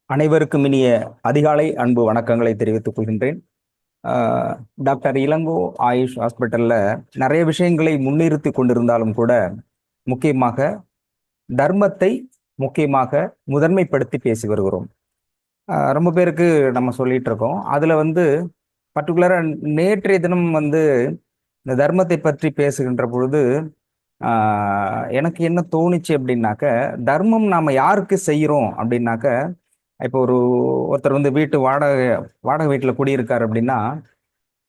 அனைவருக்கும் இனிய அதிகாலை அன்பு வணக்கங்களை தெரிவித்துக் கொள்கின்றேன். ஆஹ் டாக்டர் இளங்கோ ஆயுஷ் ஹாஸ்பிட்டல்ல நிறைய விஷயங்களை முன்னிறுத்தி கொண்டிருந்தாலும் கூட முக்கியமாக தர்மத்தை முக்கியமாக முதன்மைப்படுத்தி பேசி வருகிறோம். ரொம்ப பேருக்கு நம்ம சொல்லிட்டு இருக்கோம். அதுல பர்டிகுலரா நேற்றைய தினம் இந்த தர்மத்தை பற்றி பேசுகின்ற பொழுது எனக்கு என்ன தோணுச்சு அப்படின்னாக்க, தர்மம் நாம யாருக்கு செய்யறோம் அப்படின்னாக்க, இப்போ ஒருத்தர் வீட்டு வாடகை வாடகை வீட்டில் குடியிருக்காரு அப்படின்னா,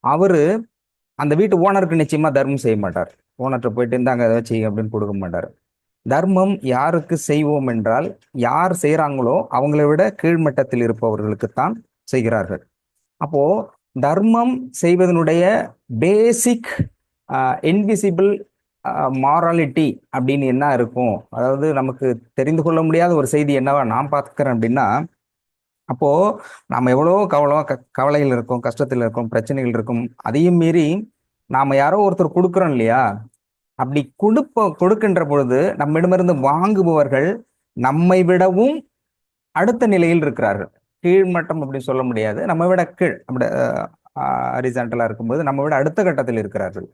அவரு அந்த வீட்டு ஓனருக்கு நிச்சயமா தர்மம் செய்ய மாட்டார். ஓனர்கிட்ட போயிட்டு இருந்தாங்க அதை வச்சு அப்படின்னு கொடுக்க மாட்டார். தர்மம் யாருக்கு செய்வோம் என்றால், யார் செய்கிறாங்களோ அவங்களை விட கீழ்மட்டத்தில் இருப்பவர்களுக்குத்தான் செய்கிறார்கள். அப்போ தர்மம் செய்வதனுடைய பேசிக் இன்விசிபிள் மாராலிட்டி அப்படின்னு என்ன இருக்கும், அதாவது நமக்கு தெரிந்து கொள்ள முடியாத ஒரு செய்தி என்னவா நான் பார்த்துக்கிறேன் அப்படின்னா, அப்போ நாம எவ்வளோ கவலையில் இருக்கோம், கஷ்டத்தில் இருக்கோம், பிரச்சனைகள் இருக்கும், அதையும் மீறி நாம யாரோ ஒருத்தர் கொடுக்குறோம் இல்லையா, அப்படி கொடுக்கின்ற பொழுது நம்மிடமிருந்து வாங்குபவர்கள் நம்மை விடவும் அடுத்த நிலையில் இருக்கிறார்கள். கீழ்மட்டம் அப்படின்னு சொல்ல முடியாது, நம்ம விட கீழ் அப்படி ஹரிசான்டலா இருக்கும்போது நம்ம விட அடுத்த கட்டத்தில் இருக்கிறார்கள்.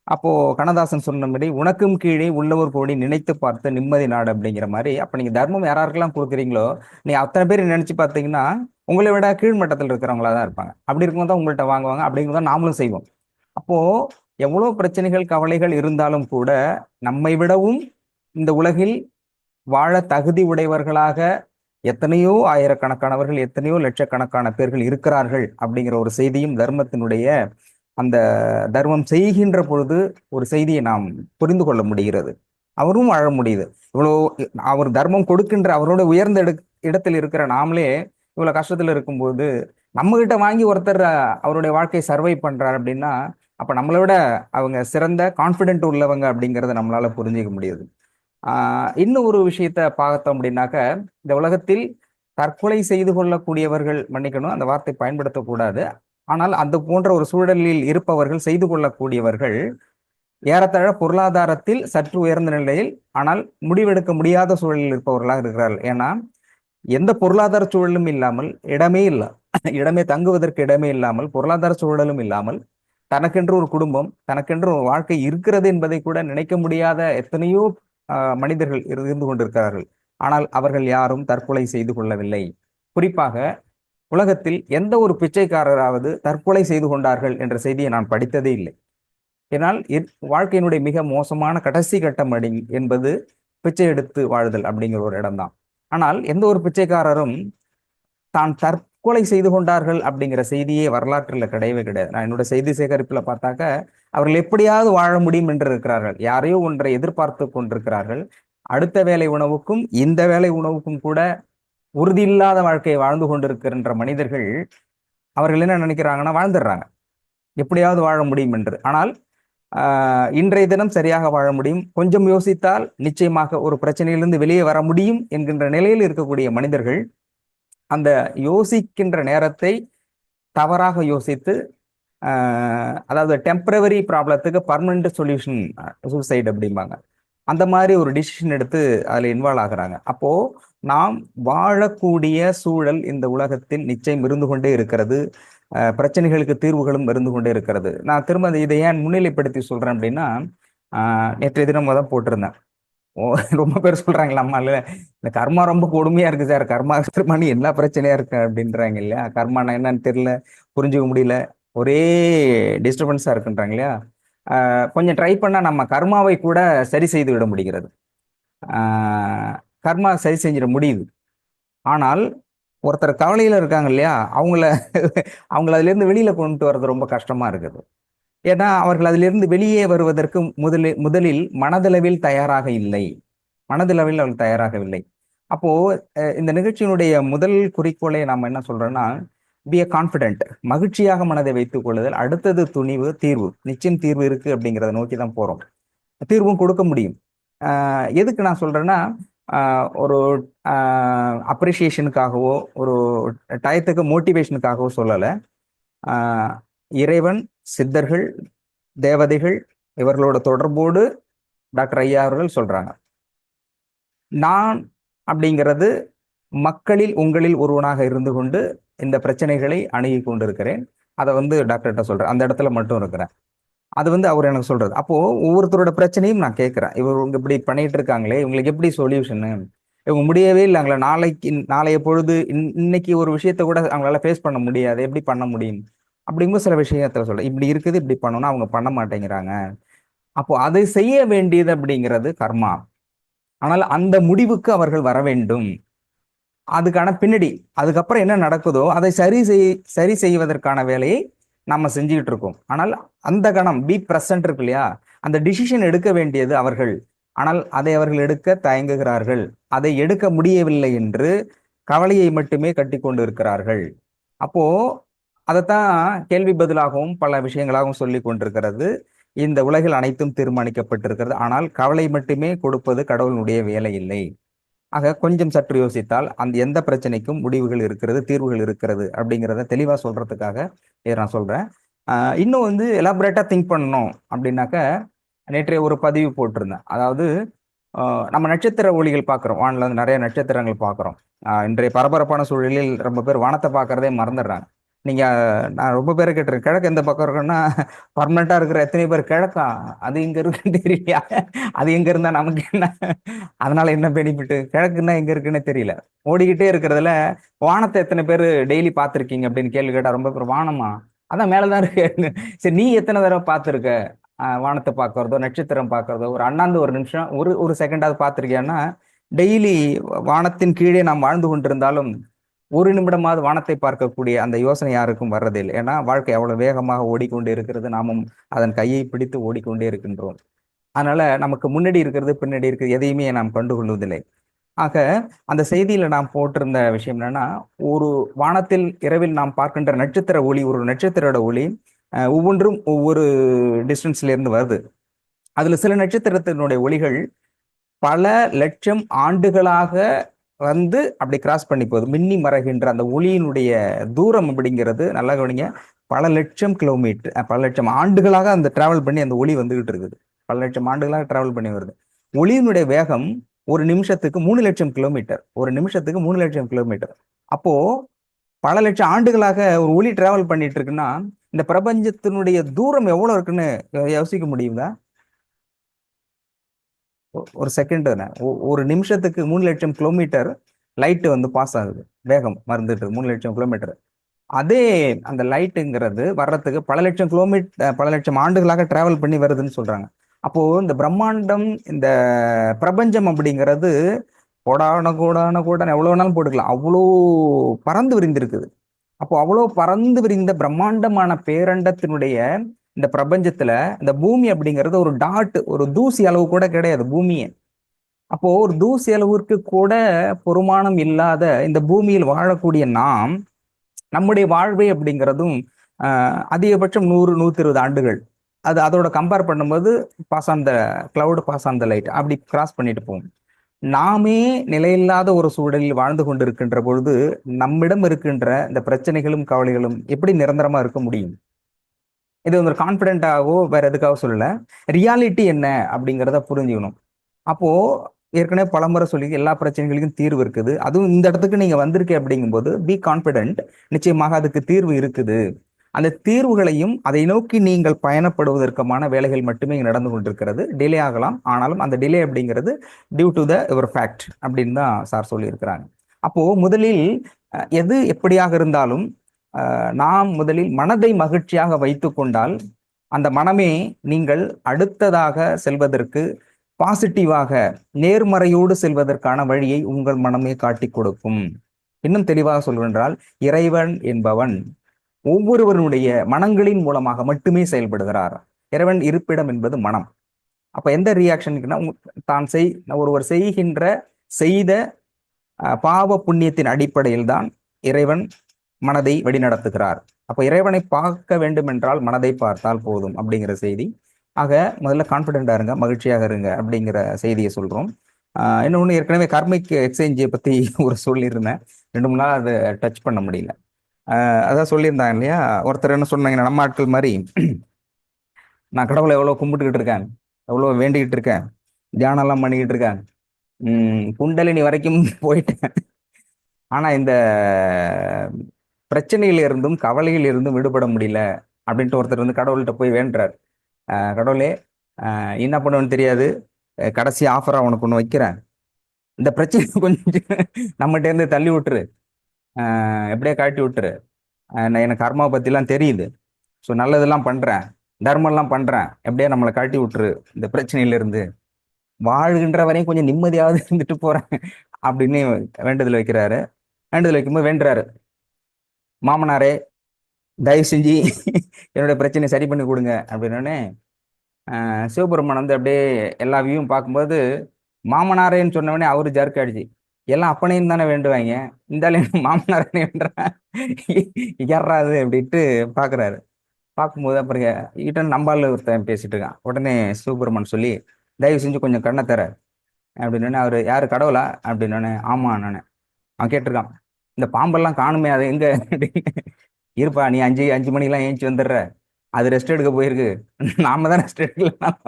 அப்போ கண்ணதாசன் சொன்ன மாதிரி, உனக்கும் கீழே உள்ளவர் கோடி நினைத்து பார்த்த நிம்மதி நாடு அப்படிங்கிற மாதிரி, அப்ப நீங்க தர்மம் யாராருக்கெல்லாம் கொடுக்குறீங்களோ நீ அத்தனை பேர் நினைச்சு பார்த்தீங்கன்னா உங்களை விட கீழ்மட்டத்தில் இருக்கிறவங்களா தான் இருப்பாங்க. அப்படி இருக்கும்போது தான் உங்கள்கிட்ட வாங்குவாங்க. அப்படிங்கிறத நாமளும் செய்வோம். அப்போ எவ்வளவு பிரச்சனைகள் கவலைகள் இருந்தாலும் கூட நம்மை விடவும் இந்த உலகில் வாழ தகுதி உடையவர்களாக எத்தனையோ ஆயிரக்கணக்கானவர்கள், எத்தனையோ லட்சக்கணக்கான பேர்கள் இருக்கிறார்கள் அப்படிங்கிற ஒரு செய்தியும் தர்மத்தினுடைய அந்த தர்மம் செய்கின்ற பொழுது ஒரு செய்தியை நாம் புரிந்து கொள்ள முடிகிறது. அவரும் வாழ முடியுது. இவ்வளோ அவர் தர்மம் கொடுக்கின்ற அவரோட உயர்ந்த இடத்தில் இருக்கிற நாமளே இவ்வளவு கஷ்டத்துல இருக்கும்போது நம்ம கிட்ட வாங்கி ஒருத்தர் அவருடைய வாழ்க்கையை சர்வை பண்றாரு அப்படின்னா, அப்ப நம்மளை விட அவங்க சிறந்த கான்பிடென்ட் உள்ளவங்க அப்படிங்கிறத நம்மளால புரிஞ்சிக்க முடியுது. இன்னும் ஒரு விஷயத்த பார்த்தோம் அப்படின்னாக்க, இந்த உலகத்தில் தற்கொலை செய்து கொள்ளக்கூடியவர்கள், மன்னிக்கணும் அந்த வார்த்தை பயன்படுத்தக்கூடாது, ஆனால் அந்த போன்ற ஒரு சூழலில் இருப்பவர்கள், செய்து கொள்ளக்கூடியவர்கள் ஏறத்தாழ பொருளாதாரத்தில் சற்று உயர்ந்த நிலையில், ஆனால் முடிவெடுக்க முடியாத சூழலில் இருப்பவர்களாக இருக்கிறார்கள். ஏன்னா எந்த பொருளாதார சூழலும் இல்லாமல், இடமே இல்லை, இடமே தங்குவதற்கு இடமே இல்லாமல், பொருளாதார சூழலும் இல்லாமல், தனக்கென்று ஒரு குடும்பம், தனக்கென்று ஒரு வாழ்க்கை இருக்கிறது என்பதை கூட நினைக்க முடியாத எத்தனையோ மனிதர்கள் இருந்து கொண்டிருக்கிறார்கள். ஆனால் அவர்கள் யாரும் தற்கொலை செய்து கொள்ளவில்லை. குறிப்பாக உலகத்தில் எந்த ஒரு பிச்சைக்காரராவது தற்கொலை செய்து கொண்டார்கள் என்ற செய்தியை நான் படித்ததே இல்லை. ஏனால் வாழ்க்கையினுடைய மிக மோசமான கடைசி கட்டம் என்பது பிச்சை எடுத்து வாழுதல் அப்படிங்கிற ஒரு இடம்தான். ஆனால் எந்த ஒரு பிச்சைக்காரரும் தான் தற்கொலை செய்து கொண்டார்கள் அப்படிங்கிற செய்தியே வரலாற்றில் கிடையவே கிடையாது. நான் என்னோட செய்தி சேகரிப்புல பார்த்தாக்க, அவர்கள் எப்படியாவது வாழ முடியும் என்று இருக்கிறார்கள். யாரையோ ஒன்றை எதிர்பார்த்து கொண்டிருக்கிறார்கள். அடுத்த வேலை உணவுக்கும் இந்த வேலை உணவுக்கும் கூட உறுதி இல்லாத வாழ்க்கையை வாழ்ந்து கொண்டிருக்கின்ற மனிதர்கள், அவர்கள் என்ன நினைக்கிறாங்கன்னா, வாழ்ந்துடுறாங்க, எப்படியாவது வாழ முடியும் என்று. ஆனால் இன்றைய தினம் சரியாக வாழ முடியும், கொஞ்சம் யோசித்தால் நிச்சயமாக ஒரு பிரச்சனையிலிருந்து வெளியே வர முடியும் என்கின்ற நிலையில் இருக்கக்கூடிய மனிதர்கள் அந்த யோசிக்கின்ற நேரத்தை தவறாக யோசித்து, அதாவது டெம்பரவரி ப்ராப்ளத்துக்கு பர்மனன்ட் சொல்யூஷன் சூசைட் அப்படிம்பாங்க, அந்த மாதிரி ஒரு டிசிஷன் எடுத்து அதில் இன்வால்வ் ஆகுறாங்க. அப்போ நாம் வாழக்கூடிய சூழல் இந்த உலகத்தில் நிச்சயம் இருந்து கொண்டே இருக்கிறது. பிரச்சனைகளுக்கு தீர்வுகளும் இருந்து கொண்டே இருக்கிறது. நான் திரும்ப இதை ஏன் முன்னிலைப்படுத்தி சொல்றேன் அப்படின்னா, நேற்றைய தினம் தான் போட்டிருந்தேன். ரொம்ப பேர் சொல்றாங்களா, அம்மா இல்ல இந்த கர்மா ரொம்ப கொடுமையா இருக்கு சார், கர்மா கர்மானி என்ன பிரச்சனையா இருக்கு அப்படின்றாங்க இல்லையா. கர்மானா என்னன்னு தெரியல, புரிஞ்சுக்க முடியல, ஒரே டிஸ்டர்பன்ஸா இருக்குன்றாங்க இல்லையா. கொஞ்சம் ட்ரை பண்ணா நம்ம கர்மாவை கூட சரி செய்து விட முடிகிறது. கர்மா சரி செஞ்சிட முடியுது. ஆனால் ஒருத்தர் கவலையில இருக்காங்க இல்லையா, அவங்கள அதுல இருந்து வெளியில கொண்டு வர்றது ரொம்ப கஷ்டமா இருக்குது. ஏன்னா அவர்கள் அதிலிருந்து வெளியே வருவதற்கு முதலில் மனதளவில் தயாராக இல்லை, மனதளவில் அவர்கள் தயாராகவில்லை. அப்போ இந்த நிகழ்ச்சியினுடைய முதல் குறிக்கோளை நாம் என்ன சொல்றோம்னா, பி ஏ கான்பிடென்ட், மகிழ்ச்சியாக மனதை வைத்துக் கொள்ளுதல். அடுத்தது துணிவு, தீர்வு. நிச்சயம் தீர்வு இருக்கு அப்படிங்கிறத நோக்கி தான் போறோம், தீர்வும் கொடுக்க முடியும். எதுக்கு நான் சொல்றேன்னா, ஒரு அப்ரிசியேஷனுக்காகவோ ஒரு டயத்துக்கு மோட்டிவேஷனுக்காகவோ சொல்லலை. இறைவன், சித்தர்கள், தேவதைகள் இவர்களோட தொடர்போடு டாக்டர் ஐயா அவர்கள் சொல்றாங்க, நான் அப்படிங்கிறது மக்களில் உங்களில் ஒருவனாக இருந்து கொண்டு இந்த பிரச்சனைகளை அணுகி கொண்டிருக்கிறேன். அதை டாக்டர்கிட்ட சொல்றேன், அந்த இடத்துல மட்டும் இருக்கிறேன். அது அவர் எனக்கு சொல்றது. அப்போ ஒவ்வொருத்தரோட பிரச்சனையும் நான் கேட்கிறேன். இவங்க இப்படி பண்ணிட்டு இருக்காங்களே, இவங்களுக்கு எப்படி சொல்யூஷனு? இவங்க முடியவே இல்லைங்களா? நாளைய பொழுது இன்னைக்கு ஒரு விஷயத்த கூட அவங்களால ஃபேஸ் பண்ண முடியாது, எப்படி பண்ண முடியும் அப்படிங்கும்போது சில விஷயத்துல சொல்றேன். இப்படி இருக்குது, இப்படி பண்ணணும்னா அவங்க பண்ண மாட்டேங்கிறாங்க. அப்போ அதை செய்ய வேண்டியது அப்படிங்கிறது கர்மா. ஆனால் அந்த முடிவுக்கு அவர்கள் வர வேண்டும். அதுக்கான பின்னாடி அதுக்கப்புறம் என்ன நடக்குதோ அதை சரி செய்வதற்கான வேலையை நம்ம செஞ்சுக்கிட்டு இருக்கோம். ஆனால் அந்த கணம் பி பிரசன்ட் இருக்கு இல்லையா, அந்த டிசிஷன் எடுக்க வேண்டியது அவர்கள். ஆனால் அதை அவர்கள் எடுக்க தயங்குகிறார்கள். அதை எடுக்க முடியவில்லை என்று கவலையை மட்டுமே கட்டி கொண்டு இருக்கிறார்கள். அப்போ அதைத்தான் கேள்வி பதிலாகவும் பல விஷயங்களாகவும் சொல்லி கொண்டிருக்கிறது. இந்த உலகில் அனைத்தும் தீர்மானிக்கப்பட்டிருக்கிறது, ஆனால் கவலை மட்டுமே கொடுப்பது கடவுளுடைய வேலை இல்லை. ஆக கொஞ்சம் சற்று யோசித்தால் அந்த எந்த பிரச்சனைக்கும் முடிவுகள் இருக்கிறது, தீர்வுகள் இருக்கிறது அப்படிங்கிறத தெளிவா சொல்றதுக்காக இதை நான் சொல்றேன். இன்னும் எலாபரேட்டா திங்க் பண்ணணும் அப்படின்னாக்க, நேற்றைய ஒரு பதிவு போட்டிருந்தேன். அதாவது நம்ம நட்சத்திர ஒளிகள் பார்க்குறோம், வானில் நிறைய நட்சத்திரங்கள் பார்க்குறோம். இன்றைய பரபரப்பான சூழலில் ரொம்ப பேர் வானத்தை பார்க்கறதே மறந்துடுறாங்க. நீங்க நான் ரொம்ப பேரை கேட்டிருக்கேன், கிழக்கு எந்த பக்கம் இருக்குன்னா பர்மனண்டா இருக்கிற எத்தனை பேர் கிழக்கா, அது எங்க இருக்குன்னு தெரியலையா, அது எங்க இருந்தா நமக்கு என்ன, அதனால என்ன பெனிஃபிட், கிழக்குன்னா எங்க இருக்குன்னு தெரியல. ஓடிக்கிட்டே இருக்கிறதுல வானத்தை எத்தனை பேர் டெய்லி பார்த்துருக்கீங்க அப்படின்னு கேள்வி கேட்டா ரொம்ப பேர் வானமா அதான் மேலதான் இருக்கு. சரி, நீ எத்தனை தடவை பார்த்துருக்க வானத்தை பார்க்கறதோ நட்சத்திரம் பார்க்கறதோ, ஒரு அண்ணாந்து ஒரு நிமிஷம் ஒரு ஒரு செகண்டாவது பார்த்துருக்கியான்னா? டெய்லி வானத்தின் கீழே நாம் வாழ்ந்து கொண்டிருந்தாலும் ஒரு நிமிடமாவது வானத்தை பார்க்கக்கூடிய அந்த யோசனை யாருக்கும் வர்றதில்லை. ஏன்னா வாழ்க்கை அவ்வளவு வேகமாக ஓடிக்கொண்டே இருக்கிறது, நாமும் அதன் கையை பிடித்து ஓடிக்கொண்டே இருக்கின்றோம். அதனால நமக்கு முன்னாடி இருக்கிறது பின்னாடி இருக்கிறது எதையுமே நாம் கண்டுகொள்வதில்லை. ஆக அந்த செய்தியில நாம் போட்டிருந்த விஷயம் என்னன்னா, ஒரு வானத்தில் இரவில் நாம் பார்க்கின்ற நட்சத்திர ஒளி, ஒரு நட்சத்திரோட ஒளி ஒவ்வொன்றும் ஒவ்வொரு டிஸ்டன்ஸ்ல இருந்து வருது. அதுல சில நட்சத்திரத்தினுடைய ஒளிகள் பல லட்சம் ஆண்டுகளாக அப்படி கிராஸ் பண்ணி போகுது. மின்னி மறைகின்ற அந்த ஒளியினுடைய தூரம் அப்படிங்கிறது நல்லா கவனிங்க, பல லட்சம் கிலோமீட்டர், பல லட்சம் ஆண்டுகளாக அந்த டிராவல் பண்ணி அந்த ஒளி வந்துகிட்டு இருக்குது. பல லட்சம் ஆண்டுகளாக டிராவல் பண்ணி வருது. ஒளியினுடைய வேகம் ஒரு நிமிஷத்துக்கு 3 லட்சம் கிலோமீட்டர், ஒரு நிமிஷத்துக்கு 3 லட்சம் கிலோமீட்டர். அப்போ பல லட்சம் ஆண்டுகளாக ஒரு ஒளி டிராவல் பண்ணிட்டு இருக்குன்னா, இந்த பிரபஞ்சத்தினுடைய தூரம் எவ்வளவு இருக்குன்னு யோசிக்க முடியுங்களா? ஒரு செகண்ட் தானே, ஒரு நிமிஷத்துக்கு 3 லட்சம் கிலோமீட்டர் லைட் பாஸ் ஆகுது, வேகம் மறந்துட்டு 3 லட்சம் கிலோமீட்டர். அதே அந்த லைட்டுங்கிறது வர்றதுக்கு பல லட்சம் கிலோமீட்டர், பல லட்சம் ஆண்டுகளாக டிராவல் பண்ணி வருதுன்னு சொல்றாங்க. அப்போ இந்த பிரம்மாண்டம், இந்த பிரபஞ்சம் அப்படிங்கிறது கோடான கோடான கோடான எவ்வளவு வேணாலும் போட்டுக்கலாம், அவ்வளோ பறந்து விரிந்திருக்குது. அப்போ அவ்வளோ பறந்து விரிந்த பிரம்மாண்டமான பேரண்டத்தினுடைய இந்த பிரபஞ்சத்துல இந்த பூமி அப்படிங்கிறது ஒரு டாட், ஒரு தூசி அளவு கூட கிடையாது பூமியை. அப்போ ஒரு தூசி அளவிற்கு கூட பொறுமானம் இல்லாத இந்த பூமியில் வாழக்கூடிய நாம், நம்முடைய வாழ்வை அப்படிங்கிறதும் அதிகபட்சம் 100-120 ஆண்டுகள். அதோட கம்பேர் பண்ணும்போது pass on the cloud, pass on the light, அப்படி கிராஸ் பண்ணிட்டு போகும். நாமே நிலையில்லாத ஒரு சூழலில் வாழ்ந்து கொண்டிருக்கின்ற பொழுது நம்மிடம் இருக்கின்ற இந்த பிரச்சனைகளும் கவலைகளும் எப்படி நிரந்தரமா இருக்க முடியும்? இது ஒரு கான்பிடென்டாகவோ வேற எதுக்காக சொல்லல, ரியாலிட்டி என்ன அப்படிங்கிறத புரிஞ்சுக்கணும். அப்போ ஏற்கனவே பலமுறை சொல்லி எல்லா பிரச்சனைகளுக்கும் தீர்வு இருக்குது, அதுவும் இந்த இடத்துக்கு நீங்க வந்திருக்கே அப்படிங்கும்போது பி கான்பிடென்ட், நிச்சயமாக அதுக்கு தீர்வு இருக்குது. அந்த தீர்வுகளையும் அதை நோக்கி நீங்கள் பயணப்படுவதற்கான வேலைகள் மட்டுமே இங்கே நடந்து கொண்டிருக்கிறது. டிலே ஆகலாம், ஆனாலும் அந்த டிலே அப்படிங்கிறது டியூ டு த ஒரு ஃபேக்ட் அப்படின்னு தான் சார் சொல்லியிருக்கிறாங்க. அப்போ முதலில் எது எப்படியாக இருந்தாலும் நாம் முதலில் மனதை மகிழ்ச்சியாக வைத்து கொண்டால் அந்த மனமே நீங்கள் அடுத்ததாக செல்வதற்கு, பாசிட்டிவாக நேர்மறையோடு செல்வதற்கான வழியை உங்கள் மனமே காட்டி கொடுக்கும். இன்னும் தெளிவாக சொல்வென்றால், இறைவன் என்பவன் ஒவ்வொருவருடைய மனங்களின் மூலமாக மட்டுமே செயல்படுகிறார். இறைவன் இருப்பிடம் என்பது மனம். அப்ப எந்த ரியாக்ஷனுக்குன்னா, ஒருவர் செய்த பாவ புண்ணியத்தின் அடிப்படையில் தான் இறைவன் மனதை வழிநடத்துகிறார். அப்ப இறைவனை பார்க்க வேண்டும் என்றால் மனதை பார்த்தால் போதும் அப்படிங்கிற செய்தி. ஆக முதல்ல கான்பிடென்டா இருங்க, மகிழ்ச்சியாக இருங்க அப்படிங்கிற செய்தியை சொல்றோம். இன்னொன்று, ஏற்கனவே கார்மிக் எக்ஸ்சேஞ்சை பத்தி ஒரு சொல்லியிருந்தேன், 2-3 நாள் அதை டச் பண்ண முடியல. அதான் சொல்லியிருந்தாங்க இல்லையா, ஒருத்தர் என்ன சொன்னாங்க, நம்ம ஆட்கள் மாதிரி நான் கடவுளை எவ்வளவு கும்பிட்டுக்கிட்டு இருக்கேன், எவ்வளவு வேண்டிக்கிட்டு இருக்கேன், தியானம் எல்லாம் பண்ணிக்கிட்டு இருக்கேன், குண்டலினி வரைக்கும் போயிட்டேன், ஆனா இந்த பிரச்சனையில இருந்தும் கவலையில் இருந்தும் விடுபட முடியல அப்படின்ட்டு ஒருத்தர் வந்து கடவுள்கிட்ட போய் வேண்டுறார். கடவுளே, என்ன பண்ணுவேன்னு தெரியாது, கடைசி ஆஃபரா உனக்கு ஒன்று வைக்கிறேன், இந்த பிரச்சனை கொஞ்சம் நம்மகிட்ட இருந்து தள்ளி விட்டுரு, எப்படியே காட்டி விட்டுரு. நான் எனக்கு கர்மா பத்திலாம் தெரியுது, ஸோ நல்லதெல்லாம் பண்றேன், தர்மம்லாம் பண்றேன், எப்படியே நம்மளை காட்டி விட்டுரு இந்த பிரச்சனையில இருந்து, வாழ்கின்ற வரையும் கொஞ்சம் நிம்மதியாவது இருந்துட்டு போறேன் அப்படின்னு வேண்டுதல் வைக்கிறாரு. வேண்டுதல் வைக்கும்போது வேண்டுறாரு, மாமனாரே தயவு செஞ்சு என்னோட பிரச்சனையை சரி பண்ணி கொடுங்க அப்படின்னோடனே சிவபெருமான் வந்து அப்படியே எல்லா வியூவும் பார்க்கும்போது மாமனாரேன்னு சொன்னவொடனே அவரு ஜர்க் அடிச்சு, எல்லாம் அப்பனையும் தானே வேண்டுவாங்க, இந்த மாமனாரே வேண்டுறான், ஏறாது அப்படின்ட்டு பாக்குறாரு. பார்க்கும்போது அப்புறம் கிட்ட நம்பால ஒருத்தன் பேசிட்டு இருக்கான். உடனே சிவபெருமான் சொல்லி, தயவு செஞ்சு கொஞ்சம் கண்ணை தர அப்படின்னு. அவரு யாரு, கடவுளா அப்படின்னு. ஆமா நானு. அவன் கேட்டிருக்கான், இந்த பாம்பெல்லாம் காணுமே, அது எங்க அப்படின்னு. இருப்பா, நீ 5 மணிக்கெல்லாம் ஏஞ்சி வந்துடுற, அது ரெஸ்ட் எடுக்க போயிருக்கு, நாம தான் ரெஸ்ட் எடுக்கலாம்,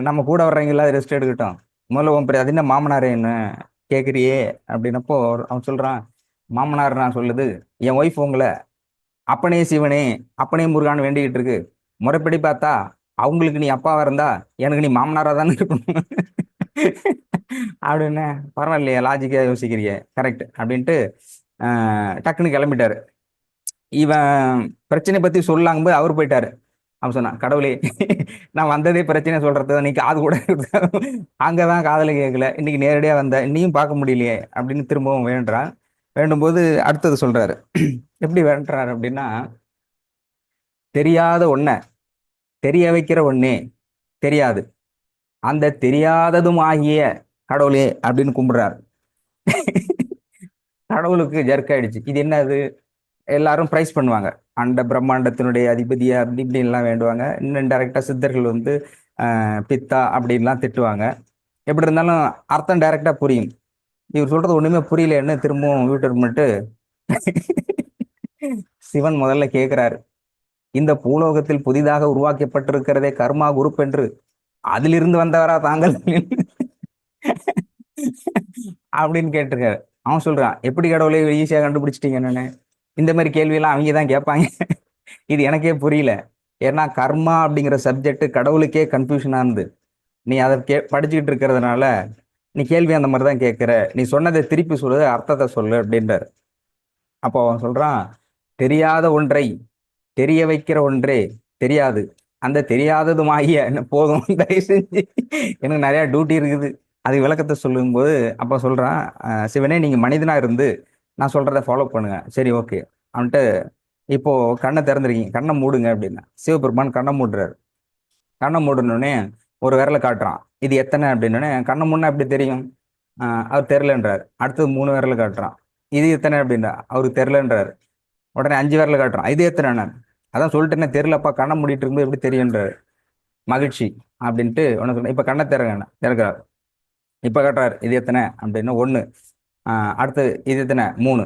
நம்ம கூட வர்றவங்களா அது ரெஸ்ட் எடுக்கட்டும், முதல்ல உன் பெரிய அது என்ன மாமனாரே என்ன கேட்குறியே அப்படின்னப்போ அவன் சொல்றான், மாமனார் நான் சொல்லுது, என் ஒய்ஃப் உங்களை அப்பனே சிவனே அப்பனே முருகான்னு வேண்டிக்கிட்டு இருக்கு, முறைப்படி பார்த்தா அவங்களுக்கு நீ அப்பாவா இருந்தா எனக்கு நீ மாமனாரா தானே இருக்கணும் அப்படின்னு. பரவாயில்லையா, லாஜிக்கா யோசிக்கிறீங்க, கரெக்ட் அப்படின்ட்டு டக்குன்னு கிளம்பிட்டாரு. இவன் பிரச்சனை பத்தி சொல்லாங்க அவர் போயிட்டாரு. அவன் சொன்னான், கடவுளே, நான் வந்ததே பிரச்சனை சொல்றது, நீ காது கூட அங்கதான் காதல கேட்கல, இன்னைக்கு நேரடியா வந்த இன்னையும் பார்க்க முடியலையே அப்படின்னு திரும்பவும் வேண்டான். வேண்டும்போது அடுத்தது சொல்றாரு. எப்படி வேண்டாரு அப்படின்னா, தெரியாத ஒன்ன தெரிய வைக்கிற ஒன்னே தெரியாது, அந்த தெரியாததும் ஆகிய கடவுளே அப்படின்னு கும்பிடுறாரு. கடவுளுக்கு ஜர்க் ஆயிடுச்சு. இது என்னது, எல்லாரும் பிரைஸ் பண்ணுவாங்க, அண்ட பிரம்மாண்டத்தினுடைய அதிபதியா அப்படி இப்படி எல்லாம் வேண்டுவாங்க. இன்னும் டைரக்டா சித்தர்கள் வந்து பித்தா அப்படின்லாம் திட்டுவாங்க. எப்படி இருந்தாலும் அர்த்தம் டைரக்டா புரியும். இவர் சொல்றது ஒண்ணுமே புரியலன்னு திரும்பவும் வீட்டு மட்டும் சிவன் முதல்ல கேட்கிறாரு, இந்த பூலோகத்தில் புதிதாக உருவாக்கப்பட்டிருக்கிறதே கர்மா குரூப் என்று, அதிலிருந்து வந்தவரா தாங்கள் அப்படின்னு கேட்டிருக்காரு. அவன் சொல்றான், எப்படி கடவுளை ஈஸியா கண்டுபிடிச்சிட்டீங்க என்னன்னு, இந்த மாதிரி கேள்வியெல்லாம் அவங்க தான் கேட்பாங்க, இது எனக்கே புரியல, ஏன்னா கர்மா அப்படிங்கிற சப்ஜெக்ட் கடவுளுக்கே கன்ஃபியூஷனா இருந்து நீ அதை படிச்சுக்கிட்டு இருக்கிறதுனால நீ கேள்வி அந்த மாதிரி தான் கேட்கிற, நீ சொன்னதை திருப்பி சொல்லு, அர்த்தத்தை சொல்லு அப்படின்றார். அப்போ அவன் சொல்றான், தெரியாத ஒன்றை தெரிய வைக்கிற ஒன்றே தெரியாது, அந்த தெரியாததுமாகிய என்ன போதும், தயவு செஞ்சு எனக்கு நிறைய டியூட்டி இருக்குது, அது விளக்கத்தை சொல்லும் போது அப்ப சொல்றான், சிவனே நீங்க மனிதனா இருந்து நான் சொல்றதை ஃபாலோ பண்ணுங்க, சரி ஓகே அவன்ட்டு. இப்போ கண்ணை திறந்துருக்கீங்க, கண்ணை மூடுங்க அப்படின்னா சிவபெருமான் கண்ணை மூடுறாரு. கண்ணை மூடணுன்னே ஒரு விரலை காட்டுறான், இது எத்தனை அப்படின்னோடனே கண்ணை முன்னா எப்படி தெரியும், அவர் தெரிலன்றாரு. அடுத்தது 3 விரலை காட்டுறான், இது எத்தனை அப்படின்றா, அவருக்கு தெரிலன்றாரு. உடனே 5 விரலை காட்டுறான், இது எத்தனை, நான் அதான் சொல்லிட்டேனே தெரியலப்பா, கண்ணை மூடிட்டு இருக்கும்போது எப்படி தெரியுன்றாரு. மகிழ்ச்சி அப்படின்ட்டு உனக்கு சொன்ன, இப்ப கண்ணை திறக்கிறார், இப்ப காட்டுறாரு, இது எத்தனை அப்படின்னு 1, அடுத்து இது எத்தனை 3,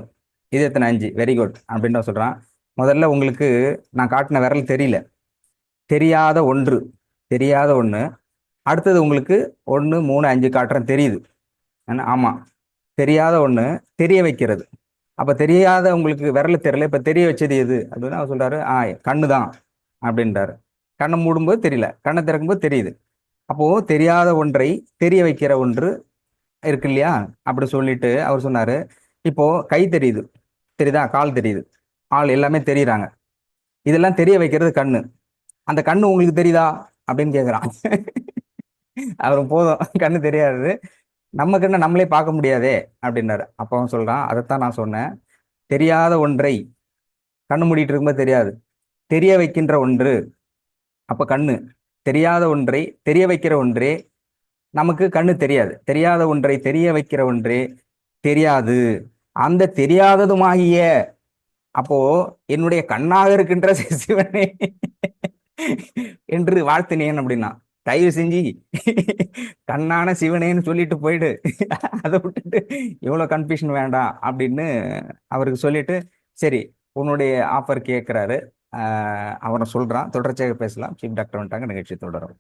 இது எத்தனை 5, வெரி குட் அப்படின்னு சொல்றான். முதல்ல உங்களுக்கு நான் காட்டின விரல் தெரியல, தெரியாத ஒன்று, தெரியாத ஒண்ணு. அடுத்தது உங்களுக்கு 1, 3, 5 காட்டுறேன் தெரியுது, ஆமா, தெரியாத ஒண்ணு தெரிய வைக்கிறது. அப்ப தெரியாத உங்களுக்கு விரல் தெரியல, இப்ப தெரிய வச்சது எது அப்படின்னு அவர் சொல்றாரு, கண்ணு தான் அப்படின்றாரு. கண்ணை மூடும்போது தெரியல, கண்ணை திறக்கும்போது தெரியுது. அப்போ தெரியாத ஒன்றை தெரிய வைக்கிற ஒன்று இருக்கு இல்லையா, அப்படி சொல்லிட்டு அவர் சொன்னாரு, இப்போ கை தெரியுது, தெரியுதா, கால் தெரியுது, ஆள் எல்லாமே தெரியுறாங்க, இதெல்லாம் தெரிய வைக்கிறது கண்ணு, அந்த கண்ணு உங்களுக்கு தெரியுதா அப்படின்னு கேக்குறான். அவரு போதும், கண்ணு தெரியாது, நம்ம கண்ணை நம்மளே பார்க்க முடியாதே அப்படின்னாரு. அப்ப அவன் சொல்றான், அதைத்தான் நான் சொன்னேன், தெரியாத ஒன்றை கண்ணு மூடிட்டு இருக்கும்போது தெரியாது, தெரிய வைக்கின்ற ஒன்று, அப்ப கண்ணு, தெரியாத ஒன்றை தெரிய வைக்கிற ஒன்றே நமக்கு கண்ணு தெரியாது, தெரியாத ஒன்றை தெரிய வைக்கிற ஒன்றே தெரியாது, அந்த தெரியாததுமாகிய, அப்போ என்னுடைய கண்ணாக இருக்கின்ற சிவனே என்று வாழ்த்தினேன் அப்படின்னா, தயவு செஞ்சு கண்ணான சிவனேன்னு சொல்லிட்டு போயிடு, அதை விட்டுட்டு இவ்வளவு கன்ஃபியூஷன் வேண்டாம் அப்படின்னு அவருக்கு சொல்லிட்டு, சரி உன்னுடைய ஆஃபர் கேட்கிறாரு. அவனை சொல்றான், தொடர்ச்சியாக பேசலாம். சீஃப் டாக்டர் வந்துட்டாங்க, நிகழ்ச்சி தொடரும்.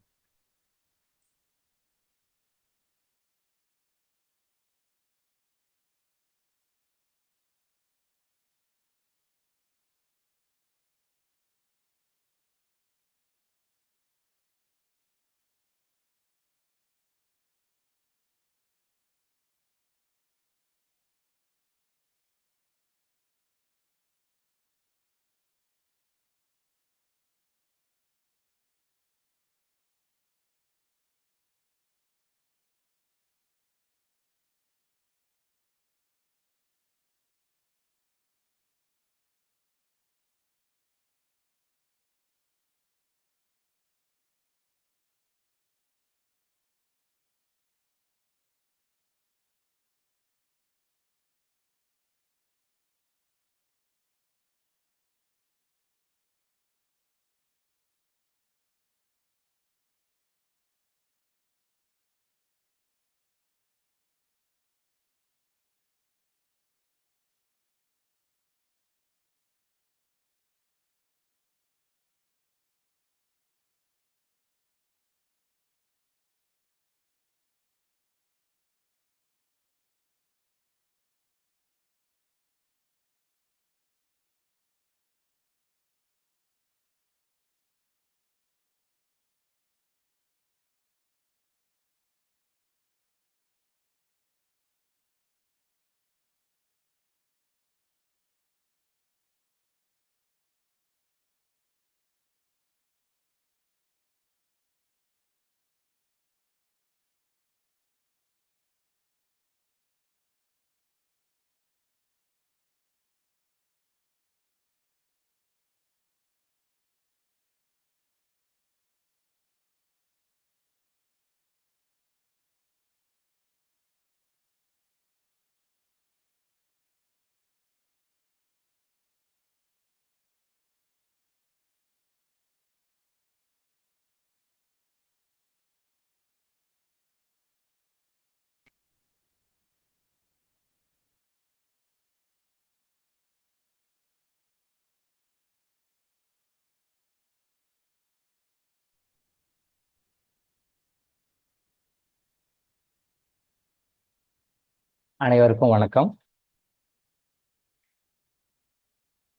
அனைவருக்கும் வணக்கம்.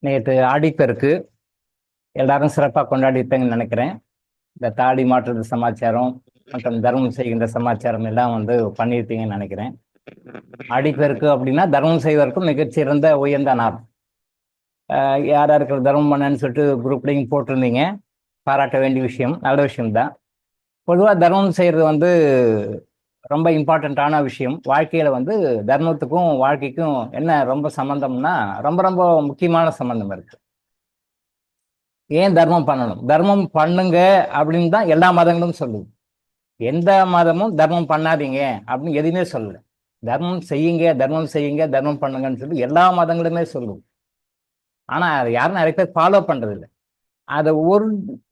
நேற்று ஆடிப்பெருக்கு எல்லாரும் சிறப்பாக கொண்டாடிட்டேங்கன்னு நினைக்கிறேன். இந்த தாடி மாற்றுறது சமாச்சாரம் மற்றும் தர்மம் செய்கின்ற சமாச்சாரம் எல்லாம் பண்ணியிருப்பீங்கன்னு நினைக்கிறேன். ஆடிப்பெருக்கு அப்படின்னா தர்மம் செய்வதற்கும் மிகச்சிறந்த உயர்ந்த நாள். யார் யாருக்கு தர்மம் பண்ணன்னு சொல்லிட்டு குரூப்லையும் போட்டிருந்தீங்க. பாராட்ட வேண்டிய விஷயம், நல்ல விஷயம்தான். பொதுவாக தர்மம் செய்கிறது ரொம்ப இம்பார்ட்டண்ட்டான விஷயம். வாழ்க்கையில் தர்மத்துக்கும் வாழ்க்கைக்கும் என்ன ரொம்ப சம்மந்தம்னா ரொம்ப ரொம்ப முக்கியமான சம்மந்தம் இருக்கு. ஏன் தர்மம் பண்ணணும்? தர்மம் பண்ணுங்க அப்படின்னு தான் எல்லா மதங்களும் சொல்லுது. எந்த மதமும் தர்மம் பண்ணாதீங்க அப்படின்னு எதுவுமே சொல்லல. தர்மம் செய்யுங்க, தர்மம் செய்யுங்க, தர்மம் பண்ணுங்கன்னு சொல்லி எல்லா மதங்களுமே சொல்லுது. ஆனா அதை யாரும் நிறைய பேர் ஃபாலோ பண்றது இல்லை. அதை ஒரு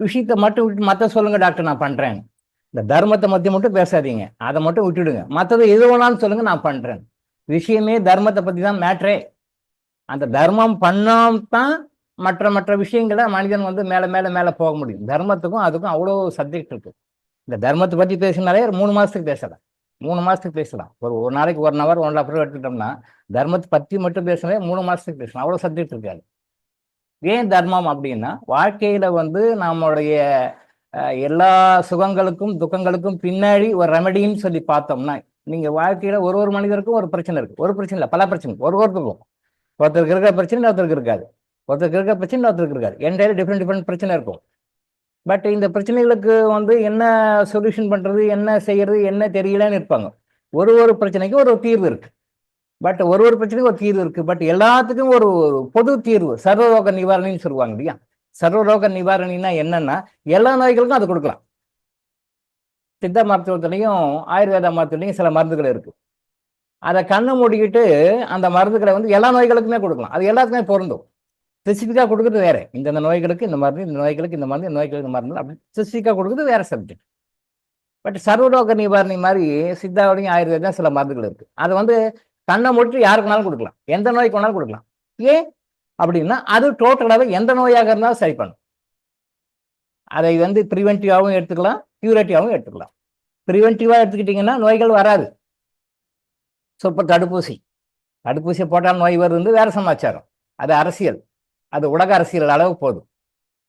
விஷயத்த மட்டும் விட்டு மற்ற சொல்லுங்க டாக்டர் நான் பண்றேன். இந்த தர்மத்தை மட்டும் பேசாதீங்க, அதை மட்டும் விட்டுடுங்க. மற்றது எது வேணாலும் சொல்லுங்க நான் பண்றேன். விஷயமே தர்மத்தை பத்தி தான் மேட்ரே. அந்த தர்மம் பண்ணால்தான் மற்ற மற்ற விஷயங்களை மனிதன் மேல மேல மேல போக முடியும். தர்மத்துக்கும் அதுக்கும் அவ்வளோ சப்ஜெக்ட் இருக்கு. இந்த தர்மத்தை பத்தி பேசினாலே 3 மாசத்துக்கு பேசலாம். 3 மாசத்துக்கு பேசலாம். ஒரு நாளைக்கு 1 ஹவர் 1.5 ஹவர் எடுத்துட்டோம்னா தர்மத்தை பத்தி மட்டும் பேசினாலே 3 மாசத்துக்கு பேசலாம். அவ்வளோ சப்ஜெக்ட் இருக்காது. ஏன் தர்மம் அப்படின்னா வாழ்க்கையில நம்மளுடைய எல்லா சுகங்களுக்கும் துக்கங்களுக்கும் பின்னாடி ஒரு ரெமடின்னு சொல்லி பார்த்தோம்னா, நீங்க வாழ்க்கையில ஒரு மனிதருக்கும் ஒரு பிரச்சனை இருக்கு. ஒரு பிரச்சனை இல்லை, பல பிரச்சனை ஒருத்தருக்கும். ஒருத்தருக்கு இருக்கிற பிரச்சனை ஒருத்தருக்கு இருக்காது. ஒருத்தருக்கு இருக்கிற பிரச்சனை ஒருத்தருக்கு இருக்காது. என்டையர் டிஃப்ரெண்ட் பிரச்சனை இருக்கும். பட் இந்த பிரச்சனைகளுக்கு என்ன சொல்யூஷன் பண்றது, என்ன செய்யறது, என்ன தெரியலன்னு இருப்பாங்க. ஒரு பிரச்சனைக்கும் ஒரு தீர்வு இருக்கு. பட் ஒரு பிரச்சனைக்கும் ஒரு தீர்வு இருக்கு. பட் எல்லாத்துக்கும் ஒரு பொது தீர்வு, சர்வரோக நிவாரணின்னு சொல்லுவாங்க இல்லையா? சர்வரோக நிவாரணின்னா என்னன்னா எல்லா நோய்களுக்கும் அது கொடுக்கலாம். சித்த மருத்துவத்திலையும் ஆயுர்வேத மருத்துவத்திலையும் சில மருந்துகள் இருக்கு. அதை கண்ணை மூடிக்கிட்டு அந்த மருந்துகளை எல்லா நோய்களுக்குமே கொடுக்கலாம். அது எல்லாத்துக்குமே பொருந்தும். ஸ்பெசிஃபிக்காக கொடுக்குறது வேற. இந்த நோய்களுக்கு இந்த மருந்து, இந்த நோய்களுக்கு இந்த மருந்து, இந்த நோய்களுக்கு இந்த மருந்து அப்படி ஸ்பெசிஃபிக்காக கொடுக்குறது வேற சப்ஜெக்ட். பட் சர்வரோக நிவாரணி மாதிரி சித்தாவுடையும் ஆயுர்வேதம் சில மருந்துகள் இருக்கு. அதை கண்ணை மூடிட்டு யாருக்குனாலும் கொடுக்கலாம், எந்த நோய்க்கு வேணாலும் கொடுக்கலாம். ஏன் அப்படின்னா அது டோட்டலாகவே எந்த நோயாக இருந்தாலும் சரி பண்ணும். அதை ப்ரிவென்டிவாகவும் எடுத்துக்கலாம், கியூரேட்டிவாகவும் எடுத்துக்கலாம். ப்ரிவென்டிவாக எடுத்துக்கிட்டிங்கன்னா நோய்கள் வராது. ஸோ இப்போ தடுப்பூசியை போட்டால் நோய் வருது வேற சமாச்சாரம். அது அரசியல், அது உலக அரசியல் அளவு போதும்.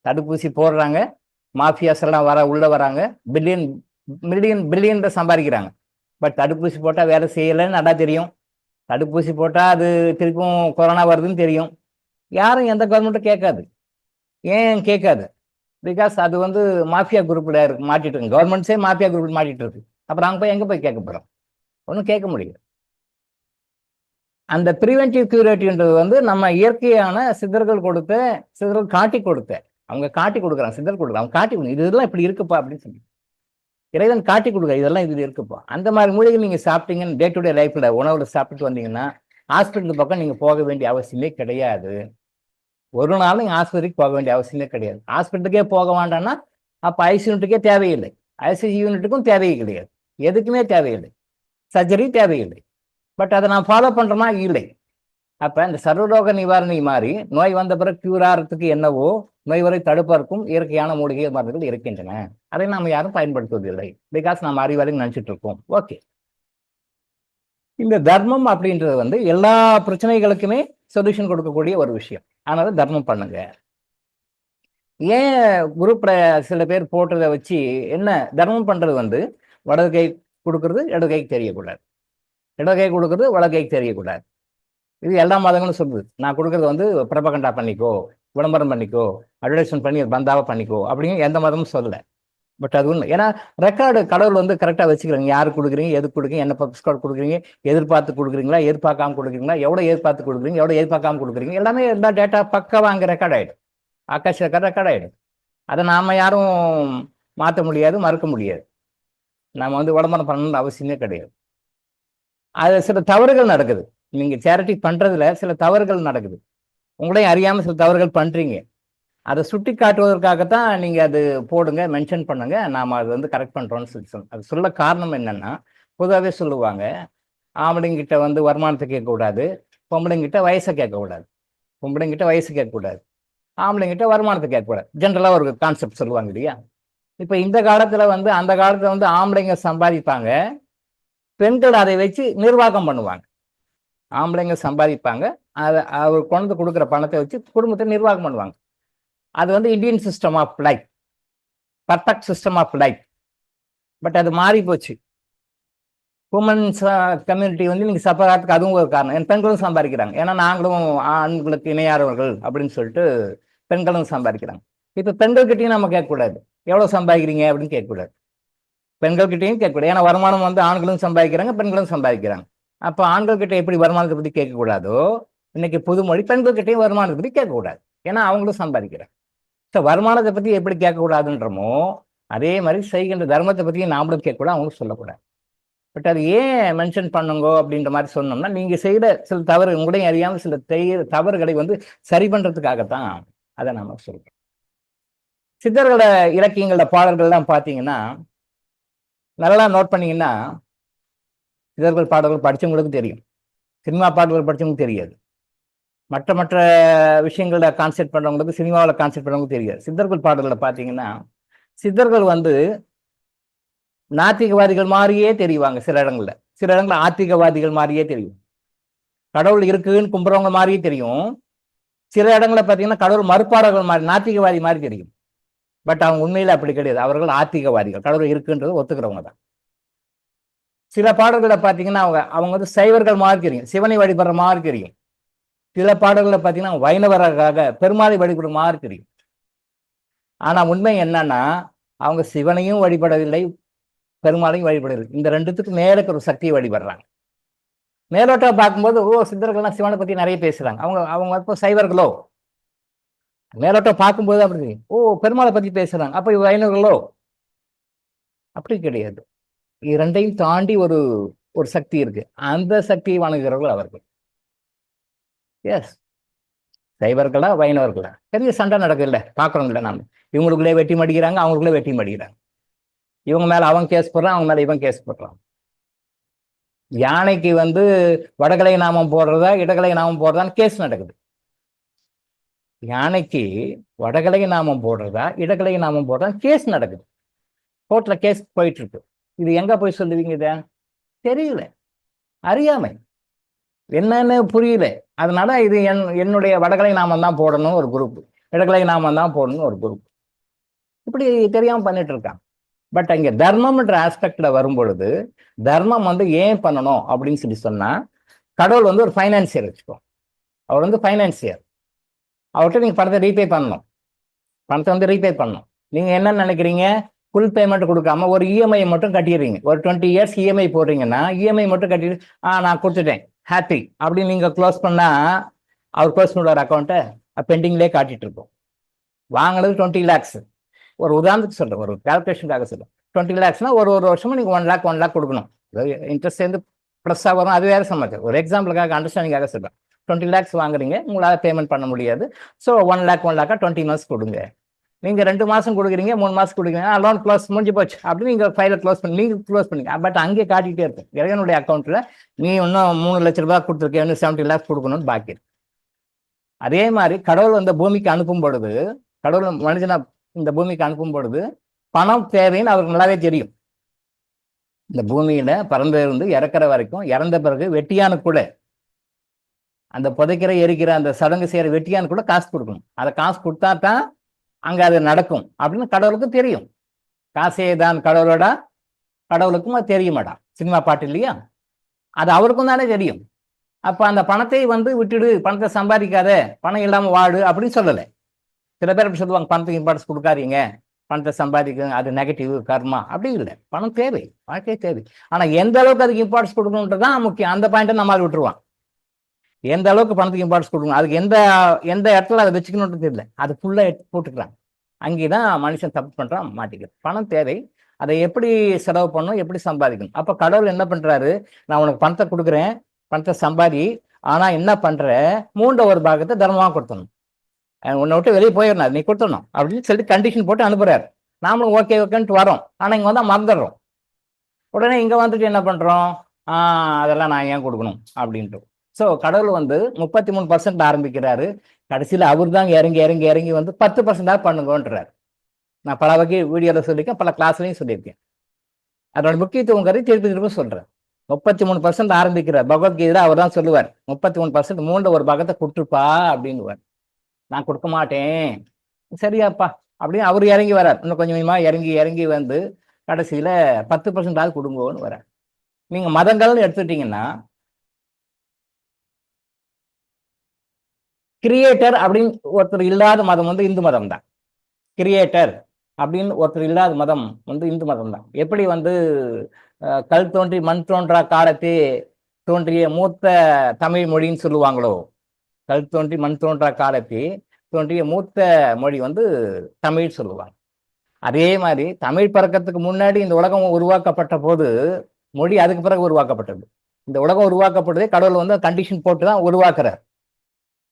தடுப்பூசி போடுறாங்க, மாஃபியாஸ் எல்லாம் உள்ள வராங்க, பில்லியன் சம்பாதிக்கிறாங்க. பட் தடுப்பூசி போட்டால் வேலை செய்யலைன்னு நல்லா தெரியும். தடுப்பூசி போட்டால் அது திருப்பும் கொரோனா வருதுன்னு தெரியும். யாரும் எந்த கவர்மெண்ட்டும் கேட்காது. ஏன் கேட்காது? பிகாஸ் அது மாஃபியா குரூப்ல இருக்கு, மாட்டிட்டு இருக்கு. கவர்மெண்ட்ஸே மாஃபியா குரூப்ல மாட்டிட்டு இருக்கு. அப்புறம் அங்கே போய் எங்கே போய் கேட்க போகிறோம்? ஒன்றும் கேட்க முடியாது. அந்த ப்ரிவென்டிவ் கியூரேட்டிவ்ன்றது நம்ம இயற்கையான சித்தர்கள் காட்டி கொடுத்த, அவங்க காட்டி கொடுக்குறாங்க. சித்தர் கொடுக்குறாங்க, அவங்க காட்டி கொடுங்க, இதெல்லாம் இப்படி இருக்குப்பா அப்படின்னு சொல்லி இறைவன் காட்டி கொடுக்குற, இதெல்லாம் இது இருக்குப்பா. அந்த மாதிரி மூலிகை நீங்க சாப்பிட்டீங்கன்னு டே டு டே லைஃப்ல உணவுல சாப்பிட்டு வந்தீங்கன்னா ஹாஸ்பிட்டல் பக்கம் நீங்க போக வேண்டிய அவசியமே கிடையாது. ஒரு நாள் நீங்க ஆஸ்பத்திரிக்கு போக வேண்டிய அவசியமே கிடையாது. ஹாஸ்பிட்டலுக்கே போக வேண்டாம்னா அப்ப ஐசி யூனிட்டுக்கே தேவையில்லை, ஐசிசி யூனிட்டுக்கும் தேவையே கிடையாது, எதுக்குமே தேவையில்லை, சர்ஜரி தேவையில்லை. பட் அதை நான் ஃபாலோ பண்றோமா? இல்லை. அப்ப இந்த சர்வரோக நிவாரணி மாதிரி நோய் வந்த பிறகு கியூர் ஆகிறதுக்கு என்னவோ நோய் வரை தடுப்பதற்கும் இயற்கையான மூலிகை மருந்துகள் இருக்கின்றன. அதை நாம் யாரும் பயன்படுத்துவதில்லை. பிகாஸ் நாம் அறிவாளின்னு நினைச்சிட்டு இருக்கோம். ஓகே, இந்த தர்மம் அப்படின்றது எல்லா பிரச்சனைகளுக்குமே சொல்யூஷன் கொடுக்கக்கூடிய ஒரு விஷயம். அதனால தர்மம் பண்ணுங்க. ஏன் குரூப்ல சில பேர் போட்டதை வச்சு என்ன தர்மம் பண்றது வலது கை கொடுக்கறது இடது கைக்கு தெரியக்கூடாது, இடது கை கொடுக்கறது வலது கைக்கு தெரியக்கூடாது. இது எல்லா மதங்களும் சொல்லுது. நான் கொடுக்கறது பிரபகண்டா பண்ணிக்கோ, விளம்பரம் பண்ணிக்கோ, அட்வர்டைஸ்மெண்ட் பண்ணி பந்தாவா பண்ணிக்கோ அப்படின்னு எந்த மதமும் சொல்லலை. பட் அது ஒன்று, ஏன்னா ரெக்கார்டு கடவுள் கரெக்டாக வச்சுக்கிறாங்க. யாரு கொடுக்குறீங்க, எது கொடுக்குறீங்க, என்ன பர்பஸ் கார்டு கொடுக்குறீங்க, எதிர்பார்த்து கொடுக்குறீங்களா, எதிர்பார்க்காம கொடுக்குறீங்களா, எவ்வளோ எதிர்பார்த்து கொடுக்குறீங்க, எவ்வளோ எதிர்பார்க்காம கொடுக்குறீங்க, எல்லாமே எல்லா டேட்டா பக்காவாக அங்கே ரெக்கார்ட் ஆகிடும். ஆகாஷ் ரெக்கார்ட் ஆகிடும். அதை நாம் யாரும் மாற்ற முடியாது, மறுக்க முடியாது. நாம் விளம்பரம் பண்ணணும்னு அவசியமே கிடையாது. அது சில தவறுகள் நடக்குது. நீங்க சேரிட்டி பண்றதுல சில தவறுகள் நடக்குது. உங்களையும் அறியாம சில தவறுகள் பண்றீங்க. அதை சுட்டி காட்டுவதற்காகத்தான் நீங்க அது போடுங்க, மென்ஷன் பண்ணுங்க, நாம அது கரெக்ட் பண்றோம்னு சொல்லி அது சொல்ல காரணம் என்னன்னா, பொதுவாகவே சொல்லுவாங்க, ஆம்பளைங்கிட்ட வருமானத்தை கேட்கக்கூடாது, பொம்பளைங்கிட்ட வயசை கேட்கக்கூடாது, பொம்பளைங்கிட்ட வயசு கேட்கக்கூடாது, ஆம்பளைங்கிட்ட வருமானத்தை கேட்கக்கூடாது. ஜென்ரலா ஒரு கான்செப்ட் சொல்லுவாங்க இல்லையா? இப்ப இந்த காலத்துல அந்த காலத்துல ஆம்பளைங்க சம்பாதிப்பாங்க, பெண்கள் அதை வச்சு நிர்வாகம் பண்ணுவாங்க. ஆம்பளைங்க சம்பாதிப்பாங்க. அதை அவர் கொண்டு கொடுக்குற பணத்தை வச்சு குடும்பத்தை நிர்வாகம் பண்ணுவாங்க. அது வந்து Indian system of life, perfect system of life. But அது மாறி போச்சு. உமன்ஸ் கம்யூனிட்டி வந்து நீங்கள் சப்பராத்துக்கு அதுவும் ஒரு காரணம். என் பெண்களும் சம்பாதிக்கிறாங்க. ஏன்னா நாங்களும் ஆண்களுக்கு இணையானவர்கள் அப்படின்னு சொல்லிட்டு பெண்களும் சம்பாதிக்கிறாங்க. இப்போ பெண்கள்கிட்டையும் நம்ம கேட்கக்கூடாது எவ்வளோ சம்பாதிக்கிறீங்க அப்படின்னு கேட்கக்கூடாது. பெண்கள்கிட்டையும் கேட்கக்கூடாது. ஏன்னா வருமானம் வந்து ஆண்களும் சம்பாதிக்கிறாங்க, பெண்களும் சம்பாதிக்கிறாங்க. அப்போ ஆண்கள்கிட்ட எப்படி வருமானத்தை பற்றி கேட்கக்கூடாதோ, இன்னைக்கு புதுமொழி பெண்கள்கிட்டையும் வருமானத்தை பற்றி கேட்கக்கூடாது. ஏன்னா அவங்களும் சம்பாதிக்கிறாங்க. ஸோ வருமானத்தை பற்றி எப்படி கேட்கக்கூடாதுன்றமோ அதே மாதிரி செய்கின்ற தர்மத்தை பற்றியும் நாமளும் கேட்கக்கூடாது, அவங்களும் சொல்லக்கூடாது. பட் அது ஏன் மென்ஷன் பண்ணுங்கோ அப்படின்ற மாதிரி சொன்னோம்னா, நீங்க செய்கிற சில தவறு உங்களையும் அறியாமல் சில தவறுகளை வந்து சரி பண்றதுக்காகத்தான் அதை நாம சொல்றோம். சித்தர்களோட இலக்கியங்களோட பாடல்கள்லாம் பார்த்தீங்கன்னா, நல்லா நோட் பண்ணீங்கன்னா, சித்தர்கள் பாடல்கள் படிச்சவங்களுக்கு தெரியும், சினிமா பாடல்கள் படிச்சவங்களுக்கு தெரியாது, மற்ற மற்ற விஷயங்கள கான்செப்ட் பண்றவங்களுக்கு, சினிமாவில் கான்செப்ட் பண்றவங்களுக்கு தெரியாது. சித்தர்கள் பாடல்களை பார்த்தீங்கன்னா, சித்தர்கள் வந்து நாத்திகவாதிகள் மாதிரியே தெரிவாங்க. சில இடங்கள்ல ஆத்திகவாதிகள் மாதிரியே தெரியும். கடவுள் இருக்குன்னு கும்புறவங்க மாதிரியே தெரியும். சில இடங்கள்ல பார்த்தீங்கன்னா கடவுள் மறுப்பாளர்கள் மாதிரி, நாத்திகவாதி மாதிரி தெரியும். பட் அவங்க உண்மையில அப்படி கிடையாது. அவர்கள் ஆத்திகவாதிகள், கடவுள் இருக்குன்றது ஒத்துக்கிறவங்க தான். சில பாடல்களை பார்த்தீங்கன்னா அவங்க வந்து சைவர்கள் மாதிரி தெரியும், சிவனை வழிபடுற மாதிரி தெரியும். சில பாடல்களை பார்த்தீங்கன்னா வைணவராக பெருமாளை வழிபடுற மாதிரி தெரியும். ஆனா உண்மை என்னன்னா, அவங்க சிவனையும் வழிபடவில்லை, பெருமாளையும் வழிபடவில்லை. இந்த ரெண்டுத்துக்கு நேருக்கு ஒரு சக்தியை வழிபடுறாங்க. மேலோட்டம் பார்க்கும்போது சித்தர்கள்லாம் சிவனை பத்தி நிறைய பேசுறாங்க. அவங்க இப்போ சைவர்களோ? மேலோட்டம் பார்க்கும்போது அப்படி பெருமாளை பத்தி பேசுறாங்க, அப்ப இவ வைணவர்களோ? அப்படி கிடையாது. இரண்டையும் தாண்டி ஒரு ஒரு சக்தி இருக்கு. அந்த சக்தியை வணங்குகிறவர்கள் அவர்கள். எஸ், சைவர்களா வைணவர்களா பெரிய சண்டை நடக்குதுல்ல, பாக்குறோம்ல நாம. இவங்களுக்குள்ளே வெட்டி மடிக்கிறாங்க, அவங்களுக்குள்ளே வெட்டி மடிக்கிறாங்க. இவங்க மேல அவன் கேஸ் போடுறான், அவங்க மேல இவன் கேஸ் போடுறான். யானைக்கு வந்து வடகலை நாமம் போடுறதா இடகலை நாமம் போடுறதான்னு கேஸ் நடக்குது. யானைக்கு வடகலை நாமம் போடுறதா இடகலை நாமம் போடுறதா கேஸ் நடக்குது. கோர்ட்ல கேஸ் போயிட்டு இருக்கு. இது எங்க போய் சொல்லுவீங்க? இத தெரியல, அறியாமை, என்னன்னு புரியல. அதனால இது என்னுடைய வடகலை நாமம் தான் போடணும் ஒரு குரூப், இடகலை நாமம் தான் போடணும் ஒரு குரூப். இப்படி தெரியாம பண்ணிட்டு இருக்காங்க. பட் அங்க தர்மம்ன்ற ஆஸ்பெக்ட்ல வரும்பொழுது, தர்மம் வந்து ஏன் பண்ணணும் அப்படின்னு சொல்லி சொன்னா, கடவுள் வந்து ஒரு ஃபைனான்சியர் வச்சுக்கோ, அவர் வந்து ஃபைனான்சியர். அவர்கிட்ட நீங்க பணத்தை ரீபே பண்ணணும், பணத்தை வந்து ரீபே பண்ணணும். நீங்க என்ன நினைக்கிறீங்க? ஃபுல் பேமெண்ட் கொடுக்காம ஒரு இஎம்ஐ மட்டும் கட்டிடுறீங்க. ஒரு 20 இயர்ஸ் இஎம்ஐ போடுறீங்கன்னா இஎம்ஐ மட்டும் கட்டிட்டு நான் கொடுத்துட்டேன் ஹாப்பி அப்படின்னு நீங்க க்ளோஸ் பண்ணா, அவர் க்ளோஸ் பண்ணுவார் அக்கௌண்ட்டை, பெண்டிங்லேயே காட்டிட்டு இருக்கோம். வாங்கினது 20 lakhs. ஒரு உதாரணத்துக்கு சொல்றேன், ஒரு கால்குலேஷனுக்காக சொல்றேன். 20 lakhsனா ஒரு வருஷமும் நீங்க 1 lakh கொடுக்கணும். இன்ட்ரெஸ்ட் சேர்ந்து ப்ளஸ்ஸாக வரும், அது வேற சமாச்சாரம். ஒரு எக்ஸாம்பிளுக்காக அண்டர்ஸ்டாண்டிங்காக சொல்றேன். 20 lakhs வாங்குறீங்க, உங்களால் பேமெண்ட் பண்ண முடியாது. ஸோ 1 lakh 20 months கொடுங்க. நீங்க 2 மாசம் கொடுக்குறீங்க, 3 மாசம் கொடுக்குறீங்க, லோன் க்ளோஸ் முடிஞ்சு போச்சு அப்படின்னு நீங்க ஃபைலை க்ளோஸ் பண்ணி நீங்க க்ளோஸ் பண்ணீங்க. பட் அங்கே காட்டிகிட்டே இருக்கு, இறைவனுடைய அக்கௌண்ட்ல நீ இன்னும் 3 லட்ச ரூபாய் கொடுத்துருக்கேன், இன்னும் 70 lakhs கொடுக்கணும்னு பாக்கி இருக்கு. அதே மாதிரி கடவுள் அந்த பூமிக்கு அனுப்பும் பொழுது, கடவுள் மனிதனா இந்த பூமிக்கு அனுப்பும் பொழுது பணம் தேவைன்னு அவருக்கு நல்லாவே தெரியும். இந்த பூமியில பிறந்திருந்து இறக்குற வரைக்கும், இறந்த பிறகு வெட்டியானு கூட, அந்த புதைக்கிற எரிக்கிற அந்த சடங்கு செய்யற வெட்டியானு கூட காசு கொடுக்கணும். அதை காசு கொடுத்தா தான் அங்க அது நடக்கும் அப்படின்னு கடவுளுக்கு தெரியும். காசே தான் கடவுளோட, கடவுளுக்கும் அது தெரிய மாட்டான். சினிமா பாட்டு இல்லையா, அது அவருக்கும் தானே தெரியும். அப்ப அந்த பணத்தை வந்து விட்டுடு, பணத்தை சம்பாதிக்காத, பணம் இல்லாம வாடு அப்படின்னு சொல்லலை. சில பேர் அப்படி சொல்லுவாங்க, பணத்துக்கு இம்பார்ட்டன்ஸ் கொடுக்காதீங்க, பணத்தை சம்பாதிக்க அது நெகட்டிவ் கர்மா. அப்படி இல்லை, பணம் தேவை, வாழ்க்கை தேவை. ஆனா எந்த அளவுக்கு அதுக்கு இம்பார்ட்டன்ஸ் கொடுக்கணுன்றதான் முக்கியம். அந்த பாயிண்ட்டை நம்மளால் விட்டுருவான். எந்த அளவுக்கு பணத்துக்கு இம்பார்ட்டன்ஸ் கொடுக்கணும், அதுக்கு எந்த இடத்துல அதை வச்சுக்கணுன்றது இல்லை, அது ஃபுல்லா போட்டுக்கிறாங்க. அங்கேதான் மனுஷன் தப்பு பண்றான், மாட்டிக்கிறான். பணம் தேவை, அதை எப்படி செலவு பண்ணணும், எப்படி சம்பாதிக்கணும். அப்ப கடவுள் என்ன பண்றாரு? நான் உனக்கு பணத்தை கொடுக்குறேன், பணத்தை சம்பாதி, ஆனா என்ன பண்ற, 3/4 பாகத்தை தர்மமா கொடுத்தணும், உன்னை விட்டு வெளியே போயிடணும், நீ கொடுத்துடணும் அப்படின்னு சொல்லி கண்டிஷன் போட்டு அனுப்புறாரு. நாமளும் ஓகே ஓகேன்ட்டு வரோம். ஆனா இங்க வந்தா மறந்துடுறோம். உடனே இங்க வந்துட்டு என்ன பண்றோம்? அதெல்லாம் நான் ஏன் கொடுக்கணும் அப்படின்ட்டு. ஸோ கடவுள் வந்து 33% ஆரம்பிக்கிறாரு. கடைசியில் அவர் தான் இறங்கி இறங்கி இறங்கி வந்து 10% பண்ணுங்கன்றாரு. நான் பல வகை வீடியோவில் சொல்லியிருக்கேன், பல கிளாஸ்லையும் சொல்லியிருக்கேன். அதோட முக்கியத்துவம் கருதி திருப்பி திருப்பி சொல்றேன். 33% ஆரம்பிக்கிறார். பகவத்கீதையில அவர் தான் சொல்லுவார், 33% மூணுல ஒரு பாகத்தை கொடுத்துருப்பா அப்படின்னுவார். நான் கொடுக்க மாட்டேன், சரியாப்பா அப்படின்னு அவர் இறங்கி வரார். இன்னும் கொஞ்சம் கொஞ்சமா இறங்கி இறங்கி வந்து கடைசியில 10% கொடுங்கோன்னு வரார். நீங்க மதங்கள்னு எடுத்துட்டீங்கன்னா, கிரியேட்டர் அப்படின்னு ஒருத்தர் இல்லாத மதம் வந்து இந்து மதம் தான். கிரியேட்டர் அப்படின்னு ஒருத்தர் இல்லாத மதம் வந்து இந்து மதம் தான். எப்படி வந்து கல் தோன்றி மண் தோன்றா காலத்தே தோன்றிய மூத்த தமிழ் மொழின்னு சொல்லுவாங்களோ, கல் தோன்றி மண் தோன்றா காலத்தே தோன்றிய மூத்த மொழி வந்து தமிழ் சொல்லுவாங்க. அதே மாதிரி தமிழ் பிறக்கத்துக்கு முன்னாடி இந்த உலகம் உருவாக்கப்பட்ட போது மொழி அதுக்கு பிறகு உருவாக்கப்பட்டது. இந்த உலகம் உருவாக்கப்பட்டதே கடவுள் வந்து கண்டிஷன் போட்டு தான் உருவாக்குறார்.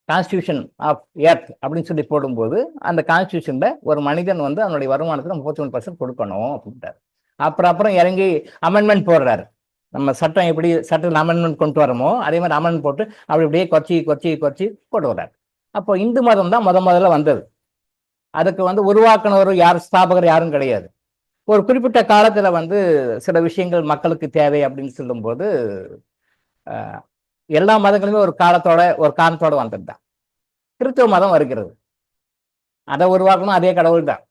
கான்ஸ்டியூஷன் ஆஃப் எர்த் அப்படின்னு சொல்லி போடும்போது அந்த கான்ஸ்டியூஷன்ல ஒரு மனிதன் வந்து அவனுடைய வருமானத்துல 33% கொடுக்கணும் அப்படின்ட்டார். அப்புறம் இறங்கி அமெண்ட்மெண்ட் போடுறாரு. நம்ம சட்டம் எப்படி சட்டத்தில் அமெண்ட்மெண்ட் கொண்டு வரமோ அதே மாதிரி அமெண்ட்மெண்ட் போட்டு அப்படி இப்படியே குறைச்சி கொண்டு வர்றாரு. அப்போ இந்து மதம் தான் முதல்ல வந்தது. அதுக்கு வந்து உருவாக்குனவர் யார், ஸ்தாபகர் யாரும் கிடையாது. ஒரு குறிப்பிட்ட காலத்துல வந்து சில விஷயங்கள் மக்களுக்கு தேவை அப்படின்னு சொல்லும்போது எல்லா மதங்களுமே ஒரு காரணத்தோட வந்தது தான். கிறிஸ்தவ மதம் வருகிறது, அதை உருவாக்கணும் அதே கடவுள் தான்.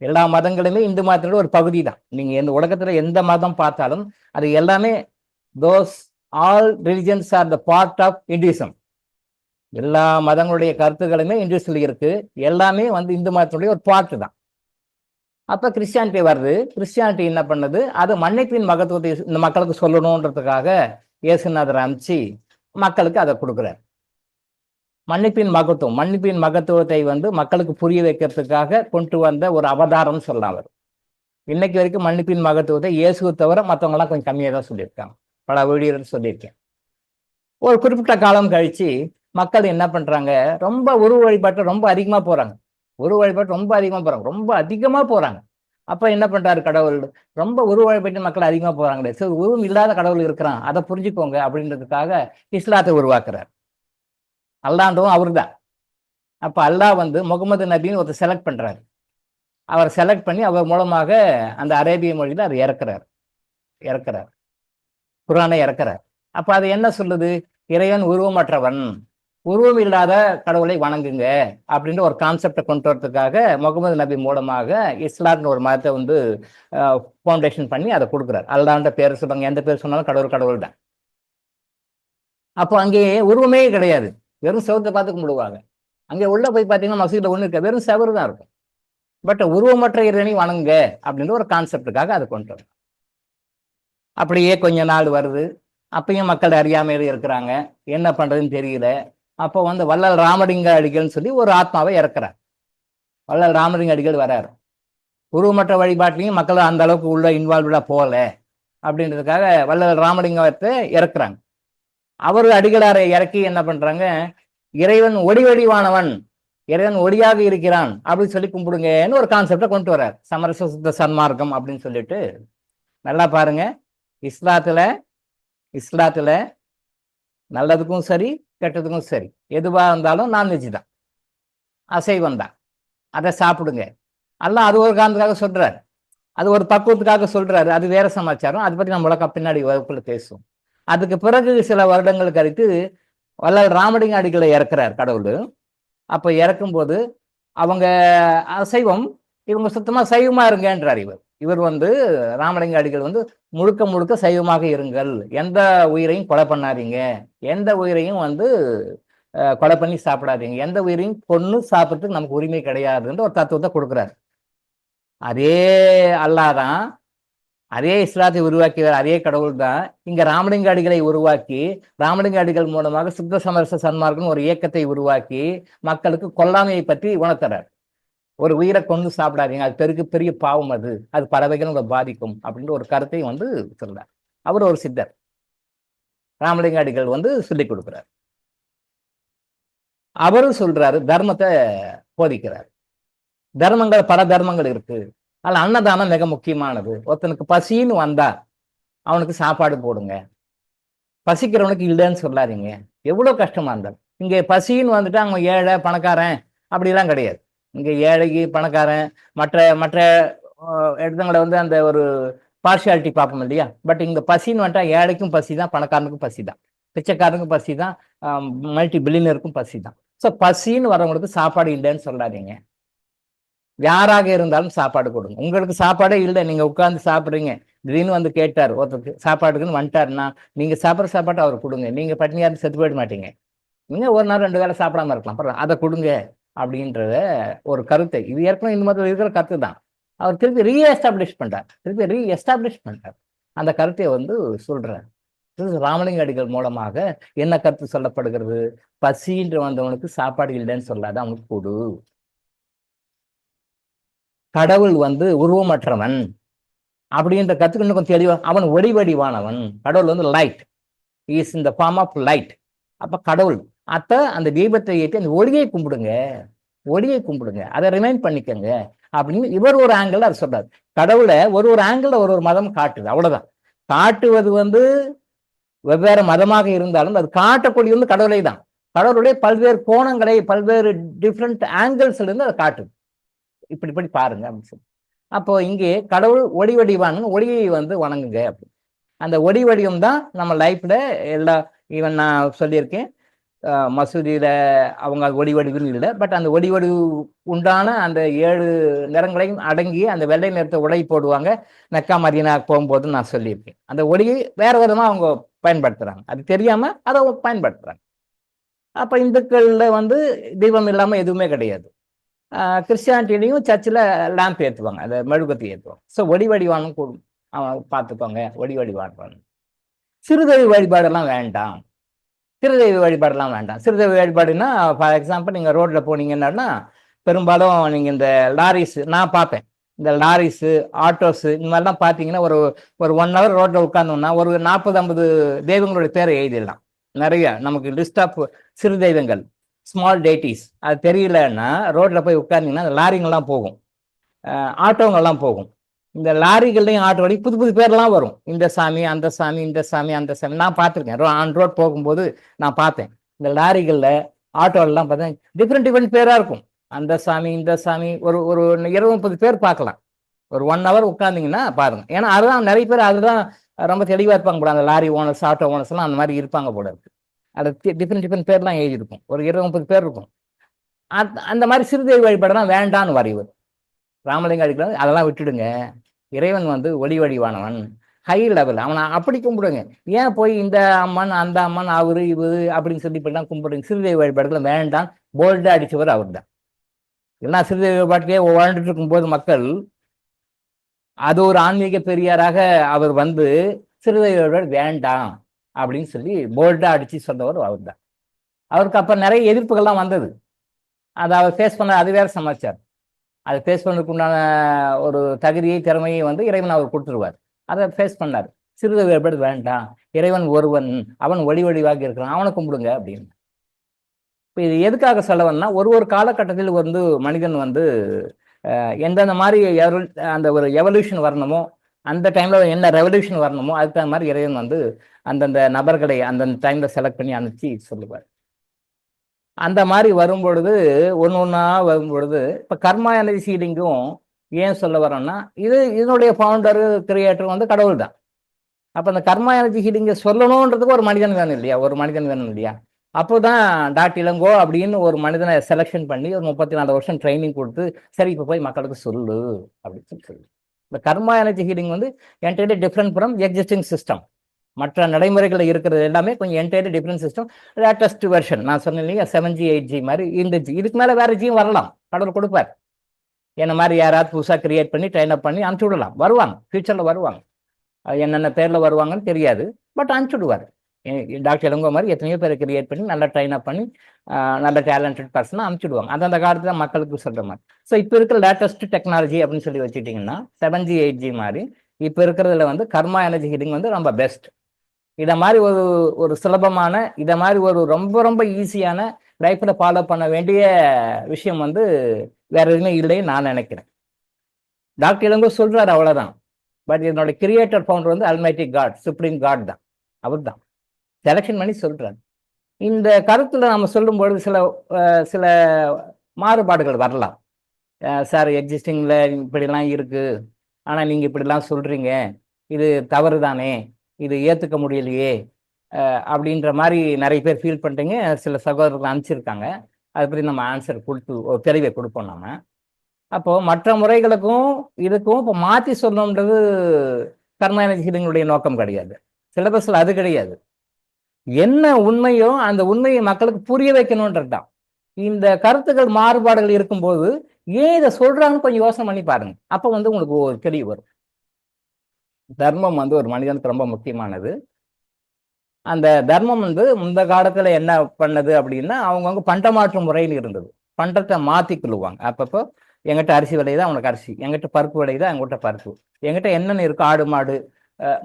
எல்லா மதங்களுமே இந்து மதத்தினுடைய ஒரு பகுதி தான். நீங்க இந்த உலகத்துல எந்த மதம் பார்த்தாலும் அது எல்லாமே all religions are the part of Hinduism. எல்லா மதங்களுடைய கருத்துக்களுமே இந்துயிசம்ல இருக்கு. எல்லாமே வந்து இந்து மதத்தினுடைய ஒரு பார்ட் தான். அப்ப கிறிஸ்டியானிட்டி வருது. கிறிஸ்டியானிட்டி என்ன பண்ணுது, அது மன்னிப்பின் மகத்துவத்தை இந்த மக்களுக்கு சொல்லணுன்றதுக்காக இயேசுநாதர் அனுப்பிச்சு மக்களுக்கு அதை கொடுக்குறார். மன்னிப்பின் மகத்துவத்தை வந்து மக்களுக்கு புரிய வைக்கிறதுக்காக கொண்டு வந்த ஒரு அவதாரம் சொல்லலாம் அவர். இன்னைக்கு வரைக்கும் மன்னிப்பின் மகத்துவத்தை இயேசுவை தவிர மற்றவங்க எல்லாம் கொஞ்சம் கம்மியாக தான் சொல்லியிருக்காங்க. பல வீடியோவில் சொல்லியிருக்கேன். ஒரு குறிப்பிட்ட காலம் கழிச்சு மக்கள் என்ன பண்றாங்க, ரொம்ப உருவ வழிபாட்டு ரொம்ப அதிகமா போறாங்க. ரொம்ப அதிகமா போறாங்க. அப்ப என்ன பண்றாரு கடவுள், ரொம்ப உருவ வழிபாட்டு மக்கள் அதிகமா போறாங்களே, சரி உருவம் இல்லாத கடவுள் இருக்கிறான், அதை புரிஞ்சுக்கோங்க அப்படின்றதுக்காக இஸ்லாத்தை உருவாக்குறார். அல்லாண்டவும் அவரு தான். அப்ப அல்லாஹ் வந்து முகமது நபின்னு ஒருத்தர் செலக்ட் பண்றாரு. அவர் செலக்ட் பண்ணி அவர் மூலமாக அந்த அரேபிய மொழியில அதை இறக்குறார், குர்ஆனை இறக்குறார். அப்ப அது என்ன சொல்லுது, இறைவன் உருவமற்றவன், உருவம் இல்லாத கடவுளை வணங்குங்க அப்படின்ற ஒரு கான்செப்டை கொண்டு வரதுக்காக முகமது நபி மூலமாக இஸ்லாம்னு ஒரு மதத்தை வந்து ஃபவுண்டேஷன் பண்ணி அதை கொடுக்குறாரு. அல்லான்ற பேர் சொல்லுவாங்க, எந்த பேர் சொன்னாலும் கடவுள் தான். அப்போ அங்கே உருவமே கிடையாது, வெறும் செவத்தை பார்த்து கும்பிடுவாங்க. அங்கே உள்ள போய் பார்த்தீங்கன்னா மசூதியில் ஒன்று இருக்க, வெறும் செவரு தான் இருக்கும். பட் உருவமற்ற இறைவனை வணங்குங்க அப்படின்ற ஒரு கான்செப்டுக்காக அதை கொண்டு வரும். அப்படியே கொஞ்ச நாள் வருது. அப்பயும் மக்கள் அறியாமையில் இருக்கிறாங்க, என்ன பண்றதுன்னு தெரியல. அப்போ வந்து வள்ளல் ராமலிங்க அடிகள்னு சொல்லி ஒரு ஆத்மாவை இறக்குறார். வள்ளல் ராமலிங்க அடிகள் வராரு. உருவமற்ற வழிபாட்டிலையும் மக்கள் அந்த அளவுக்கு உள்ள இன்வால்வ்டா போகல அப்படின்றதுக்காக வள்ளல் ராமலிங்கத்தை இறக்குறாங்க. அவர் அடிகளாரை இறக்கி என்ன பண்றாங்க, இறைவன் ஒடிவடிவானவன், இறைவன் ஒடியாக இருக்கிறான் அப்படின்னு சொல்லி கும்பிடுங்கன்னு ஒரு கான்செப்டை கொண்டு வர்றார். சமரச சுத்த சன்மார்க்கம் அப்படின்னு சொல்லிட்டு. நல்லா பாருங்க, இஸ்லாத்துல நல்லதுக்கும் சரி கெட்டதுக்கும் சரி எதுவா இருந்தாலும் நான்வெஜ் தான், அசைவம் தான், அதை சாப்பிடுங்க. அல்லாஹ் அது ஒரு காரணத்துக்காக சொல்றாரு, அது ஒரு பக்குவத்துக்காக சொல்றாரு. அது வேற சமாச்சாரம், அதை பத்தி நம்ம உலக பின்னாடி வகுப்புல பேசுவோம். அதுக்கு பிறகு சில வருடங்கள் கழித்து வள்ளல் ராமலிங்க அடிகளை இறக்குறார் கடவுள். அப்ப இறக்கும்போது அவங்க அசைவம், இவங்க சுத்தமா சைவமா இருங்கன்றார். இவர் வந்து ராமலிங்க அடிகள் வந்து முழுக்க சைவமாக இருங்கள், எந்த உயிரையும் கொலை பண்ணாதீங்க, எந்த உயிரையும் வந்து கொலை பண்ணி சாப்பிடாதீங்க, எந்த உயிரையும் கொன்னு சாப்பிட்றதுக்கு நமக்கு உரிமை கிடையாதுன்ற ஒரு தத்துவத்தை கொடுக்குறாரு. அதே அல்லாஹ் தான், அதே இஸ்லாத்தை உருவாக்கியவர் அதே கடவுள் தான் இங்க ராமலிங்க அடிகளை உருவாக்கி, ராமலிங்க அடிகள் மூலமாக சுத்த சமரச சன்மார்க்கம் ஒரு இயக்கத்தை உருவாக்கி மக்களுக்கு கொல்லாமையை பற்றி உணர்த்துறார். ஒரு உயிரை கொண்டு சாப்பிடாதீங்க, அது பெரிய பாவம், அது பல வகைகள் உங்களை பாதிக்கும் அப்படின்ற ஒரு கருத்தை வந்து சொல்றார். அவர் ஒரு சித்தர், ராமலிங்க அடிகள் வந்து சொல்லிக் கொடுக்கிறார். அவரும் சொல்றாரு, தர்மத்தை போதிக்கிறார். பல தர்மங்கள் இருக்கு, அதில் அன்னதானம் மிக முக்கியமானது. ஒருத்தனுக்கு பசின்னு வந்தா அவனுக்கு சாப்பாடு போடுங்க, பசிக்கிறவனுக்கு இல்லைன்னு சொல்லாதீங்க. எவ்வளவு கஷ்டமா இருந்தாலும். இங்க பசின்னு வந்துட்டு அவங்க ஏழை பணக்காரன் அப்படிலாம் கிடையாது. இங்க ஏழைக்கு பணக்காரன் மற்ற இடங்களை வந்து அந்த ஒரு பார்ஷியாலிட்டி பார்ப்போம் இல்லையா? பட் இங்க பசின்னு வந்துட்டா ஏழைக்கும் பசி தான், பணக்காரனுக்கும் பசி தான், பிச்சைக்காரனுக்கும் பசி தான், மல்டி பில்லியனருக்கும் பசி தான். ஸோ பசின்னு வரவங்களுக்கு சாப்பாடு இல்லைன்னு சொல்லாதீங்க. யாராக இருந்தாலும் சாப்பாடு கொடுங்க. உங்களுக்கு சாப்பாடே இல்லை, நீங்க உட்கார்ந்து சாப்பிடுறீங்க, திடீர்னு வந்து கேட்டார் ஒருத்தருக்கு சாப்பாடுக்குன்னு வந்துட்டாருன்னா நீங்க சாப்பிட்ற சாப்பாட்டை அவர் கொடுங்க. நீங்க பட்டினியா இருந்து செத்து போயிட மாட்டீங்க. நீங்க ஒரு நாள் 2 வேளை சாப்பிடாம இருக்கலாம், பரவாயில்ல, அதை கொடுங்க அப்படின்றத ஒரு கருத்தை, இது ஏற்கனவே இந்த மாதிரி இருக்கிற கருத்து தான், அவர் திருப்பி ரீஎஸ்டாப்ளிஷ் பண்றார். அந்த கருத்தை வந்து சொல்றார். ராமலிங்க அடிகள் மூலமாக என்ன கருத்து சொல்லப்படுகிறது? பசின்ற வந்தவனுக்கு சாப்பாடு இல்லைன்னு சொல்லாத, அவனுக்கு கொடு. கடவுள் வந்து உருவமற்றவன் அப்படின்ற கருத்துக்கு இன்னும் கொஞ்சம் தெளிவா, அவன் ஒளி வடிவானவன். கடவுள் வந்து light, is in the form of light. அப்ப கடவுள் அந்த தீபத்தை ஏற்றி அந்த ஒளியை கும்பிடுங்க, அதை ரிமைண்ட் பண்ணிக்கங்க அப்படின்னு இவர் ஒரு ஆங்கிள் அது சொல்றாரு. கடவுளை ஒரு ஆங்கிள் ஒரு மதம் காட்டுது, அவ்வளவுதான். காட்டுவது வந்து வெவ்வேறு மதமாக இருந்தாலும் அது காட்டக்கூடிய வந்து கடவுளை தான். கடவுளுடைய பல்வேறு கோணங்களை, பல்வேறு டிஃப்ரெண்ட் ஆங்கிள்ஸ்ல இருந்து அதை காட்டுது. இப்படி பாருங்க அப்படின்னு சொல்லி. அப்போ இங்கே கடவுள் ஒளி வடிவானுங்க, ஒளியை வந்து வணங்குங்க அப்படி. அந்த ஒளி வடிவம் தான் நம்ம லைஃப்ல எல்லா, ஈவன் நான் சொல்லியிருக்கேன், மசூதியில அவங்க ஒளி வடிவில் இல்லை, பட் அந்த ஒளி வடிவு உண்டான அந்த 7 நிறங்களையும் அடங்கிய அந்த வெள்ளை நிறத்தை உடை போடுவாங்க. மெக்கா மதீனா போகும்போது நான் சொல்லியிருக்கேன், அந்த ஒளியை வேற விதமா அவங்க பயன்படுத்துறாங்க, அது தெரியாம அதை அவங்க பயன்படுத்துறாங்க. அப்ப இந்துக்கள்ல வந்து தீபம் இல்லாம எதுவுமே கிடையாது. கிறிஸ்டியானிட்டிலையும் சர்ச்சில் லேம்ப் ஏற்றுவாங்க, அந்த மெழுகுவத்தி ஏற்றுவாங்க. ஸோ ஒளி வடிவானும் பார்த்துக்கோங்க, ஒளி வடிவான். சிறுதெய்வ வழிபாடெல்லாம் வேண்டாம். சிறுதெய்வ வழிபாடுன்னா, ஃபார் எக்ஸாம்பிள் நீங்கள் ரோட்டில் போனீங்கன்னா பெரும்பாலும் நீங்கள் இந்த லாரிஸ் நான் பார்ப்பேன், இந்த லாரிஸு, ஆட்டோஸு, இந்த மாதிரிலாம் பார்த்தீங்கன்னா ஒரு 1 hour ரோட்டில் உட்காந்தோம்னா ஒரு 40-50 தெய்வங்களுடைய பேரை எழுதிடலாம். நிறைய நமக்கு லிஸ்ட் ஆஃப் சிறு தெய்வங்கள், ஸ்மால் டேட்டிஸ். அது தெரியலன்னா ரோட்டில் போய் உட்கார்ந்தீங்கன்னா அந்த லாரிங்கெல்லாம் போகும், ஆட்டோங்கள்லாம் போகும். இந்த லாரிகள்லையும் ஆட்டோலையும் புது புது பேர்லாம் வரும், இந்த சாமி அந்த சாமி, இந்த சாமி அந்த சாமி. நான் பார்த்துருக்கேன், ஆன் ரோட் போகும்போது நான் பார்த்தேன். இந்த லாரிகளில், ஆட்டோலாம் பார்த்தா டிஃப்ரெண்ட் பேராக இருக்கும். அந்த சாமி இந்த சாமி, ஒரு 20-30 பேர் பார்க்கலாம். ஒரு 1 hour உட்கார்ந்தீங்கன்னா பாருங்க. ஏன்னா அதுதான் நிறைய பேர் அதுதான் ரொம்ப தெளிவாக இருப்பாங்க போல, அந்த லாரி ஓனர்ஸ், ஆட்டோ ஓனர்ஸ்லாம் அந்த மாதிரி இருப்பாங்க போல இருக்கு. அது டிஃப்ரெண்ட் பேர்லாம் எழுதியிருக்கும், ஒரு 20-30 பேர் இருக்கும். அந்த மாதிரி சிறுதெய்வ வழிபாடெல்லாம் வேண்டான்னு வரைவர் ராமலிங்க அடிகள். அதெல்லாம் விட்டுடுங்க, இறைவன் வந்து ஒளி வடிவானவன், ஹை லெவல், அவனை அப்படி கும்பிடுங்க. ஏன் போய் இந்த அம்மன் அந்த அம்மன் அவரு இவரு அப்படின்னு சொல்லி இப்படிலாம் கும்பிடுங்க? சிறுதெய்வ வழிபாடுகளை வேண்டாம் போல்டா அடிச்சவர் அவர் தான். இல்லைன்னா சிறுதெய்வ வழிபாட்டிலே வாழ்ந்துட்டு இருக்கும்போது மக்கள், அது ஒரு ஆன்மீக பெரியாராக அவர் வந்து சிறுதெய்வ வழிபாடு வேண்டாம் அப்படின்னு சொல்லி போல்டா அடிச்சு சொன்னவர் அவர் தான். அவருக்கு அப்ப நிறைய எதிர்ப்புகள்லாம் வந்தது, அதை அவர் ஃபேஸ் பண்ண, அது வேற சமாச்சாரம். அதை ஃபேஸ் பண்ணுறதுக்கு உண்டான ஒரு தகுதியை, திறமையை வந்து இறைவன் அவர் கொடுத்துருவார். அதை ஃபேஸ் பண்ணார். சிறுதெய்வ வழிபாடு வேண்டாம், இறைவன் ஒருவன், அவன் ஒளி வடிவாக இருக்கிறான், அவனை கும்பிடுங்க அப்படின்னு. இப்போ இது எதுக்காக சொல்லவன்னா, ஒரு காலகட்டத்தில் வந்து மனிதன் வந்து எந்தெந்த மாதிரி அந்த ஒரு எவல்யூஷன் வரணுமோ, அந்த டைம்ல என்ன ரெவல்யூஷன் வரணுமோ அதுக்கு தகுந்த மாதிரி இறைவன் வந்து அந்தந்த நபர்களை அந்தந்த டைம்ல செலக்ட் பண்ணி அனுப்பிச்சு சொல்லுவார். அந்த மாதிரி வரும்பொழுது, ஒன்றா வரும்பொழுது, இப்போ கர்மா எனர்ஜி ஹீலிங்கும் ஏன் சொல்ல வரோம்னா, இதனுடைய ஃபவுண்டரு, கிரியேட்டரும் வந்து கடவுள் தான். அப்போ அந்த கர்மா எனர்ஜி ஹீலிங்கை சொல்லணுன்றதுக்கு ஒரு மனிதன் வேணும் இல்லையா? அப்போதான் டாக்டர் இளங்கோ அப்படின்னு ஒரு மனிதனை செலெக்ஷன் பண்ணி ஒரு 34 வருஷம் ட்ரைனிங் கொடுத்து, சரி இப்போ போய் மக்களுக்கு சொல்லு அப்படின்னு சொல்லி. இந்த கர்மா எனர்ஜி ஹீலிங் வந்து entirely different from existing system. மற்ற நடைமுறைகள் இருக்கிறது எல்லாமே கொஞ்சம் entirely different system. Latest version நான் சொன்னேன் இல்லையா, 7G 8G மாதிரி இந்த ஜி, இதுக்கு மேலே வேற ஜியும் வரலாம், கடவுள் கொடுப்பார். என்ன மாதிரி யாராவது புதுசாக கிரியேட் பண்ணி ட்ரைன் அப் பண்ணி அனுப்பிச்சு விடலாம், வருவாங்க, ஃபியூச்சரில் வருவாங்க. என்னென்ன பேரில் வருவாங்கன்னு தெரியாது, பட் அனுப்பிச்சு விடுவார். டாக்டர் இளங்கோ மாதிரி எத்தனையோ பேரை கிரியேட் பண்ணி நல்லா ட்ரைன் அப் பண்ணி நல்ல டேலண்டட் பர்சனாக அனுப்பிச்சுடுவாங்க. அந்த காலத்தில் மக்களுக்கு சொல்கிற மாதிரி. ஸோ இப்போ இருக்கிற லேட்டஸ்ட் டெக்னாலஜி அப்படின்னு சொல்லி வச்சுட்டிங்கன்னா 7G 8G மாதிரி இப்போ இருக்கிறதுல வந்து கர்மா எனர்ஜி ஹீலிங் வந்து ரொம்ப பெஸ்ட். இதை மாதிரி ஒரு சுலபமான, இதை மாதிரி ஒரு ரொம்ப ரொம்ப ஈஸியான லைஃப்ல ஃபாலோ பண்ண வேண்டிய விஷயம் வந்து வேற எதுவுமே இல்லைன்னு நான் நினைக்கிறேன். டாக்டர் இளங்கோ சொல்றாரு, அவ்வளவுதான். பட் இதனோட கிரியேட்டர் ஃபவுண்டர் வந்து அல்மைட்டி காட், சுப்ரீம் காட் தான், அவர் தான் செலக்ஷன் பண்ணி சொல்றாரு. இந்த கருத்துல நம்ம சொல்லும்பொழுது சில மாறுபாடுகள் வரலாம். சார் எக்ஸிஸ்டிங்ல இப்படிலாம் இருக்கு, ஆனா நீங்க இப்படிலாம் சொல்றீங்க, இது தவறு தானே, இது ஏற்றுக்க முடியலையே அப்படின்ற மாதிரி நிறைய பேர் ஃபீல் பண்ணிட்டீங்க. சில சகோதரர்கள் அனுப்பிச்சிருக்காங்க. அதை பற்றி நம்ம ஆன்சர் கொடுத்து ஒரு தெளிவை கொடுப்போம் நம்ம. அப்போது மற்ற முறைகளுக்கும் இதுக்கும் இப்போ மாற்றி சொல்லணுன்றது கர்ம ஹீலிங்குடைய நோக்கம் கிடையாது. சிலபஸில் அது கிடையாது. என்ன உண்மையோ அந்த உண்மையை மக்களுக்கு புரிய வைக்கணுன்றது தான். இந்த கருத்துக்கள் மாறுபாடுகள் இருக்கும்போது ஏன் இதை சொல்றாங்கன்னு கொஞ்சம் யோசனை பண்ணி பாருங்க. அப்போ வந்து உங்களுக்கு ஒரு தெளிவு வரும். தர்மம் வந்து ஒரு மனிதனுக்கு ரொம்ப முக்கியமானது. அந்த தர்மம் வந்து இந்த காலத்துல என்ன பண்ணது அப்படின்னா, அவங்கவுங்க பண்டமாற்று முறையில் இருந்தது. பண்டத்தை மாத்தி கொள்ளுவாங்க. அப்பப்போ எங்கிட்ட அரிசி விளையுதா அவங்களுக்கு அரிசி, எங்கிட்ட பருப்பு விளையுதா எங்கிட்ட பருப்பு, எங்கிட்ட என்னென்ன இருக்கோ ஆடு மாடு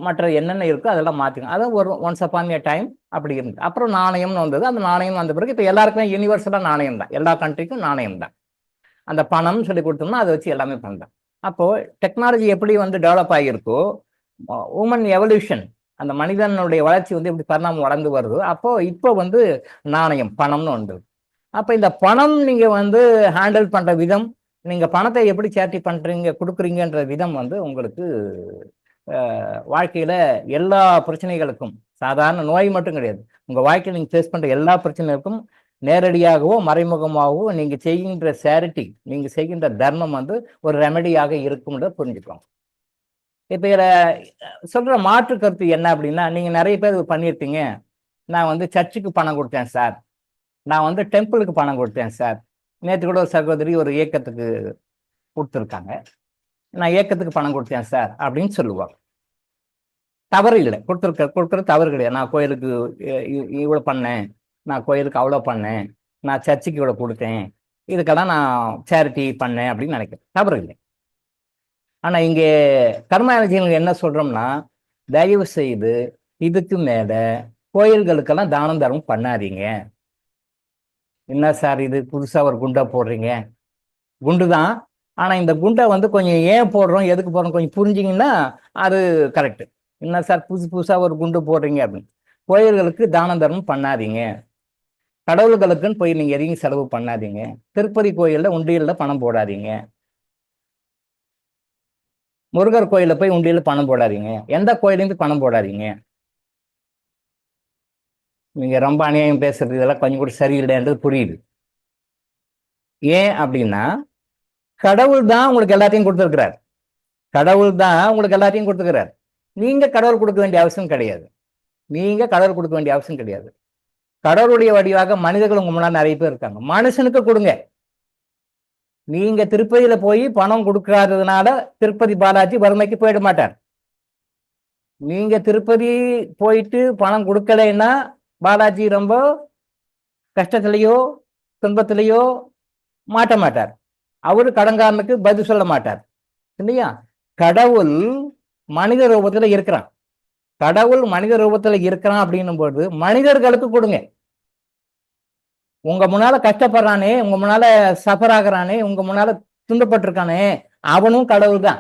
மற்ற என்னென்ன இருக்கோ அதெல்லாம் மாற்றிக்கணும். அதான் ஒரு ஒன்ஸ் அப்பான் ஏ டைம் அப்படி இருந்தது. அப்புறம் நாணயம்னு வந்தது. அந்த நாணயம் வந்த பிறகு இப்போ எல்லாருக்குமே யூனிவர்சலாக நாணயம் தான். எல்லா கண்ட்ரிக்கும் நாணயம் தான். அந்த பணம்னு சொல்லி கொடுத்தோம்னா அதை வச்சு எல்லாமே பண்ணலாம். அப்போது டெக்னாலஜி எப்படி வந்து டெவலப் ஆகியிருக்கோ, ஹியூமன் எவல்யூஷன் அந்த மனிதனுடைய வளர்ச்சி வந்து எப்படி பரிணாமம் வளர்ந்து வருதோ, அப்போது இப்போ வந்து நாணயம் பணம்னு வந்தது. அப்போ இந்த பணம் நீங்கள் வந்து ஹேண்டில் பண்ணுற விதம், நீங்கள் பணத்தை எப்படி சேரிட்டி பண்ணுறீங்க கொடுக்குறீங்கன்ற விதம் வந்து உங்களுக்கு வாழ்க்கையில் எல்லா பிரச்சனைகளுக்கும், சாதாரண நோய் மட்டும் கிடையாது, உங்கள் வாழ்க்கையில் நீங்கள் ஃபேஸ் பண்ணுற எல்லா பிரச்சனைகளுக்கும் நேரடியாகவோ மறைமுகமாகவோ நீங்கள் செய்கின்ற சேரிட்டி, நீங்கள் செய்கின்ற தர்மம் வந்து ஒரு ரெமெடியாக இருக்கும்ன்றதை புரிஞ்சுக்கோங்க. இப்போ இதில் சொல்கிற மாற்று கருத்து என்ன அப்படின்னா, நீங்கள் நிறைய பேர் பண்ணியிருப்பீங்க. நான் வந்து சர்ச்சுக்கு பணம் கொடுத்தேன் சார், நான் வந்து டெம்பிளுக்கு பணம் கொடுத்தேன் சார். நேற்று கூட ஒரு சகோதரி ஒரு இயக்கத்துக்கு கொடுத்துருக்காங்க, நான் இயக்கத்துக்கு பணம் கொடுத்தேன் சார் அப்படின்னு சொல்லுவாங்க. தவறு இல்லை, கொடுக்குறது தவறு கிடையாது. நான் கோயிலுக்கு இவ்வளோ பண்ணேன், நான் கோயிலுக்கு அவ்வளோ பண்ணேன், நான் சர்ச்சுக்கு இவ்வளோ கொடுத்தேன், இதுக்கெல்லாம் நான் சேரிட்டி பண்ணேன் அப்படின்னு நினைக்கிறேன். தவறு இல்லை. ஆனால் இங்கே கர்ம எனர்ஜிகளுக்கு என்ன சொல்கிறோம்னா, தயவு செய்து இதுக்கு மேலே கோயில்களுக்கெல்லாம் தானம் தர்மம் பண்ணாதீங்க. என்ன சார் இது புதுசாக ஒரு குண்டை போடுறீங்க? குண்டு தான், ஆனால் இந்த குண்டை வந்து கொஞ்சம் ஏன் போடுறோம் எதுக்கு போடுறோம் கொஞ்சம் புரிஞ்சிங்கன்னா அது கரெக்டு. என்ன சார் புதுசாக ஒரு குண்டு போடுறீங்க அப்படின்னு. கோயில்களுக்கு தானம் தர்மம் பண்ணாதீங்க. கடவுள்களுக்குன்னு போய் நீங்கள் எதையும் செலவு பண்ணாதீங்க. திருப்பதி கோயிலில் உண்டியலில் பணம் போடாதீங்க. முருகர் கோயிலில் போய் உண்டியலில் பணம் போடாதீங்க. எந்த கோயிலேருந்து பணம் போடாதீங்க. நீங்கள் ரொம்ப அநியாயம் பேசுறது இதெல்லாம் கொஞ்சம் கூட சரியில்லைன்றது புரியுது. ஏன் அப்படின்னா, கடவுள் தான் உங்களுக்கு எல்லாத்தையும் கொடுத்துருக்கிறார். கடவுள் தான் உங்களுக்கு எல்லாத்தையும் கொடுத்துருக்கிறார். நீங்க கடவுள் கொடுக்க வேண்டிய அவசியம் கிடையாது. நீங்க கடவுள் கொடுக்க வேண்டிய அவசியம் கிடையாது. கடவுளுடைய வடிவாக மனிதர்கள் உங்க முன்னாடி நிறைய பேர் இருக்காங்க. மனுஷனுக்கு கொடுங்க. நீங்க திருப்பதியில போய் பணம் கொடுக்காததுனால திருப்பதி பாலாஜி வறுமைக்கு போயிட மாட்டார். நீங்க திருப்பதி போயிட்டு பணம் கொடுக்கலைன்னா பாலாஜி ரொம்ப கஷ்டத்திலேயோ துன்பத்திலேயோ மாட்ட மாட்டார். அவரு கடன்காரனுக்கு பதில் சொல்ல மாட்டார் இல்லையா? கடவுள் மனித ரூபத்துல இருக்கிறான். கடவுள் மனித ரூபத்துல இருக்கிறான் அப்படின்னும் போது மனிதர்களுக்கு கொடுங்க. உங்க முன்னால கஷ்டப்படுறானே, உங்க முன்னால சஃபர் ஆகிறானே, உங்க முன்னால துன்பப்பட்டிருக்கானே, அவனும் கடவுள் தான்.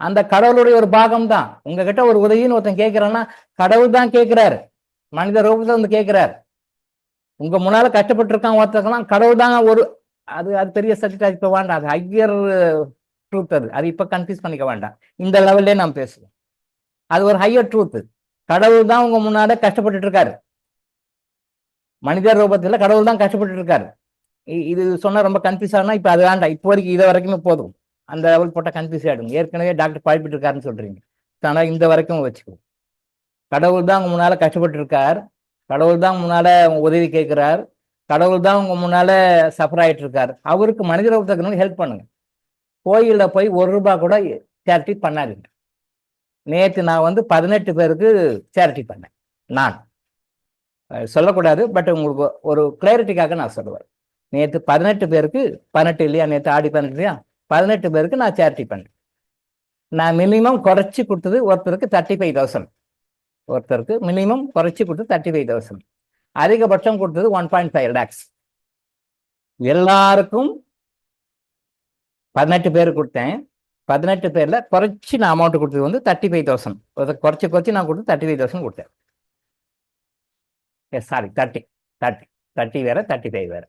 அந்த கடவுளுடைய ஒரு பாகம் தான். உங்ககிட்ட ஒரு உதவின்னு ஒருத்தன் கேட்கிறான்னா கடவுள் தான் கேட்கிறாரு, மனித ரூபத்துல வந்து கேட்கிறாரு. உங்க முன்னால கஷ்டப்பட்டு இருக்கான் ஒருத்தருக்கலாம் கடவுள் தான். ஒரு அது அது பெரிய சப்ஜெக்ட், இப்ப வேண்டாம். அது ஹையர் ட்ரூத். அது இப்ப கன்ஃபியூஸ் பண்ணிக்க வேண்டாம். இந்த லெவல்லே நாம் பேசுவோம். அது ஒரு ஹையர் ட்ரூத். கடவுள் தான் உங்க முன்னால கஷ்டப்பட்டு இருக்காரு. மனிதர் ரூபத்துல கடவுள் தான் கஷ்டப்பட்டு இருக்காரு. இது சொன்னா ரொம்ப கன்ஃபியூஸ் ஆனா இப்ப அது வேண்டாம். இப்போ வரைக்கும் இதை வரைக்குமே போதும். அந்த லெவல் போட்டா கன்ஃபியூஸ் ஆயிடும். ஏற்கனவே டாக்டர் குழப்பிட்டு இருக்காருன்னு சொல்றீங்க, ஆனா இந்த வரைக்கும் வச்சுக்கோ. கடவுள் தான் உங்க முன்னால கஷ்டப்பட்டு இருக்கார். கடவுள் தான் முன்னால உதவி கேட்கிறார். கடவுள் தான் உங்க முன்னால சஃபர் ஆயிட்டு இருக்காரு. அவருக்கு மனித ரூபத்துக்கு ஹெல்ப் பண்ணுங்க. கோயில்ல போய் ₹1 கூட சேரிட்டி பண்ணாதீங்க. நேற்று நான் வந்து 18 பேருக்கு சேரிட்டி பண்ணேன். நான் சொல்லக்கூடாது, பட் உங்களுக்கு ஒரு கிளாரிட்டிக்காக நான் சொல்லுவேன். நேற்று 18 பேருக்கு, 18 இல்லையா, நேற்று ஆடி 18 இல்லையா, 18 பேருக்கு நான் சேரிட்டி பண்ணேன். நான் மினிமம் குறைச்சி கொடுத்தது ஒருத்தருக்கு 35,000. ஒருத்தருக்கு மினிமம் குறைச்சி கொடுத்தது 35,000. அதிகபட்சம் கொடுத்தது 1.5 lakhs. எல்லாருக்கும் 18 பேர் கொடுத்தேன். 18 பேர்ல குறைச்சி நான் அமௌண்ட் கொடுத்தது வந்து 35,000. குறைச்சி நான் கொடுத்து 35,000 கொடுத்தேன். சாரி 30 வேற 35 வேற.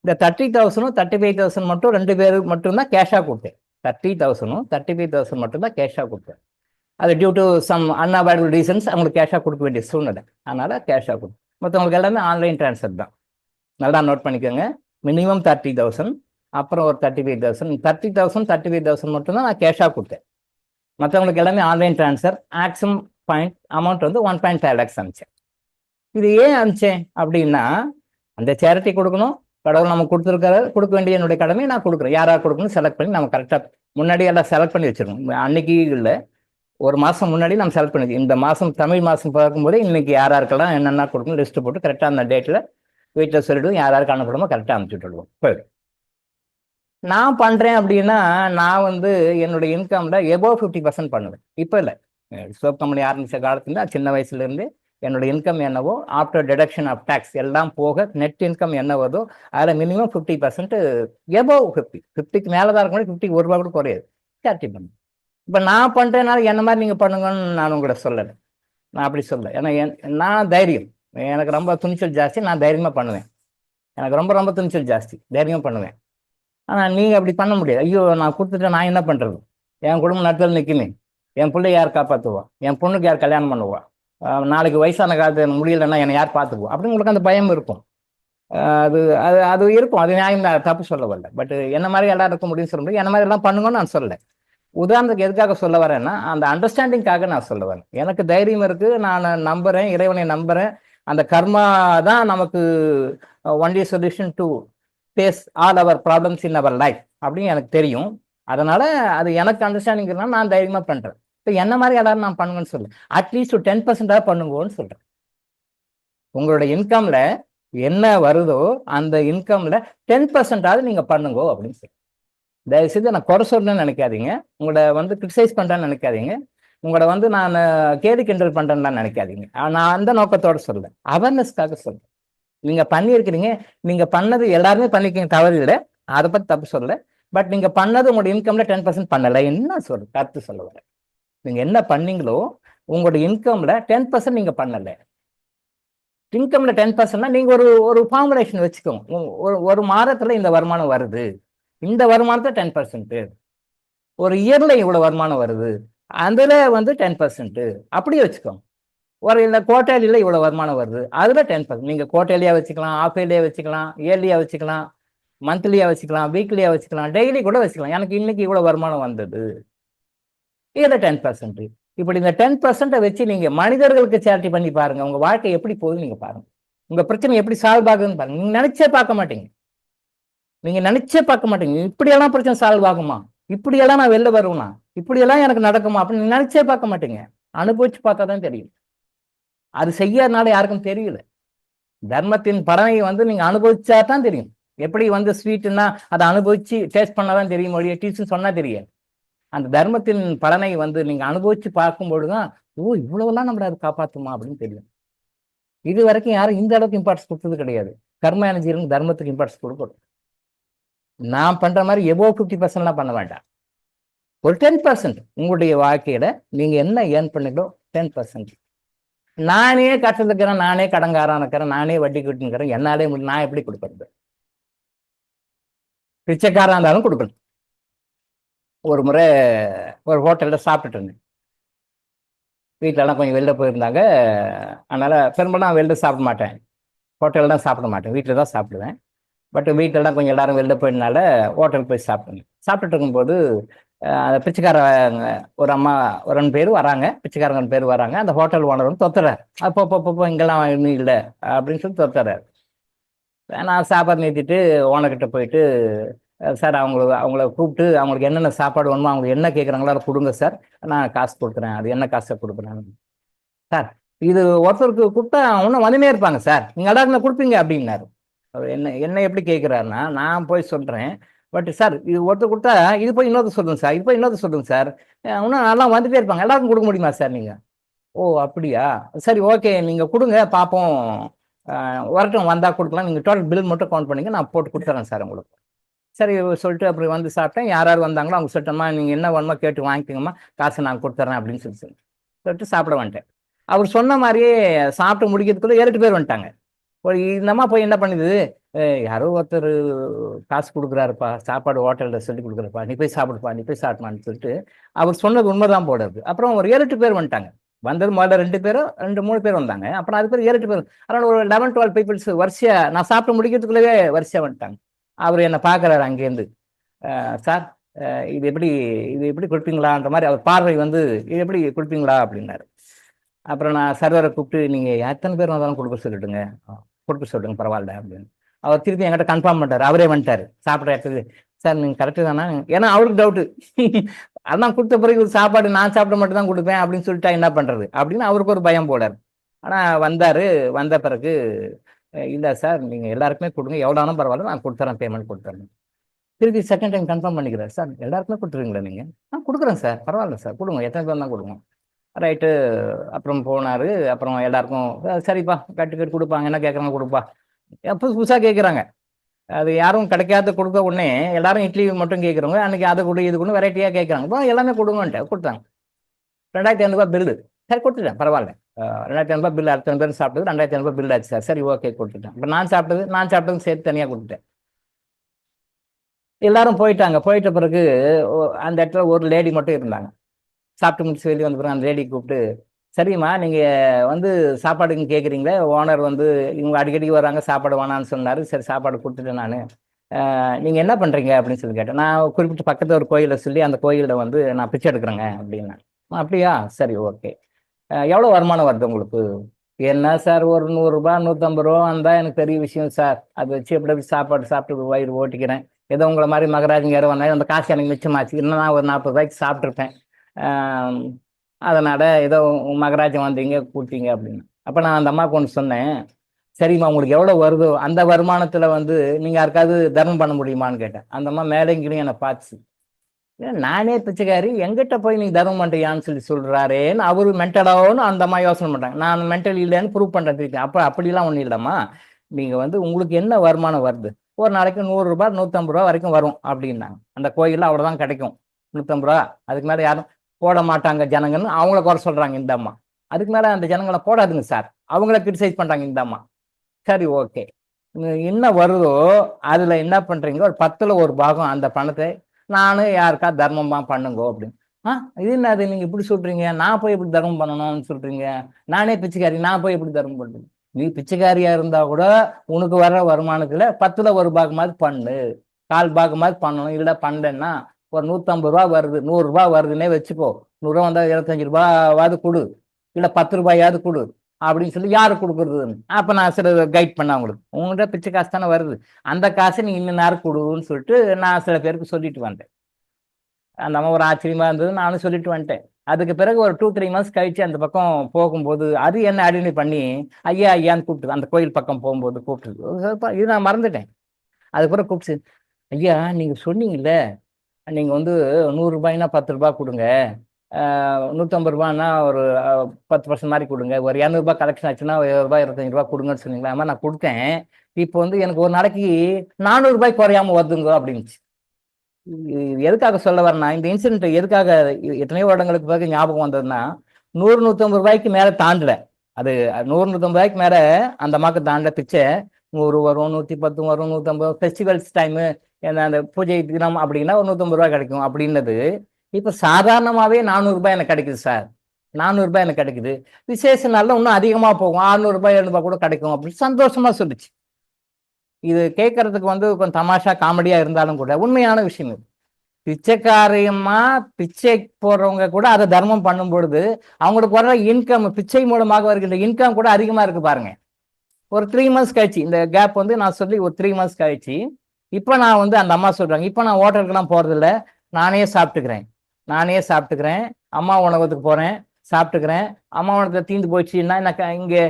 இந்த 30,000 35,000 மட்டும் 2 பேருக்கு மட்டும்தான் கேஷா கொடுத்தேன். 30,000 35,000 மட்டும்தான் கேஷா கொடுத்தேன். அது due to some unavoidable reasons அவங்களுக்கு கேஷாக கொடுக்க வேண்டிய சூழ்நிலை. அதனால் கேஷாக கொடுக்கும். மற்றவங்களுக்கு எல்லாமே ஆன்லைன் ட்ரான்ஸ்ஃபர் தான். நல்லா நோட் பண்ணிக்கோங்க. மினிமம் 30,000, அப்புறம் ஒரு 35,000. 30,000 35,000 மட்டும்தான் நான் கேஷாக கொடுத்தேன். மற்றவங்களுக்கு எல்லாமே ஆன்லைன் ட்ரான்ஸ்ஃபர். மேக்ஸிமம் அமௌண்ட் வந்து 1.5 lakhs அனுப்பிச்சேன். இது ஏன் அனுப்பிச்சேன் அப்படின்னா, அந்த சேரிட்டி கொடுக்கணும், கடவுள் நமக்கு கொடுத்துருக்காரு, கொடுக்க வேண்டிய என்னுடைய கடமையை நான் கொடுக்குறேன். யாராக கொடுக்கணும் செலக்ட் பண்ணி நம்ம கரெக்டாக முன்னாடி எல்லாம் செலக்ட் பண்ணி வச்சிருக்கோம். அன்னைக்கு இல்லை, ஒரு மாதம் முன்னாடி நம்ம செலக்ட் பண்ணி, இந்த மாதம் தமிழ் மாதம் பார்க்கும்போது இன்னைக்கு யாராருக்கெல்லாம் என்னென்ன கொடுக்கணும் லிஸ்ட்டு போட்டு கரெக்டாக அந்த டேட்டில் வீட்டில் சொல்லிவிடுவோம். யாராருக்கு அனுப்பணுமோ கரெக்டாக அனுப்பிச்சு விட்டுடுவோம். போயிடும். நான் பண்ணுறேன் அப்படின்னா, நான் வந்து என்னுடைய இன்கம்ல எபோவ் 50% பண்ணுவேன். இப்போ இல்லை, சோப் கம்பெனி ஆரம்பித்த காலத்துல சின்ன வயசுலேருந்து என்னோட இன்கம் என்னவோ ஆஃப்டர் டிடக்ஷன் ஆஃப் டேக்ஸ் எல்லாம் போக நெட் இன்கம் என்ன வருதோ அதில் மினிமம் 50% எபோவ் 50க்கு மேலே தான் இருக்கும். 50க்கு ஒரு ரூபா கூட குறையாது. சேரிட்டி பண்ணுவேன். இப்போ நான் பண்ணுறதுனால என்ன மாதிரி நீங்கள் பண்ணுங்கன்னு நான் உங்களை சொல்லலை. நான் அப்படி சொல்ல. ஏன்னா நான் தைரியம், எனக்கு ரொம்ப துணிச்சல் ஜாஸ்தி. நான் தைரியமாக பண்ணுவேன். எனக்கு ரொம்ப ரொம்ப துணிச்சல் ஜாஸ்தி, தைரியமாக பண்ணுவேன். ஆனால் நீங்கள் அப்படி பண்ண முடியாது. ஐயோ நான் கொடுத்துட்டேன், நான் என்ன பண்ணுறது? என் குடும்பம் நடத்தல் நிற்குமே, என் பிள்ளை யார் காப்பாற்றுவா, என் பொண்ணுக்கு யார் கல்யாணம் பண்ணுவா, நாளைக்கு வயசான காலத்து எனக்கு முடியலைன்னா என்னை யார் பார்த்துக்குவா அப்படின்னு உங்களுக்கு அந்த பயம் இருக்கும். அது அது அது இருக்கும். அது நியாயம் தான், தப்பு சொல்ல வரல. பட் என்ன மாதிரி எல்லாம் இருக்க முடியும்னு சொல்ல முடியும். என்ன மாதிரி எல்லாம் பண்ணுங்கன்னு நான் சொல்லலை. உதாரணத்துக்கு எதுக்காக சொல்ல வரேன்னா, அந்த அண்டர்ஸ்டாண்டிங்காக நான் சொல்ல வரேன். எனக்கு தைரியம் இருக்கு, நான் நம்புறேன், இறைவனை நம்புறேன். அந்த கர்மா தான் நமக்கு only solution to face all our problems in our life அப்படின்னு எனக்கு தெரியும். அதனால அது எனக்கு அண்டர்ஸ்டாண்டிங் இருந்தால் நான் தைரியமா பண்றேன். இப்போ என்ன மாதிரி எல்லாரும் நான் பண்ணுங்கன்னு சொல்றேன். அட்லீஸ்ட் 10% பண்ணுங்கன்னு சொல்றேன். உங்களோட இன்கம்ல என்ன வருதோ அந்த இன்கம்ல 10% நீங்க பண்ணுங்க அப்படின்னு சொல்றேன். தயவுசெய்து நான் குறை சொல்றேன்னு நினைக்காதீங்க, உங்களை வந்து கிரிட்டிசைஸ் பண்றேன்னு நினைக்காதீங்க, உங்களை வந்து நான் கேலி கிண்டல் பண்றேன்னு நினைக்காதீங்க. நான் அந்த நோக்கத்தோட சொல்றேன், அவேர்னஸ்க்காக சொல்றேன். நீங்க பண்ணியிருக்கிறீங்க, நீங்க பண்ணது எல்லாருமே பண்ணிருக்கீங்க, தவறு இல்லை, அதை பத்தி தப்பு சொல்லல. பட் நீங்க பண்ணது உங்களோட இன்கம்ல 10% பண்ணல என்ன சொல்ற கருத்து சொல்ல வர. நீங்க என்ன பண்ணீங்களோ உங்களோட இன்கம்ல 10% நீங்க பண்ணல. இன்கம்ல 10%னா நீங்க ஒரு ஒரு ஃபார்முலேஷன் வச்சுக்கோங்க. ஒரு மாதத்துல இந்த வருமானம் வருது, இந்த வருமானத்தை 10%, ஒரு இயர்ல இவ்வளவு வருமானம் வருது, அதுல வந்து 10% அப்படியே வச்சுக்கோங்க. ஒரு இந்த குவார்டர்லியில் இவ்வளவு வருமானம் வருது, அதுல 10%. நீங்க குவார்டர்லியா வச்சுக்கலாம், ஆஃப் இயர்லியா வச்சுக்கலாம், இயர்லியா வச்சுக்கலாம், மந்த்லியா வச்சுக்கலாம், வீக்லியா வச்சுக்கலாம், டெய்லி கூட வச்சுக்கலாம். எனக்கு இன்னைக்கு இவ்வளவு வருமானம் வந்தது, இதுல 10%. இப்படி இந்த 10% வச்சு நீங்க மனிதர்களுக்கு சேரிட்டி பண்ணி பாருங்க. உங்க வாழ்க்கை எப்படி போகுது நீங்க பாருங்க. உங்க பிரச்சனை எப்படி சால்வ் ஆகுதுன்னு பாருங்க. நீங்க நினைச்சே பார்க்க மாட்டீங்க. நீங்க நினைச்சே பார்க்க மாட்டீங்க, இப்படியெல்லாம் பிரச்சனை சால்வ் ஆகுமா, இப்படியெல்லாம் நான் வெளில வருவேனா, இப்படியெல்லாம் எனக்கு நடக்குமா அப்படின்னு நினைச்சே பார்க்க மாட்டீங்க. அனுபவிச்சு பார்த்தா தான் தெரியும். அது செய்யறதுனால யாருக்கும் தெரியல. தர்மத்தின் பலனை வந்து நீங்க அனுபவிச்சா தான் தெரியும். எப்படி வந்து ஸ்வீட்னா அதை அனுபவிச்சு டேஸ்ட் பண்ணாதான் தெரியும், மொழியை டீச்சர் சொன்னா தெரியாது. அந்த தர்மத்தின் பலனை வந்து நீங்க அனுபவிச்சு பார்க்கும்பொழுதுதான், ஓ இவ்வளவுலாம் நம்மள அது காப்பாத்துமா அப்படின்னு தெரியும். இது வரைக்கும் யாரும் இந்த அளவுக்கு இம்பார்ட்டன்ஸ் கொடுத்தது கிடையாது. கர்ம எனர்ஜி தர்மத்துக்கு இம்பார்ட்டன்ஸ் கொடுக்கணும். நான் பண்ற மாதிரி எபோவ் 50%லாம் பண்ண வேண்டாம். ஒரு 10% உங்களுடைய வாழ்க்கையில நீங்க என்ன ஏர்ன் பண்ணீங்களோ 10%. நானே கஷ்டத்துக்கிறேன், நானே கடங்காரன் இருக்கிறேன், நானே வட்டி கட்டுங்கிறேன், என்னாலே முடியும், நான் எப்படி கொடுக்கறது? பிச்சைக்காரா இருந்தாலும் கொடுக்கணும். ஒரு முறை ஒரு ஹோட்டல்ல சாப்பிட்டுட்டு இருந்தேன். வீட்டிலலாம் கொஞ்சம் வெளில போயிருந்தாங்க, அதனால பெரும்பாலும் வெளில சாப்பிட மாட்டேன், ஹோட்டலில் தான் சாப்பிட மாட்டேன், வீட்டில் தான் சாப்பிடுவேன். பட் வீட்டிலலாம் கொஞ்சம் எல்லாரும் வெளில போயிருந்தனால ஹோட்டலுக்கு போய் சாப்பிட்டேன். சாப்பிட்டுட்டு இருக்கும்போது அந்த பிச்சைக்காரங்க ஒரு அம்மா ஒரு 2 பேர் வராங்க, பிச்சைக்காரங்க 2 பேர் வராங்க. அந்த ஹோட்டல் ஓனர் வந்து தொத்துறாரு, அப்போ இங்கெல்லாம் இன்னும் இல்லை அப்படின்னு சொல்லி தொத்துறாரு. நான் சாப்பாடு நிறுத்திட்டு ஓனர்கிட்ட போயிட்டு, சார் அவங்கள கூப்பிட்டு அவங்களுக்கு என்னென்ன சாப்பாடு வேணுமோ அவங்க என்ன கேட்குறாங்களோ அதை கொடுங்க சார், நான் காசு கொடுக்குறேன். அது என்ன காசை கொடுக்குறேன் சார், இது ஒருத்தருக்கு கூப்பிட்டா இன்னும் வந்துனே இருப்பாங்க சார், நீங்கள் எல்லாருக்கும் கொடுப்பீங்க அப்படின்னாரு. அவர் என்ன எப்படி கேட்குறாருன்னா, நான் போய் சொல்கிறேன், பட் சார் இது ஒருத்தர் கொடுத்தா இது போய் இன்னொருத்தர் சொல்லுங்க சார், இது போய் இன்னொருத்தர் சொல்லுங்க சார், இன்னும் நல்லா வந்துட்டே இருப்பாங்க, எல்லாருக்கும் கொடுக்க முடியுமா சார் நீங்கள்? ஓ அப்படியா, சரி ஓகே நீங்கள் கொடுங்க பார்ப்போம், வரட்டும் வந்தால் கொடுக்கலாம், நீங்கள் டோட்டல் பில் மட்டும் கவுண்ட் பண்ணிங்க, நான் போட்டு கொடுத்துறேன் சார் உங்களுக்கு. சரி சொல்லிட்டு அப்புறம் வந்து சாப்பிட்டேன். யார் யார் வந்தாங்களோ அவங்க சொல்லிட்டோம்மா நீங்கள் என்ன வேணுமோ கேட்டு வாங்கிக்கோங்கம்மா, காசை நான் கொடுத்துட்றேன் அப்படின்னு சொல்லிட்டு சாப்பிட வந்துட்டேன். அவர் சொன்ன மாதிரியே சாப்பிட்டு முடிக்கிறதுக்குள்ள 7 பேர் வந்துட்டாங்க. இந்த அம்மா போய் என்ன பண்ணுது, யாரோ ஒருத்தர் காசு கொடுக்குறாருப்பா, சாப்பாடு ஹோட்டலில் சொல்லி கொடுக்குறப்பா, நீ போய் சாப்பிடுப்பா, நீ போய் சாப்பிடுமான்னு சொல்லிட்டு அவர் சொன்னது உண்மைதான் போல இருக்கு. அப்புறம் ஒரு 7-8 பேர் வந்துட்டாங்க. வந்தது முதல்ல 2 பேரோ 2-3 பேர் வந்தாங்க. அப்புறம் அது பேர் 7-8 பேர், அதனால ஒரு 11-12 பீப்புள்ஸ் வரிசையா நான் சாப்பிட்டு முடிக்கிறதுக்குள்ளவே வரிசையா வந்துட்டாங்க. அவர் என்னை பார்க்குறாரு அங்கேருந்து, சார் இது எப்படி, இது எப்படி கொடுப்பீங்களான்ற மாதிரி அவர் பார்வை வந்து, இது எப்படி கொடுப்பீங்களா அப்படின்னாரு. அப்புறம் நான் சர்வரை கூப்பிட்டு, நீங்கள் எத்தனை பேர் வந்தாலும் கொடுக்க சொல்லிட்டுங்க, கொடுக்க சொல்லுங்க பரவாயில்ல அப்படின்னு. அவர் திருப்பி என்கிட்ட கன்ஃபார்ம் பண்ணிட்டார். அவரே வந்துட்டார் சாப்பிட்ற இடத்துக்கு. சார் நீங்கள் கரெக்டு தானே, ஏன்னா அவருக்கு டவுட்டு, அதான் கொடுத்த பிறகு சாப்பாடு நான் சாப்பிட மட்டும் தான் கொடுப்பேன் அப்படின்னு சொல்லிட்டா என்ன பண்ணுறது அப்படின்னு அவருக்கு ஒரு பயம் போடார். ஆனால் வந்தார். வந்த பிறகு இல்லை சார் நீங்கள் எல்லாருக்குமே கொடுங்க, எவ்வளோனாலும் பரவாயில்ல, நான் கொடுத்துறேன், பேமெண்ட் கொடுத்துறேன். திருப்பி செகண்ட் டைம் கன்ஃபார்ம் பண்ணிக்கிறார். சார் எல்லாருக்குமே கொடுத்துருவீங்களா நீங்கள்? கொடுக்குறேன் சார், பரவாயில்ல சார், கொடுங்க, எத்தனை பேர் தான் கொடுங்க. ரைட்டு. அப்புறம் போனார். அப்புறம் எல்லாருக்கும் சரிப்பா கட்டு கட்டு கொடுப்பாங்க, என்ன கேட்குறாங்க கொடுப்பா. புதுசு புதுசாக கேட்குறாங்க. அது யாரும் கிடைக்காத கொடுக்க உடனே எல்லாரும் இட்லி மட்டும் கேட்குறவங்க அன்றைக்கி அதை கொடு இது கொண்டு வெரைட்டியாக கேட்குறாங்க. இப்போ எல்லாமே கொடுங்கன்ட்டு கொடுத்தாங்க. 2500 பில்லு. சரி கொடுத்துட்டேன், பரவாயில்ல. 2500 பில் அத்தனை பேர் சாப்பிட்டது 2500 பில் ஆச்சு சார். சரி ஓகே கொடுத்துட்டேன். இப்போ நான் சாப்பிட்டதும் சேர்த்து தனியாக கொடுத்துட்டேன். எல்லாரும் போயிட்டாங்க. போயிட்ட பிறகு அந்த இடத்துல ஒரு லேடி மட்டும் இருந்தாங்க. சாப்பிட்டு முடிச்சு வெளியே வந்த பிறகு அந்த லேடி கூப்பிட்டு, சரிம்மா நீங்கள் வந்து சாப்பாடுக்கு கேட்குறீங்களே, ஓனர் வந்து இவங்க அடிக்கடி வராங்க, சாப்பாடு வேணான்னு சொன்னார். சரி சாப்பாடு கொடுத்துட்டேன் நான். நீங்கள் என்ன பண்ணுறீங்க அப்படின்னு சொல்லி கேட்டேன். நான் குறிப்பிட்ட பக்கத்தில் ஒரு கோயிலை சொல்லி அந்த கோயிலில் வந்து நான் பிச்சை எடுக்கிறேங்க அப்படின்னேன். அப்படியா, சரி ஓகே. எவ்வளோ வருமானம் வருது உங்களுக்கு? என்ன சார் ஒரு 100 ரூபா 150 ரூபா வந்தால் எனக்கு பெரிய விஷயம் சார். அதை வச்சு எப்படி சாப்பாடு சாப்பிட்டு வயிறு ஓட்டிக்கிறேன். ஏதோ உங்களை மாதிரி மகராஜங்க யாரும் வந்தாலும் அந்த காசு எனக்கு மிச்சமாச்சு. இன்னும் நான் ஒரு 40 ரூபாய்க்கு சாப்பிட்ருப்பேன். அதனால் ஏதோ மகராஜன் வந்தீங்க கூட்டிங்க அப்படின்னு. அப்போ நான் அந்த அம்மாவுக்கு ஒன்று சொன்னேன். சரிம்மா உங்களுக்கு எவ்வளோ வருதோ அந்த வருமானத்தில் வந்து நீங்கள் யாருக்காவது தர்மம் பண்ண முடியுமான்னு கேட்டேன். அந்த அம்மா மேலேங்கிலும் என்னை பார்த்து, நானே பிச்சைக்காரி எங்கிட்ட போய் நீங்கள் தர்மம் பண்ணுறியான்னு சொல்லி சொல்கிறாரேன்னு அவரு மென்டலாகவும் அந்த அம்மா யோசனை பண்ணுறாங்க. நான் மென்டல் இல்லைன்னு ப்ரூவ் பண்ணுறேன் திருப்பி. அப்போ அப்படிலாம் ஒன்றும் இல்லைம்மா, நீங்கள் வந்து உங்களுக்கு என்ன வருமானம் வருது, ஒரு நாளைக்கு 100 ரூபா 150 ரூபா வரைக்கும் வரும் அப்படின்னாங்க. அந்த கோயிலில் அவ்வளோதான் கிடைக்கும், 150 ரூபா. அதுக்கு மேலே யாரும் போட மாட்டாங்க ஜனங்கன்னு அவங்கள குறை சொல்கிறாங்க இந்த அம்மா. அதுக்கு மேலே அந்த ஜனங்களை போடாதுங்க சார், அவங்கள கிரிட்டிசைஸ் பண்ணுறாங்க இந்த அம்மா. சரி ஓகே, என்ன வருதோ அதில் என்ன பண்ணுறீங்க, ஒரு 10ல் 1 பாகம் அந்த பணத்தை நானும் யாருக்கா தர்மமா பண்ணுங்க அப்படின்னு. இது என்ன, அது நீங்கள் இப்படி சொல்கிறீங்க, நான் போய் எப்படி தர்மம் பண்ணணும்னு சொல்கிறீங்க, நானே பிச்சைக்காரி நான் போய் எப்படி தர்மம் பண்ணுறேன்? நீ பிச்சைக்காரியாக இருந்தால் கூட உனக்கு வர்ற வருமானத்தில் 10ல் 1 பாகமாவது பண்ணு, 1/4 பாகமாவது பண்ணணும். இல்லை பண்ணலன்னா ஒரு 150 ரூபா வருது, 100 ரூபா வருதுன்னே வச்சுக்கோ, 100 ரூபா வந்தால் 25 ரூபாவாவது கொடு, இல்லை 10 ரூபாயாவது கொடு அப்படின்னு சொல்லி யாரு கொடுக்குறதுன்னு. அப்போ நான் சில கைட் பண்ண அவங்களுக்கு, உங்கள்கிட்ட பிச்சை காசு தானே வருது, அந்த காசை நீ இன்னும் நேரம் கொடுன்னு சொல்லிட்டு நான் சில பேருக்கு சொல்லிட்டு வந்தேன். அந்த அம்மா ஒரு ஆச்சரியமா இருந்தது, நானும் சொல்லிட்டு வந்துட்டேன். அதுக்கு பிறகு ஒரு 2-3 மந்த்ஸ் கழிச்சு அந்த பக்கம் போகும்போது அது என்ன ஐடென்டிஃபை பண்ணி ஐயா ஐயான்னு கூப்பிட்டு, அந்த கோயில் பக்கம் போகும்போது கூப்பிட்டு, இது நான் மறந்துட்டேன். அதுக்கப்புறம் கூப்பிட்டு, ஐயா நீங்கள் சொன்னீங்கல்ல, நீங்கள் வந்து 100 ரூபாய்னா 10 ரூபா கொடுங்க, 150 ரூபான்னா ஒரு 10% மாதிரி கொடுங்க, ஒரு 200 ரூபாய் கலெக்ஷன் ஆச்சுன்னா 20 ரூபாய் 25 ரூபா கொடுங்கன்னு சொன்னீங்களா? அம்மா நான் கொடுத்தேன், இப்போ வந்து எனக்கு ஒரு நாளைக்கு 400 ரூபாய் குறையாம வருதுங்க அப்படின்ச்சு. எதுக்காக சொல்ல வரேன்னா, இந்த இன்சிடென்ட் எதுக்காக எத்தனையோ வருடங்களுக்கு பிறகு ஞாபகம் வந்ததுன்னா, 100-150 ரூபாய்க்கு மேலே தாண்டல. அது 100-150 ரூபாய்க்கு மேலே அந்த அம்மாவுக்கு தாண்டல. பிச்சை 100 வரும், 110 வரும், 150. ஃபெஸ்டிவல்ஸ் டைமு, அந்த பூஜை தினம் அப்படின்னா ஒரு 150 ரூபாய் கிடைக்கும் அப்படின்னது இப்போ சாதாரணமாகவே 400 ரூபாய் எனக்கு கிடைக்குது சார், 400 ரூபாய் எனக்கு கிடைக்குது. விசேஷ நாளில் இன்னும் அதிகமாக போகும், 600 ரூபாய் 700 ரூபாய் கூட கிடைக்கும் அப்படின்னு சந்தோஷமா சொல்லிச்சு. இது கேட்கறதுக்கு வந்து கொஞ்சம் தமாஷா காமெடியா இருந்தாலும் கூட உண்மையான விஷயம் இது. பிச்சைக்காரியமா பிச்சை போடுறவங்க கூட அதை தர்மம் பண்ணும் பொழுது அவங்களுக்கு வர்ற இன்கம், பிச்சை மூலமாக வருகின்ற இன்கம் கூட அதிகமா இருக்கு பாருங்க. ஒரு 3 மந்த்ஸ் கழிச்சு, இந்த கேப் வந்து நான் சொல்லி ஒரு 3 மந்த்ஸ் கழிச்சு, இப்போ நான் வந்து அந்த அம்மா சொல்றாங்க, இப்போ நான் ஹோட்டலுக்குலாம் போறதில்ல, நானே சாப்பிட்டுக்கிறேன், அம்மா உணவகத்துக்கு போறேன், சாப்பிட்டுக்கிறேன். அம்மா உணவகத்தை தீந்து போயிடுச்சுன்னா நான் இங்கே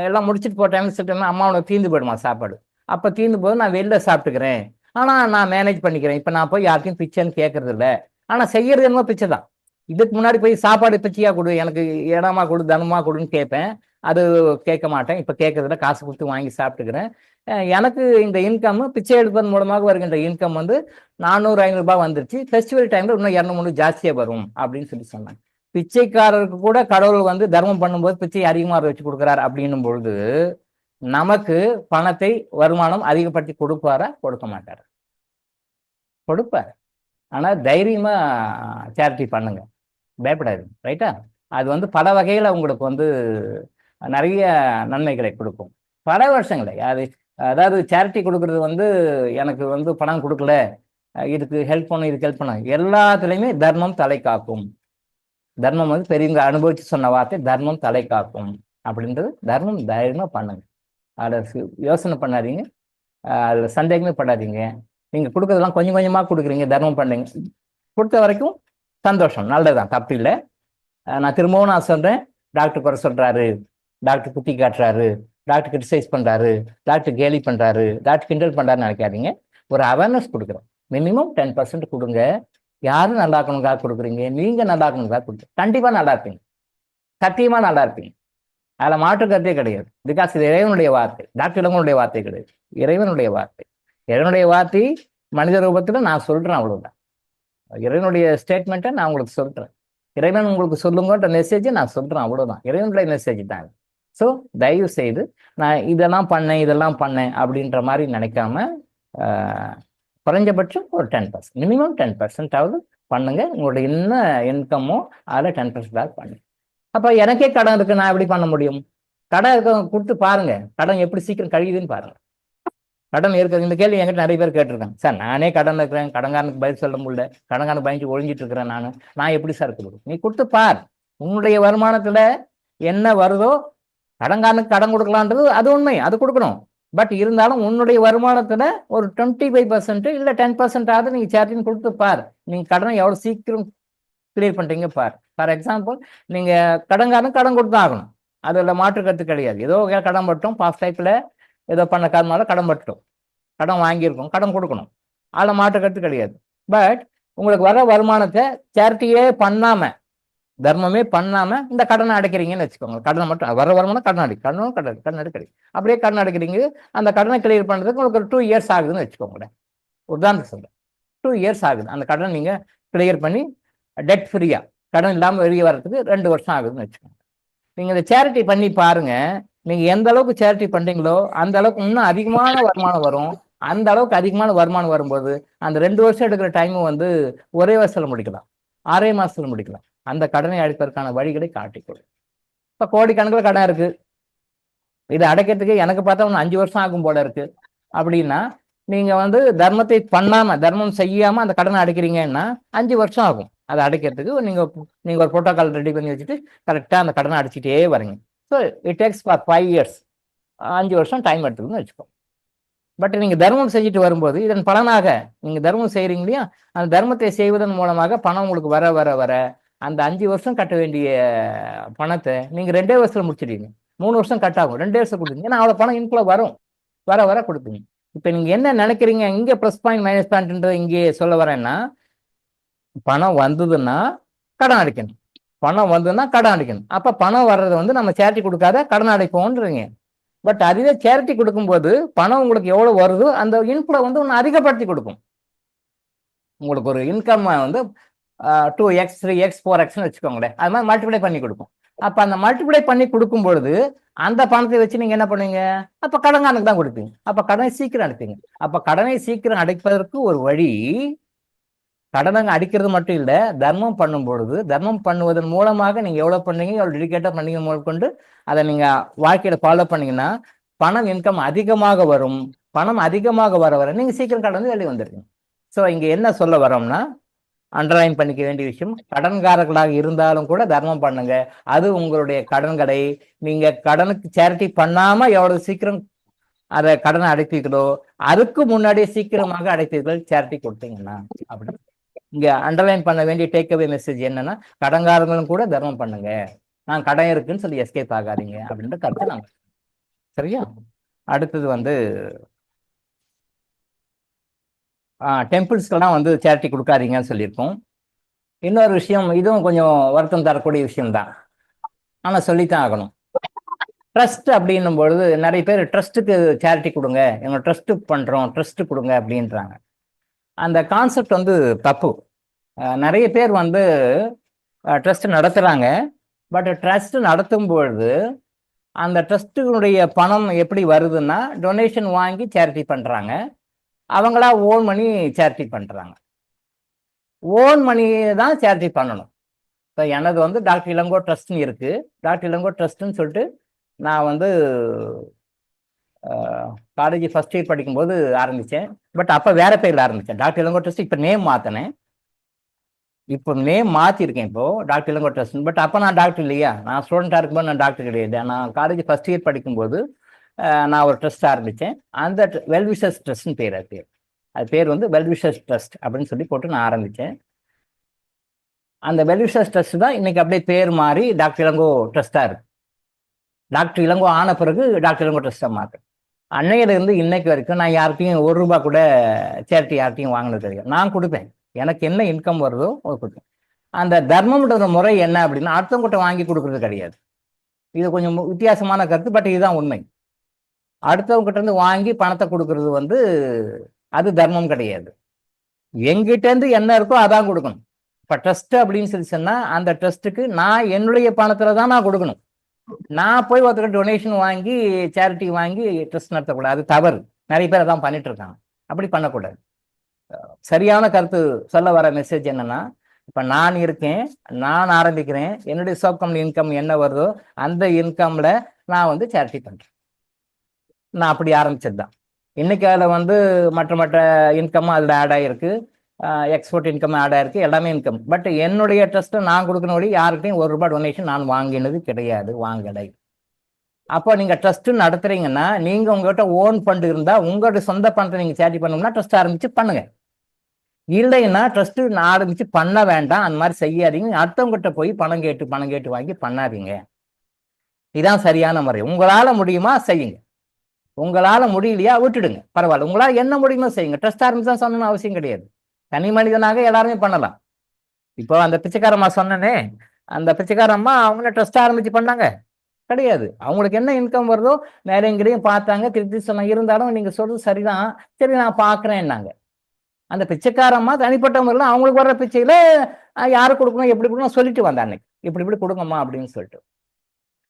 எல்லாம் முடிச்சுட்டு போட்டேன்னு சொல்லிட்டேன்னா அம்மா உனக்கு தீந்து போயிடுமா சாப்பாடு, அப்போ தீர்ந்து போது நான் வெளில சாப்பிட்டுக்கிறேன், ஆனால் நான் மேனேஜ் பண்ணிக்கிறேன். இப்போ நான் போய் யாருக்கையும் பிச்சைன்னு கேட்கறது இல்லை, ஆனால் செய்யறது என்னமோ பிச்சை தான். இதுக்கு முன்னாடி போய் சாப்பாடு பிச்சையாக கொடு, எனக்கு இடமா கொடு, தனமாக கொடுன்னு கேட்பேன், அது கேட்க மாட்டேன். இப்போ கேட்கறதுல காசு கொடுத்து வாங்கி சாப்பிட்டுக்கிறேன். எனக்கு இந்த இன்கம், பிச்சை எடுப்பதன் மூலமாக வருகின்ற இன்கம் வந்து 400-500 ரூபாய் வந்துருச்சு. ஃபெஸ்டிவல் டைமில் இன்னும் 200-300 ஜாஸ்தியாக வரும் அப்படின்னு சொல்லி சொன்னாங்க. பிச்சைக்காரருக்கு கூட கடவுள் வந்து தர்மம் பண்ணும்போது பிச்சை அதிகமாக வச்சு கொடுக்குறாரு அப்படின்னும் பொழுது நமக்கு பணத்தை வருமானம் அதிகப்படுத்தி கொடுப்பாரா, கொடுக்க மாட்டாரா? கொடுப்பார். ஆனா தைரியமா சேரிட்டி பண்ணுங்க, பயப்படாது. ரைட்டா? அது வந்து பல வகையில உங்களுக்கு வந்து நிறைய நன்மைகளை கொடுக்கும். பல வருஷங்களை அது, அதாவது சேரிட்டி கொடுக்கறது வந்து எனக்கு வந்து பணம் கொடுக்கல, இதுக்கு ஹெல்ப் பண்ணும், இதுக்கு ஹெல்ப் பண்ணும், எல்லாத்துலேயுமே தர்மம் தலை காக்கும். தர்மம் வந்து பெரியவங்க அனுபவிச்சு சொன்ன வார்த்தை, தர்மம் தலை காக்கும் அப்படின்றது. தர்மம் தைரியமா பண்ணுங்க, அதில் யோசனை பண்ணாதீங்க, அதில் சந்தேகமே படாதீங்க. நீங்கள் கொடுக்கறதெல்லாம் கொஞ்சம் கொஞ்சமாக கொடுக்குறீங்க, தர்மம் பண்ணுங்க, கொடுத்த வரைக்கும் சந்தோஷம், நல்லதுதான், தப்பு இல்லை. நான் திரும்பவும் நான் சொல்கிறேன், டாக்டர் குறை சொல்கிறாரு, டாக்டர் குத்தி காட்டுறாரு, டாக்டர் கிரிட்டிசைஸ் பண்ணுறாரு, டாக்டர் கேலி பண்ணுறாரு, டாக்டர் கிண்டல் பண்ணுறாருன்னு நினைக்காதீங்க. ஒரு அவேர்னஸ் கொடுக்குறோம், மினிமம் 10% கொடுங்க. யாரும் நல்லா இருக்கணுங்காக கொடுக்குறீங்க, நீங்கள் நல்லா இருக்கணுங்காக கொடுக்குறீங்க, கண்டிப்பாக நல்லா இருப்பீங்க, சத்தியமாக நல்லா இருப்பீங்க, அதில் மாற்று கருத்தே கிடையாது. பிகாஸ் இது இறைவனுடைய வார்த்தை, டாக்டர் இளங்கோனுடைய வார்த்தை கிடையாது, இறைவனுடைய வார்த்தை. இறைவனுடைய வார்த்தை மனித ரூபத்தில் நான் சொல்கிறேன், அவ்வளோதான். இறைவனுடைய ஸ்டேட்மெண்ட்டை நான் உங்களுக்கு சொல்கிறேன், இறைவன் உங்களுக்கு சொல்லுங்கன்ற மெசேஜை நான் சொல்கிறேன், அவ்வளோதான். இறைவனுடைய மெசேஜ் தான். ஸோ தயவு செய்து நான் இதெல்லாம் பண்ணேன் அப்படின்ற மாதிரி நினைக்காம, குறைஞ்சபட்சம் ஒரு 10%, மினிமம் 10% பண்ணுங்க. உங்களுடைய என்ன இன்கமோ அதில் 10% பண்ணுங்க. அப்போ எனக்கே கடன் இருக்கு, நான் எப்படி பண்ண முடியும்? கடன் இருக்க கொடுத்து பாருங்க, கடன் எப்படி சீக்கிரம் கழியுதுன்னு பாருங்க. கடன் இருக்கிறது, இந்த கேள்வி என்கிட்ட நிறைய பேர் கேட்டிருக்காங்க. சார் நானே கடன் இருக்கிறேன், கடன்காரனுக்கு பதில் சொல்ல முடியல, கடன்காரன் பயந்து ஒழிஞ்சிட்டு இருக்கிறேன், நான் எப்படி சார் கொடுக்கும்? நீ கொடுத்து பார், உன்னுடைய வருமானத்துல என்ன வருதோ கடன்காரனுக்கு கடன் கொடுக்கலான்றது அது உண்மை, அது கொடுக்கணும். பட் இருந்தாலும் உன்னுடைய வருமானத்துல ஒரு 25% இல்லை 10% நீங்க சேரிட்டின்னு கொடுத்து பார், நீங்க கடனை எவ்வளவு சீக்கிரம் கிளியர் பண்றீங்க பார். ஃபார் எக்ஸாம்பிள், நீங்க கடன்காரனுக்கு கடன் கொடுத்து ஆகணும், அதுல மாற்று கருத்து கிடையாது. ஏதோ கடன் பட்டோம், பாஸ்ட் டைப்ல ஏதோ பண்ண காரணமால கடன் பட்டோம், கடன் வாங்கியிருக்கோம், கடன் கொடுக்கணும், அதில் மாற்று கருத்து கிடையாது. பட் உங்களுக்கு வர வருமானத்தை சேரிட்டியே பண்ணாம, தர்மமே பண்ணாம இந்த கடனை அடைக்கிறீங்கன்னு வச்சுக்கோங்க. கடனை மட்டும் வர வருமானம் கடன் அடைக்கிறீங்க, அப்படியே கடன் அடைக்கிறீங்க. அந்த கடனை கிளியர் பண்றதுக்கு உங்களுக்கு ஒரு 2 இயர்ஸ் ஆகுதுன்னு வச்சுக்கோங்களேன். உதாரணத்துக்கு சொல்றேன், 2 இயர்ஸ் ஆகுது அந்த கடனை நீங்க கிளியர் பண்ணி டெட் ஃப்ரீயா கடன் இல்லாமல் வெளியே வர்றதுக்கு 2 வருஷம் ஆகுதுன்னு வச்சுக்கோங்க. நீங்க இந்த சேரிட்டி பண்ணி பாருங்க, நீங்க எந்த அளவுக்கு சேரிட்டி பண்றீங்களோ அந்த அளவுக்கு இன்னும் அதிகமான வருமானம் வரும். அந்த அளவுக்கு அதிகமான வருமானம் வரும்போது அந்த 2 வருஷம் எடுக்கிற டைம் வந்து ஒரே வருஷத்துல முடிக்கலாம், 6 மாசத்துல முடிக்கலாம். அந்த கடனை அடைப்பதற்கான வழிகளை காட்டிக்கொள்ளும். இப்ப கோடிக்கணக்கில் கடன் இருக்கு, இதை அடைக்கிறதுக்கு எனக்கு பார்த்தா ஒன்று 5 வருஷம் ஆகும் போல இருக்கு அப்படின்னா, நீங்க வந்து தர்மத்தை பண்ணாம, தர்மம் செய்யாம அந்த கடனை அடைக்கிறீங்கன்னா 5 வருஷம் ஆகும் அதை அடைக்கிறதுக்கு. நீங்க ஒரு புரோட்டோகால் ரெடி பண்ணி வச்சுட்டு கரெக்டா அந்த கடனை அடிச்சுட்டே வரீங்க. So it takes for 5 years, 5 வருஷம் டைம் எடுத்துக்குன்னு வச்சுக்கோ. பட் நீங்க தர்மம் செஞ்சுட்டு வரும்போது இதன் பலனாக நீங்க தர்மம் செய்யறீங்க இல்லையா, அந்த தர்மத்தை செய்வதன் மூலமாக பணம் உங்களுக்கு வர வர வர அந்த 5 வருஷம் கட்ட வேண்டிய பணத்தை நீங்க 2 வருஷத்துல முடிச்சிடுவீங்க. 3 வருஷம் கட் ஆகும், 2 வருஷம் கொடுப்பீங்க. ஏன்னா அவ்வளவு பணம் இன்ஃப்ளோ வரும், வர வர கொடுப்பீங்க. இப்ப நீங்க என்ன நினைக்கிறீங்க, இங்க ப்ளஸ் பாயிண்ட் மைனஸ் பாயிண்ட் இங்கே சொல்ல வரேன்னா, பணம் வந்ததுன்னா கடன் அடைக்கணும், பணம் வந்ததுன்னா கடன் அடைக்கணும். அப்ப பணம் வர்றது வந்து நம்ம சேரிட்டி கொடுக்காத கடன் அடைப்போம்ன்றீங்க. பட் அதுவே சேரிட்டி கொடுக்கும்போது பணம் உங்களுக்கு எவ்வளவு வருதோ அந்த இன்ஃப்ளோ வந்து ஒன்று அதிகப்படுத்தி கொடுக்கும். உங்களுக்கு ஒரு இன்கம் வந்து 2x 3x 4xன்னு வச்சுக்கோங்களேன், அது மாதிரி மல்டிப்ளை பண்ணி கொடுக்கும். அப்ப அந்த மல்டிப்ளை பண்ணி கொடுக்கும் பொழுது அந்த பணத்தை வச்சு நீங்க என்ன பண்ணுவீங்க, அப்ப கடன்காரனுக்கு தான் கொடுப்பீங்க. அப்ப கடனை சீக்கிரம் அடைப்பீங்க. அப்ப கடனை சீக்கிரம் அடைப்பதற்கு ஒரு வழி, கடனை அடிக்கிறது மட்டும் இல்ல, தர்மம் பண்ணும் பொழுது, தர்மம் பண்ணுவதன் மூலமாக நீங்க எவ்வளவு பண்ணீங்க, எவ்வளவு டெடிகேட்டா பண்ணீங்க முதற்கொண்டு அதை நீங்க வாழ்க்கையில ஃபாலோ பண்ணீங்கன்னா பணம் இன்கம் அதிகமாக வரும். பணம் அதிகமாக வர வர நீங்க சீக்கிரம் கடன் வெளியே வந்துருக்கீங்க. ஸோ இங்க என்ன சொல்ல வரோம்னா, அண்டர்லைன் பண்ணிக்க வேண்டிய விஷயம், கடன்காரர்களாக இருந்தாலும் கூட தர்மம் பண்ணுங்க. அது உங்களுடைய கடன்களை நீங்க கடனுக்கு சேரிட்டி பண்ணாம எவ்வளவு சீக்கிரம் அதை கடனை அடைப்பீங்களோ அதுக்கு முன்னாடியே சீக்கிரமாக அடைப்பீர்கள் சேரிட்டி கொடுத்தீங்கன்னா. அப்படி இங்க அண்டர்லைன் பண்ண வேண்டிய டேக்அவே மெசேஜ் என்னன்னா, கடன்காரங்களும் கூட தர்மம் பண்ணுங்க, நான் கடன் இருக்குன்னு சொல்லி எஸ்கேப் ஆகாதீங்க அப்படின்ற கருத்தை நாங்க. சரியா? அடுத்தது வந்து டெம்பிள்ஸ்க்கெல்லாம் வந்து சேரிட்டி கொடுக்காதீங்கன்னு சொல்லியிருக்கோம். இன்னொரு விஷயம், இதுவும் கொஞ்சம் வருத்தம் தரக்கூடிய விஷயம்தான், ஆனால் சொல்லித்தான் ஆகணும். ட்ரஸ்ட் அப்படின்னும் பொழுது நிறைய பேர் ட்ரஸ்ட்டுக்கு சேரிட்டி கொடுங்க, எங்க ட்ரஸ்ட் பண்றோம், ட்ரஸ்ட் கொடுங்க அப்படின்றாங்க. அந்த கான்செப்ட் வந்து தப்பு. நிறைய பேர் வந்து ட்ரஸ்ட் நடத்துறாங்க. பட் ட்ரஸ்ட் நடத்தும் பொழுது அந்த ட்ரஸ்ட்டுடைய பணம் எப்படி வருதுன்னா டொனேஷன் வாங்கி சேரிட்டி பண்ணுறாங்க, அவங்களா ஓன் பண்ணி சேரிட்டி பண்ணுறாங்க. ஓன் மணி தான் சேரிட்டி பண்ணணும். இப்போ எனது வந்து டாக்டர் இளங்கோ ட்ரஸ்ட்னு இருக்குது. டாக்டர் இளங்கோ ட்ரஸ்ட்டுன்னு சொல்லிட்டு நான் வந்து காலேஜ் ஃபஸ்ட் இயர் படிக்கும்போது ஆரம்பித்தேன். பட் அப்போ வேற பேரில் ஆரம்பித்தேன். டாக்டர் இளங்கோ ட்ரஸ்ட் இப்போ நேம் மாற்றினேன். இப்போ நேம் மாற்றிருக்கேன் இப்போது டாக்டர் இளங்கோ ட்ரஸ்ட். பட் அப்போ நான் டாக்டர் இல்லையா, நான் ஸ்டூடெண்ட்டாக இருக்கும்போது நான் டாக்டர் கிடையாது. நான் காலேஜ் ஃபஸ்ட் இயர் படிக்கும்போது நான் ஒரு ட்ரஸ்ட் ஆரம்பித்தேன். அந்த வெல்விஷர்ஸ் ட்ரஸ்ட்னு பேர். அது பேர் வந்து வெல்விஷர்ஸ் ட்ரஸ்ட் அப்படின்னு சொல்லி போட்டு நான் ஆரம்பித்தேன். அந்த வெல்விஷர்ஸ் ட்ரஸ்ட் தான் இன்னைக்கு அப்படியே பேர் மாறி டாக்டர் இளங்கோ ட்ரஸ்டாக இருக்கு. டாக்டர் இளங்கோ ஆன பிறகு டாக்டர் இளங்கோ ட்ரஸ்ட்டாக மாற்று. அன்னையிலிருந்து இன்னைக்கு வரைக்கும் நான் யார்கிட்டையும் ₹1 கூட சேரிட்டி யார்கிட்டையும் வாங்கினது கிடையாது. நான் கொடுப்பேன், எனக்கு என்ன இன்கம் வருதோ கொடுப்பேன். அந்த தர்மம்ன்ற முறை என்ன அப்படின்னா அடுத்தவங்கிட்ட வாங்கி கொடுக்கறது கிடையாது. இது கொஞ்சம் வித்தியாசமான கருத்து, பட் இதுதான் உண்மை. அடுத்தவங்கிட்ட இருந்து வாங்கி பணத்தை கொடுக்கறது வந்து அது தர்மம் கிடையாது. எங்கிட்ட இருந்து என்ன இருக்கோ அதான் கொடுக்கணும். இப்போ ட்ரஸ்ட் அப்படின்னு சொல்லி சொன்னால் அந்த ட்ரஸ்ட்டுக்கு நான் என்னுடைய பணத்தில் தான் நான் கொடுக்கணும். நான் போய் ஒருத்தர் டொனேஷன் வாங்கி சேரிட்டி வாங்கி ட்ரஸ்ட் நடத்தக்கூடாது, அது தவறு. நிறைய பேர் அதான் பண்ணிட்டு இருக்காங்க. அப்படி பண்ணக்கூடாது. சரியான கருத்து சொல்ல வர மெசேஜ் என்னன்னா, இப்போ நான் இருக்கேன், நான் ஆரம்பிக்கிறேன், என்னுடைய சோப் கம்பெனி இன்கம் என்ன வருதோ அந்த இன்கம்ல நான் வந்து சேரிட்டி பண்ணுறேன். நான் அப்படி ஆரம்பிச்சது தான். இன்னைக்கு அதில் வந்து மற்ற இன்கம்மும் அதில் ஆட் ஆகிருக்கு, எக்ஸ்போர்ட் இன்கம் ஆட் ஆகிருக்கு, எல்லாமே இன்கம். பட் என்னுடைய ட்ரஸ்ட்டை நான் கொடுக்கணும், யாருக்கிட்டையும் ₹1 டொனேஷன் நான் வாங்கினது கிடையாது, வாங்கலை. அப்போ நீங்கள் ட்ரஸ்ட்டு நடத்துறீங்கன்னா நீங்கள் உங்கள்கிட்ட ஓன் ஃபண்ட் இருந்தால் உங்களோட சொந்த பணத்தை நீங்கள் சேரிட்டி பண்ணணும்னா ட்ரஸ்ட் ஆரம்பித்து பண்ணுங்க. இல்லைன்னா ட்ரஸ்ட்டு ஆரம்பித்து பண்ண வேண்டாம், அந்த மாதிரி செய்யாதீங்க. அடுத்தவங்ககிட்ட போய் பணம் கேட்டு வாங்கி பண்ணாதீங்க. இதான் சரியான முறை. உங்களால் முடியுமா செய்யுங்க, உங்களால் முடியலையா விட்டுடுங்க, பரவாயில்ல. உங்களால் என்ன முடியுமோ செய்யுங்க. ட்ரஸ்ட் ஆரம்பிச்சு தான் சொல்லணும்னு அவசியம் கிடையாது. தனி மனிதனாக எல்லாருமே பண்ணலாம். இப்போ அந்த பிச்சைக்காரம்மா சொன்னனே, அந்த பிச்சைக்காரம்மா அவங்க ட்ரஸ்ட் ஆரம்பித்து பண்ணாங்க கிடையாது. அவங்களுக்கு என்ன இன்கம் வருதோ வேற எங்கேயும் பார்த்தாங்க, திருப்பி சொன்னாங்க. இருந்தாலும் நீங்கள் சொல்றது சரிதான், சரி நான் பார்க்குறேன்னாங்க. அந்த பிச்சைக்காரம்மா தனிப்பட்ட முறையில் அவங்களுக்கு வர்ற பிச்சையில யாரு கொடுக்கணும், எப்படி கொடுக்கணும் சொல்லிட்டு வந்தேன் அன்னைக்கு. இப்படி கொடுங்கம்மா அப்படின்னு சொல்லிட்டு.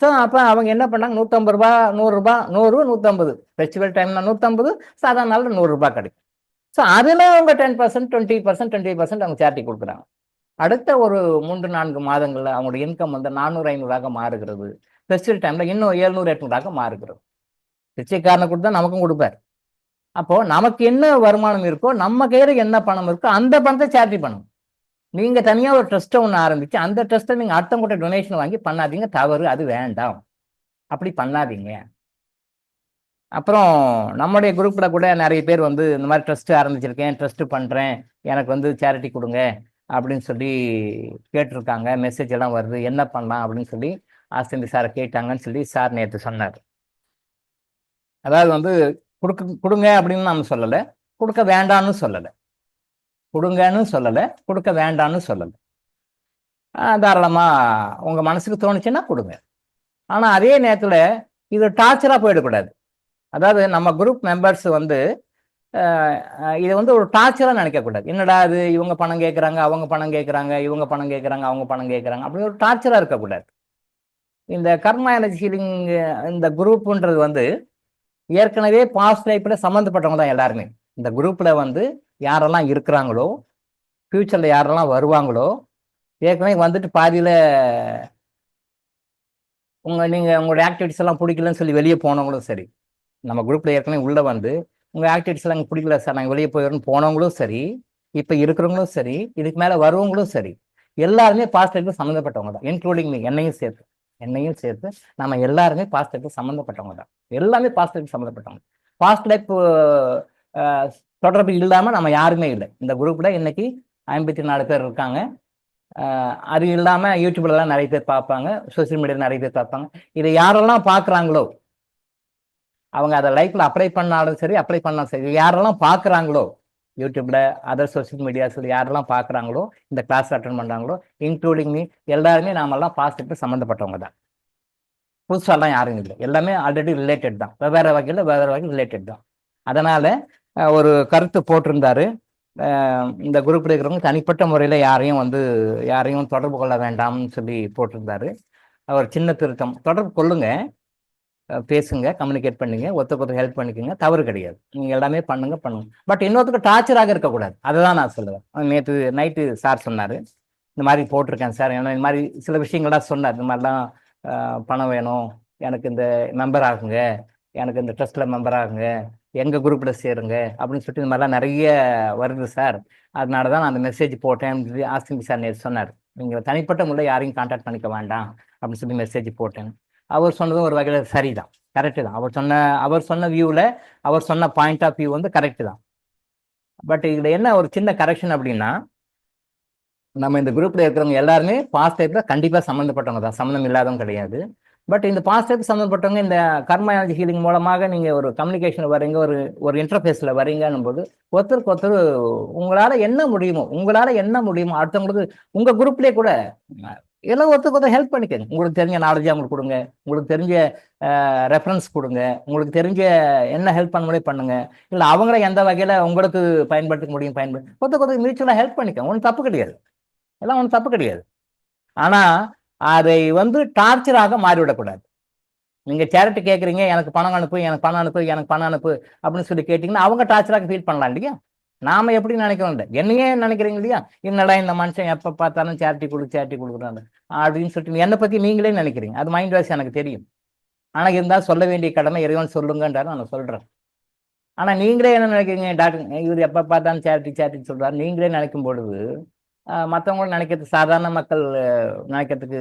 ஸோ அப்போ அவங்க என்ன பண்ணாங்க, ₹150, ₹100, 100, 150. ஃபெஸ்டிவல் டைம்னா 150, சாதாரண நாளில் ₹100 கிடைக்கும். ஸோ அதில் அவங்க 10%, 20%, 25% அவங்க சேரிட்டி கொடுக்குறாங்க. அடுத்த ஒரு 3-4 மாதங்களில் அவங்களோட இன்கம் வந்து 400-500 மாறுகிறது. ஃபெஸ்டிவல் டைமில் இன்னும் 700-800 மாறுகிறது. பிச்சைக்காரனை கொடுத்தா நமக்கும் கொடுப்பார். அப்போது நமக்கு என்ன வருமானம் இருக்கோ, நம்ம கையில் என்ன பணம் இருக்கோ அந்த பணத்தை சேரிட்டி பண்ணணும். நீங்கள் தனியாக ஒரு ட்ரஸ்ட்டை ஒன்று ஆரம்பித்து அந்த ட்ரஸ்ட்டை நீங்கள் அடுத்தவங்கிட்ட டொனேஷன் வாங்கி பண்ணாதீங்க, தவறு, அது வேண்டாம். அப்படி பண்ணாதீங்க. அப்புறம் நம்முடைய குரூப்பில் கூட நிறைய பேர் வந்து இந்த மாதிரி ட்ரஸ்ட்டு ஆரம்பிச்சிருக்கேன், ட்ரஸ்ட்டு பண்ணுறேன், எனக்கு வந்து சேரிட்டி கொடுங்க அப்படின்னு சொல்லி கேட்டிருக்காங்க. மெசேஜ் எல்லாம் வருது, என்ன பண்ணலாம் அப்படின்னு சொல்லி ஆசிரியர் சாரை கேட்டாங்கன்னு சொல்லி சார் நேற்று சொன்னார். அதாவது வந்து கொடுங்க அப்படின்னு நம்ம சொல்லலை, கொடுக்க வேண்டான்னு சொல்லலை. கொடுங்கன்னு சொல்லலை, கொடுக்க வேண்டான்னு சொல்லலை. தாராளமாக உங்கள் மனசுக்கு தோணுச்சுன்னா கொடுங்க. ஆனால் அதே நேரத்தில் இது டார்ச்சராக போயிடக்கூடாது. அதாவது நம்ம குரூப் மெம்பர்ஸ் வந்து இதை வந்து ஒரு டார்ச்சராக நினைக்கக்கூடாது. என்னடா அது இவங்க பணம் கேட்குறாங்க, அவங்க பணம் கேட்குறாங்க, இவங்க பணம் கேட்குறாங்க, அவங்க பணம் கேட்குறாங்க, அப்படி ஒரு டார்ச்சராக இருக்கக்கூடாது. இந்த கர்மா எனர்ஜி ஹீலிங் இந்த குரூப்புன்றது வந்து ஏற்கனவே பாஸ்ட் லைஃப்பில் சம்மந்தப்பட்டவங்க தான் எல்லாருமே. இந்த குரூப்பில் வந்து யாரெல்லாம் இருக்கிறாங்களோ, ஃப்யூச்சரில் யாரெல்லாம் வருவாங்களோ, ஏற்கனவே வந்துட்டு பாதியில் நீங்கள் உங்களோட ஆக்டிவிட்டிஸ் எல்லாம் பிடிக்கலன்னு சொல்லி வெளியே போனவங்களும் சரி, நம்ம குரூப்பில் ஏற்கனவே உள்ளே வந்து உங்கள் ஆக்டிவிட்டிஸ் எல்லாம் எனக்கு பிடிக்கல சார், நாங்கள் வெளியே போயிடணும்னு போனவங்களும் சரி, இப்போ இருக்கிறவங்களும் சரி, இதுக்கு மேலே வருவவங்களும் சரி, எல்லாருமே பாஸ்ட் லைஃப்பில் சம்மந்தப்பட்டவங்க தான், இன்க்ளூடிங் மீ, என்னையும் சேர்த்து நம்ம எல்லாருமே பாஸ்ட் லைஃப்பில் சம்மந்தப்பட்டவங்க தான். எல்லாமே பாஸ்ட் லைஃப் சம்மந்தப்பட்டவங்க. பாஸ்ட் லைஃப் தொடர்பு இல்லாமல் நம்ம யாருமே இல்லை. இந்த குரூப்பில் இன்னைக்கு 54 பேர் இருக்காங்க. அது இல்லாமல் யூடியூப்லலாம் நிறைய பேர் பார்ப்பாங்க, சோசியல் மீடியாவில் நிறைய பேர் பார்ப்பாங்க. இதை யாரெல்லாம் பார்க்குறாங்களோ அவங்க அதை லைஃப்பில் அப்ளை பண்ணாலும் சரி, அப்ளை பண்ணாலும் சரி, யாரெல்லாம் பார்க்குறாங்களோ யூடியூப்பில், அதர் சோசியல் மீடியாஸில் யாரெல்லாம் பார்க்குறாங்களோ, இந்த கிளாஸ் அட்டன் பண்ணுறாங்களோ, இன்க்ளூடிங் மீ, எல்லாருமே நாமெல்லாம் பாஸ்ட் லைஃப்பில் சம்மந்தப்பட்டவங்க தான். புதுசாலாம் யாரும் இல்லை, எல்லாமே ஆல்ரெடி ரிலேட்டட் தான், வெவ்வேறு வகையில் ரிலேட்டட் தான். அதனால் ஒரு கருத்து போட்டிருந்தாரு, இந்த குரூப்பில் இருக்கிறவங்க தனிப்பட்ட முறையில் யாரையும் தொடர்பு கொள்ள வேண்டாம்னு சொல்லி போட்டிருந்தாரு. ஒரு சின்ன திருத்தம், தொடர்பு கொள்ளுங்க, பேசுங்க, கம்யூனிகேட் பண்ணுங்க, ஒருத்தருக்கு ஹெல்ப் பண்ணிக்கோங்க, தவறு கிடையாது. நீங்கள் எல்லாமே பண்ணுங்க. பட் இன்னொருத்தருக்கு டார்ச்சராக இருக்கக்கூடாது. அதை தான் நான் சொல்லுவேன். நேற்று நைட்டு சார் சொன்னார், இந்த மாதிரி போட்டிருக்கேன் சார், ஏன்னா இந்த மாதிரி சில விஷயங்கள்லாம் சொன்னார். இந்த மாதிரிலாம் பணம் வேணும், எனக்கு இந்த மெம்பர் ஆகுங்க, எனக்கு இந்த ட்ரஸ்ட்டில் மெம்பர் ஆகுங்க, எங்கள் குரூப்பில் சேருங்க அப்படின்னு சொல்லிட்டு இந்த மாதிரிலாம் நிறைய வருது சார். அதனால தான் நான் அந்த மெசேஜ் போட்டேன். ஆஸ்தினி சார் நேற்று சொன்னார், நீங்கள் தனிப்பட்ட முறையில் யாரையும் கான்டாக்ட் பண்ணிக்க வேண்டாம் அப்படின்னு சொல்லி மெசேஜ் போட்டேன். அவர் சொன்னதும் ஒரு வகையில் சரிதான், கரெக்டு தான். அவர் சொன்ன வியூவில், அவர் சொன்ன பாயிண்ட் ஆஃப் வியூ வந்து கரெக்டு தான். பட் இதில் என்ன ஒரு சின்ன கரெக்ஷன் அப்படின்னா, நம்ம இந்த குரூப்ல இருக்கிறவங்க எல்லாருமே பாஸ்ட் டைப்ல கண்டிப்பாக சம்மந்தப்பட்டவங்க தான், சம்மந்தம் இல்லாதவங்க கிடையாது. பட் இந்த பாஸ்ட் டைப் சம்மந்தப்பட்டவங்க இந்த கர்மா எனர்ஜி ஹீலிங் மூலமாக நீங்கள் ஒரு கம்யூனிகேஷன் வரீங்க, ஒரு இன்டர்ஃபேஸில் வரீங்கன்னும் போது ஒருத்தருக்கு ஒருத்தர் உங்களால் என்ன முடியுமோ அடுத்தவங்களுக்கு உங்கள் குரூப்லேயே கூட எல்லாம் ஒருத்தருக்கு ஒருத்தர் ஹெல்ப் பண்ணிக்கங்க. உங்களுக்கு தெரிஞ்ச நாலேஜ் அவங்களுக்கு கொடுங்க, உங்களுக்கு தெரிஞ்ச ரெஃபரன்ஸ் கொடுங்க, உங்களுக்கு தெரிஞ்ச என்ன ஹெல்ப் பண்ண முடியும் பண்ணுங்க. இல்லை அவங்கள எந்த வகையில் உங்களுக்கு பயன்படுத்த முடியும் ஒருத்தருக்கு ஒருத்தர் மியூச்சுவலாக ஹெல்ப் பண்ணிக்கோங்க. ஒன்றும் தப்பு கிடையாது, எல்லாம் ஒன்றும் தப்பு கிடையாது. ஆனால் அதை வந்து டார்ச்சராக மாறிவிடக்கூடாது. நீங்க சேரிட்டி கேட்குறீங்க, எனக்கு பணம் அனுப்பு அப்படின்னு சொல்லி கேட்டீங்கன்னா அவங்க டார்ச்சராக ஃபீல் பண்ணலாம் இல்லையா? நாம எப்படி நினைக்கிறோம், என்னையே நினைக்கிறீங்க இல்லையா, என்னடா இந்த மனுஷன் எப்போ பார்த்தாலும் சேரிட்டி கொடுக்குறாங்க அப்படின்னு சொல்லிட்டு என்னை பத்தி நீங்களே நினைக்கிறீங்க. அது மைண்ட் வாய்ஸ் எனக்கு தெரியும். ஆனா இருந்தாலும் சொல்ல வேண்டிய கடமை இறைவன் சொல்லுங்கன்றாரு, நான் சொல்றேன். ஆனா நீங்களே என்ன நினைக்கிறீங்க, டாக்டர் இவர் எப்போ பார்த்தாலும் சேரிட்டி சொல்றாரு, நீங்களே நினைக்கும் பொழுது மற்றவங்களும் நினைக்கிறது, சாதாரண மக்கள் நினைக்கிறதுக்கு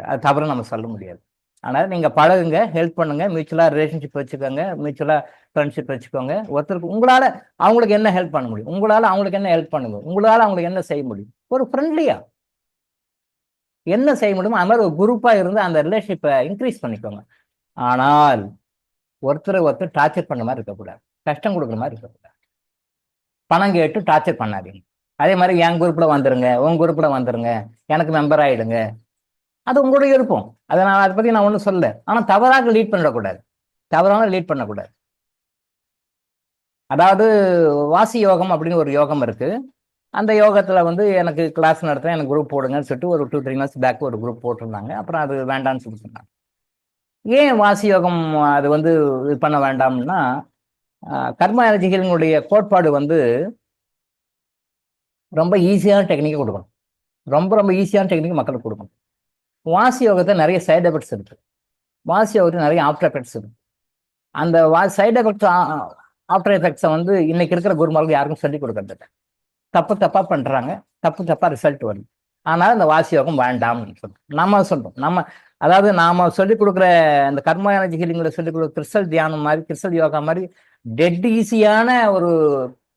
அது தவறு நம்ம சொல்ல முடியாது. ஆனால் நீங்கள் பழகுங்க, ஹெல்ப் பண்ணுங்க, மியூச்சுவலாக ரிலேஷன்ஷிப் வச்சுக்கோங்க, மியூச்சுவலாக ஃப்ரெண்ட்ஷிப் வச்சுக்கோங்க. ஒருத்தருக்கு உங்களால் அவங்களுக்கு என்ன ஹெல்ப் பண்ண முடியும், உங்களால் அவங்களுக்கு என்ன ஹெல்ப் பண்ணுங்க, உங்களால் அவங்களுக்கு என்ன செய்ய முடியும், ஒரு ஃப்ரெண்ட்லியாக என்ன செய்ய முடியுமோ அது மாதிரி ஒரு குரூப்பாக இருந்து அந்த ரிலேஷன்ஷிப்பை இன்க்ரீஸ் பண்ணிக்கோங்க. ஆனால் ஒருத்தர் டார்ச்சர் பண்ண மாதிரி இருக்கக்கூடாது, கஷ்டம் கொடுக்குற மாதிரி இருக்கக்கூடாது. பணம் கேட்டு டார்ச்சர் பண்ணாதீங்க. அதே மாதிரி என் குரூப்பில் வந்துருங்க, உங்க குரூப்பில் வந்துருங்க, எனக்கு மெம்பர் ஆகிடுங்க, அது உங்களுடைய விருப்பம். அதை பற்றி நான் ஒன்றும் சொல்ல. ஆனால் தவறாக லீட் பண்ணக்கூடாது. அதாவது வாசி யோகம் அப்படின்னு ஒரு யோகம் இருக்கு. அந்த யோகத்தில் வந்து எனக்கு கிளாஸ் நடத்துகிறேன், எனக்கு குரூப் போடுங்கன்னு சொல்லிட்டு ஒரு 2-3 months பேக் ஒரு குரூப் போட்டிருந்தாங்க. அப்புறம் அது வேண்டாம்னு சொல்லி சொன்னாங்க. ஏன் வாசி யோகம் அது வந்து இது பண்ண வேண்டாம்னா, கர்ம எனர்ஜிகளினுடைய கோட்பாடு வந்து ரொம்ப ஈஸியான டெக்னிக்கை கொடுக்கணும், ரொம்ப ஈஸியான டெக்னிக் மக்களுக்கு கொடுக்கணும். வாசி யோகத்தை நிறைய சைடு எஃபெக்ட்ஸ் இருக்கு, வாசி யோகத்தில் நிறைய ஆஃப்டர் எஃபெக்ட்ஸ் இருக்கு. அந்த சைடு எஃபெக்ட்ஸ் ஆஃப்டர் எஃபெக்ட்ஸை வந்து இன்னைக்கு இருக்கிற குருமார்கள் யாருக்கும் சொல்லிக் கொடுக்கறது, தப்பா பண்றாங்க, தப்பா ரிசல்ட் வருது. ஆனால் இந்த வாசி யோகம் வேண்டாம்னு சொல்றோம். அதாவது நாம சொல்லிக் கொடுக்குற இந்த கர்மா எனர்ஜி ஹீலிங்ல சொல்லிக் கொடுக்குற கிறிஸ்டல் தியானம் மாதிரி, கிறிஸ்டல் யோகா மாதிரி டெட் ஈஸியான ஒரு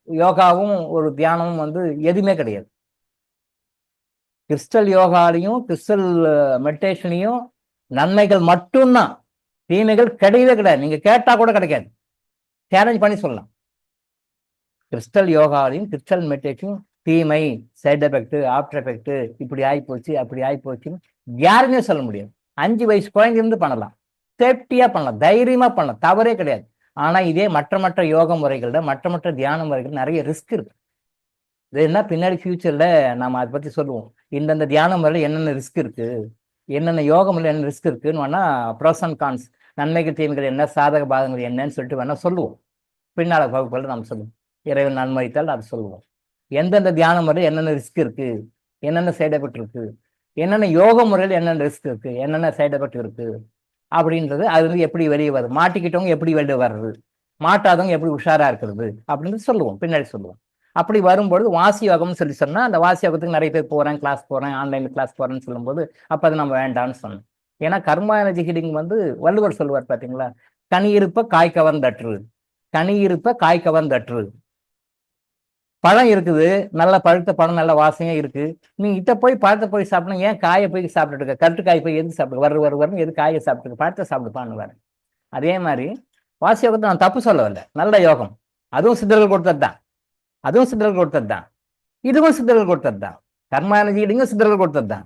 யோகாவும் ஒரு தியானமும் வந்து எதுவுமே கிடையாது. கிறிஸ்டல் யோகாலையும் கிறிஸ்டல் மெடிடேஷன்லையும் நன்மைகள் மட்டும்தான், தீமைகள் கிடையவே கிடையாது. நீங்க கேட்டா கூட கிடைக்காது, சேலஞ்ச் பண்ணி சொல்லலாம். கிறிஸ்டல் யோகாலையும் கிறிஸ்டல் மெடிடேஷனும் தீமை, சைடு எஃபெக்ட், ஆஃப்டர் எஃபெக்ட், இப்படி ஆகிப்போச்சு அப்படி ஆகிப்போச்சுன்னு யாருமே சொல்ல முடியாது. 5 வயசு குழந்தைருந்து பண்ணலாம், சேஃப்டியா பண்ணலாம், தைரியமா பண்ணலாம், தவறே கிடையாது. ஆனா இதே மற்ற யோக முறைகள மற்ற தியான முறைகள் நிறைய ரிஸ்க் இருக்கு. இது என்ன பின்னாடி ஃபியூச்சர்ல நம்ம அதை பத்தி சொல்லுவோம். இந்தந்த தியான முறையில் என்னென்ன ரிஸ்க் இருக்கு, என்னென்ன யோக முறையில் என்ன ரிஸ்க் இருக்குன்னு வேணா ப்ரோஸ் அண்ட் கான்ஸ், நன்மைகள் தீமைகள் என்ன, சாதக பாதங்கள் என்னன்னு சொல்லிட்டு வேணா சொல்லுவோம். பின்னால வகுப்புகள் நம்ம சொல்லுவோம், இறைவன் நன்மதித்தால் அதை சொல்லுவோம். எந்தெந்த தியான முறையில் என்னென்ன ரிஸ்க் இருக்கு, என்னென்ன சைடு எஃபெக்ட் இருக்கு, என்னென்ன யோக முறையில் என்னென்ன ரிஸ்க் இருக்கு, என்னென்ன சைடு எஃபெக்ட் இருக்கு அப்படின்றது, அது வந்து எப்படி வெளியே வருது, மாட்டிக்கிட்டவங்க எப்படி வெளியே வர்றது, மாட்டாதவங்க எப்படி உஷாரா இருக்கிறது அப்படின்றது சொல்லுவோம், பின்னாடி சொல்லுவோம். அப்படி வரும்பொழுது வாசி யோகம்னு சொல்லி சொன்னா, அந்த வாசி யோகத்துக்கு நிறைய பேர் போறேன், கிளாஸ் போறேன், ஆன்லைன்ல கிளாஸ் போறேன்னு சொல்லும்போது அப்ப அது நம்ம வேண்டாம்னு சொன்னோம். ஏன்னா கர்மா எனர்ஜி ஹீலிங் வந்து வள்ளுவர் சொல்லுவார் பாத்தீங்களா, கனி இருப்ப காய் கவர்ந்தற்று, கனி இருப்ப காய் கவர்ந்தற்று. பழம் இருக்குது, நல்ல பழுத்த பழம், நல்ல வாசனையா இருக்கு, நீ இட்ட போய் பழத்தை போய் சாப்பிடணும், ஏன் காயை போய் சாப்பிட்டு இருக்க, கருட்டு காய் போய் எது சாப்பிடு, வருன்னு எது காயை சாப்பிட்டு பழத்தை சாப்பிடுப்பான்னு. அதே மாதிரி வாசி யோகத்தை நான் தப்பு சொல்ல வரல, நல்ல யோகம், அதுவும் சித்தர்கள் கொடுத்தது தான், இதுவும் சித்தர்கள் கொடுத்தது தான், கர்மா எனர்ஜி ஹீலிங்கும் சித்தர்கள் கொடுத்தது தான்,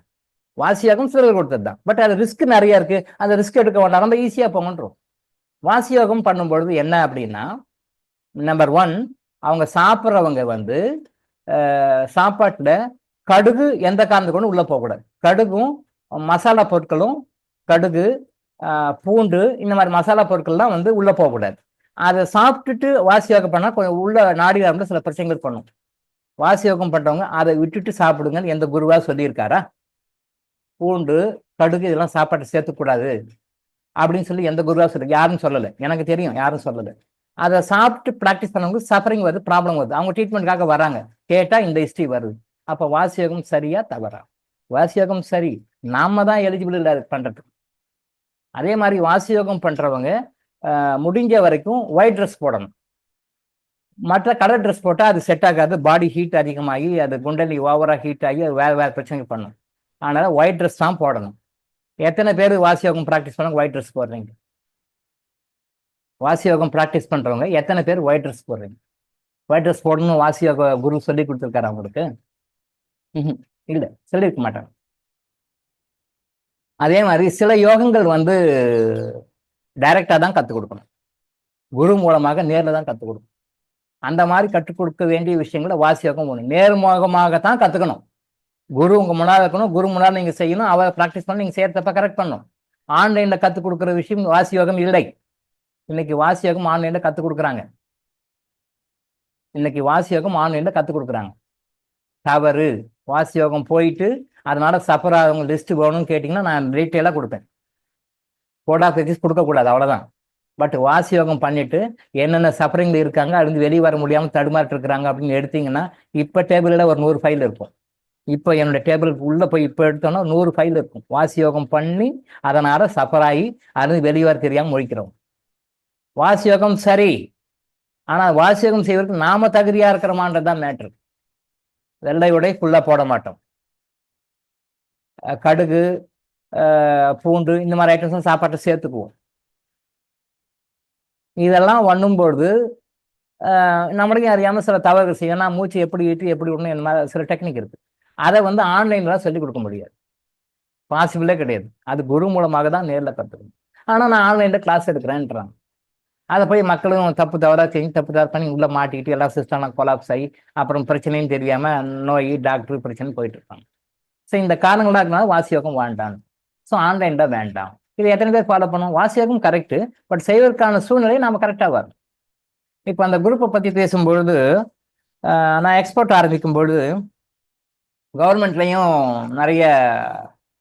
வாசியோகம் சித்தர்கள் கொடுத்தது தான். பட் அது ரிஸ்க் நிறைய இருக்கு, அந்த ரிஸ்க் எடுக்க வேண்டாம், ரொம்ப ஈஸியா போங்கன்றோம். வாசியோகம் பண்ணும்பொழுது என்ன அப்படின்னா, நம்பர் 1, அவங்க சாப்பிட்றவங்க வந்து சாப்பாட்டுல கடுகு எந்த காரணத்து கொண்டு உள்ள போகக்கூடாது. கடுகும் மசாலா பொருட்களும், கடுகு பூண்டு இந்த மாதிரி மசாலா பொருட்கள்லாம் வந்து உள்ளே போகக்கூடாது. அதை சாப்பிட்டுட்டு வாசி யோகம் பண்ணால் கொஞ்சம் உள்ள நாடியில் இருந்து சில பிரச்சனைகள் பண்ணும். வாசி யோகம் பண்ணுறவங்க அதை விட்டுட்டு சாப்பிடுங்கன்னு எந்த குருவா சொல்லியிருக்காரா? பூண்டு, கடுகு இதெல்லாம் சாப்பாட்டை சேர்த்துக்கூடாது அப்படின்னு சொல்லி எந்த குருவா சொல்லி யாரும் சொல்லலை. எனக்கு தெரியும், யாரும் சொல்லலை. அதை சாப்பிட்டு ப்ராக்டிஸ் பண்ணவங்க சஃபரிங் வருது, ப்ராப்ளம் வருது. அவங்க ட்ரீட்மெண்ட்டுக்காக வராங்க, கேட்டால் இந்த ஹிஸ்ட்ரி வருது. அப்போ வாசியோகம் சரியா தவறா? வாசியோகம் சரி, நாம தான் எலிஜிபிள் இல்லை பண்ணுறதுக்கு. அதே மாதிரி வாசியோகம் பண்ணுறவங்க முடிஞ்ச வரைக்கும் ஒயிட் ட்ரெஸ் போடணும். மற்ற கலர் ட்ரெஸ் போட்டால் அது செட் ஆகாது, பாடி ஹீட் அதிகமாகி அது குண்டலி ஓவராக ஹீட் ஆகி அது வேறு வேறு பிரச்சனை பண்ணும். அதனால் ஒயிட் ட்ரெஸ் தான் போடணும். எத்தனை பேர் வாசியோகம் ப்ராக்டிஸ் பண்ணவங்க ஒயிட் ட்ரெஸ் போடுறீங்க? வாசியோகம் ப்ராக்டிஸ் பண்ணுறவங்க எத்தனை பேர் ஒயிட் ட்ரெஸ் போடுறீங்க? ஒயிட் ட்ரெஸ் போடணும் வாசியோக குரு சொல்லி கொடுத்துருக்காரு அவங்களுக்கு? இல்லை, சொல்லியிருக்க மாட்டாங்க. அதே மாதிரி சில யோகங்கள் வந்து டைரக்டாக தான் கற்றுக் கொடுக்கணும், குரு மூலமாக நேரில் தான் கற்றுக் கொடுக்கணும். அந்த மாதிரி கற்றுக் கொடுக்க வேண்டிய விஷயங்களை வாசியோகம் ஒன்று நேர்முகமாகத்தான் கற்றுக்கணும். குரு உங்கள் முன்னால் இருக்கணும், குரு முன்னால் நீங்கள் செய்யணும், அவரை ப்ராக்டிஸ் பண்ணி நீங்கள் செய்யறதப்ப கரெக்ட் பண்ணணும். ஆன்லைனில் கற்றுக் கொடுக்குற விஷயம் வாசியோகம் இல்லை. இன்னைக்கு வாசியோகம் ஆன்லைனில் கற்றுக் கொடுக்குறாங்க. இன்னைக்கு வாசியோகம் ஆன்லைனில் கற்றுக் கொடுக்குறாங்க. தவறு. வாசியோகம் போயிட்டு அதனால சஃபர் ஆகிறவங்க லிஸ்ட் வேணும்னு கேட்டிங்கன்னா நான் டீட்டெயிலாக கொடுப்பேன். கோட் ஆஃப் எத்திக்ஸ் கொடுக்கக்கூடாது, அவ்வளோதான். பட் வாசியோகம் பண்ணிட்டு என்னென்ன சஃபரிங்ல இருக்காங்க, அதுலேருந்து வெளியே வர முடியாமல் தடுமாறிட்டு இருக்கிறாங்க அப்படின்னு எடுத்தீங்கன்னா இப்போ டேபிளில் ஒரு 100 ஃபைல் இருக்கும். இப்போ என்னோட டேபிளுக்கு உள்ளே போய் இப்போ எடுத்தோன்னா 100 ஃபைல் இருக்கும். வாசியோகம் பண்ணி அதனால் சஃபர் ஆகி அதுலேருந்து வெளியே வர தெரியாமல் முழிக்கிறோம். வாசியோகம் சரி, ஆனால் வாசியோகம் செய்வதற்கு நாம தகுதியாக இருக்கிறோமான்றது தான் மேட்ரு. வெள்ளை உடை ஃபுல்லாக போட மாட்டோம். கடுகு, பூண்டு இந்த மாதிரி ஐட்டம்ஸ் சாப்பாட்டை சேர்த்துக்குவோம். இதெல்லாம் பண்ணும்பொழுது நம்மளுக்கும் அறியாமல் சில தவறுகள் செய்யணும். மூச்சு எப்படி ஈட்டு எப்படி விடணும், இந்த மாதிரி சில டெக்னிக் இருக்குது. அதை வந்து ஆன்லைனில் சொல்லிக் கொடுக்க முடியாது, பாசிபிளே கிடையாது. அது குரு மூலமாக தான் நேரில் கற்றுக்கணும். ஆனால் நான் ஆன்லைனில் கிளாஸ் எடுக்கிறேன்றாங்க. அதை போய் மக்களும் தப்பு தவறாக செஞ்சு தப்பு தவறு பண்ணி உள்ளே மாட்டிக்கிட்டு எல்லா சிஸ்டம்லாம் கொலாப்ஸ் ஆகி அப்புறம் பிரச்சனையும் தெரியாமல் நோய் டாக்டர் பிரச்சனை போயிட்டு இருக்காங்க. ஸோ இந்த காரணங்களாக இருக்கனால வாசியோகம் வேண்டாம். ஸோ ஆன்லைனில் வேண்டாம். இது எத்தனை பேர் ஃபாலோ பண்ணுவோம்? வாசியோகம் கரெக்டு, பட் செய்வதற்கான சூழ்நிலையை நாம் கரெக்டாக வரும். இப்போ அந்த குரூப்பை பற்றி பேசும்பொழுது நான் எக்ஸ்போர்ட் ஆரம்பிக்கும் பொழுது கவர்மெண்ட்லேயும் நிறைய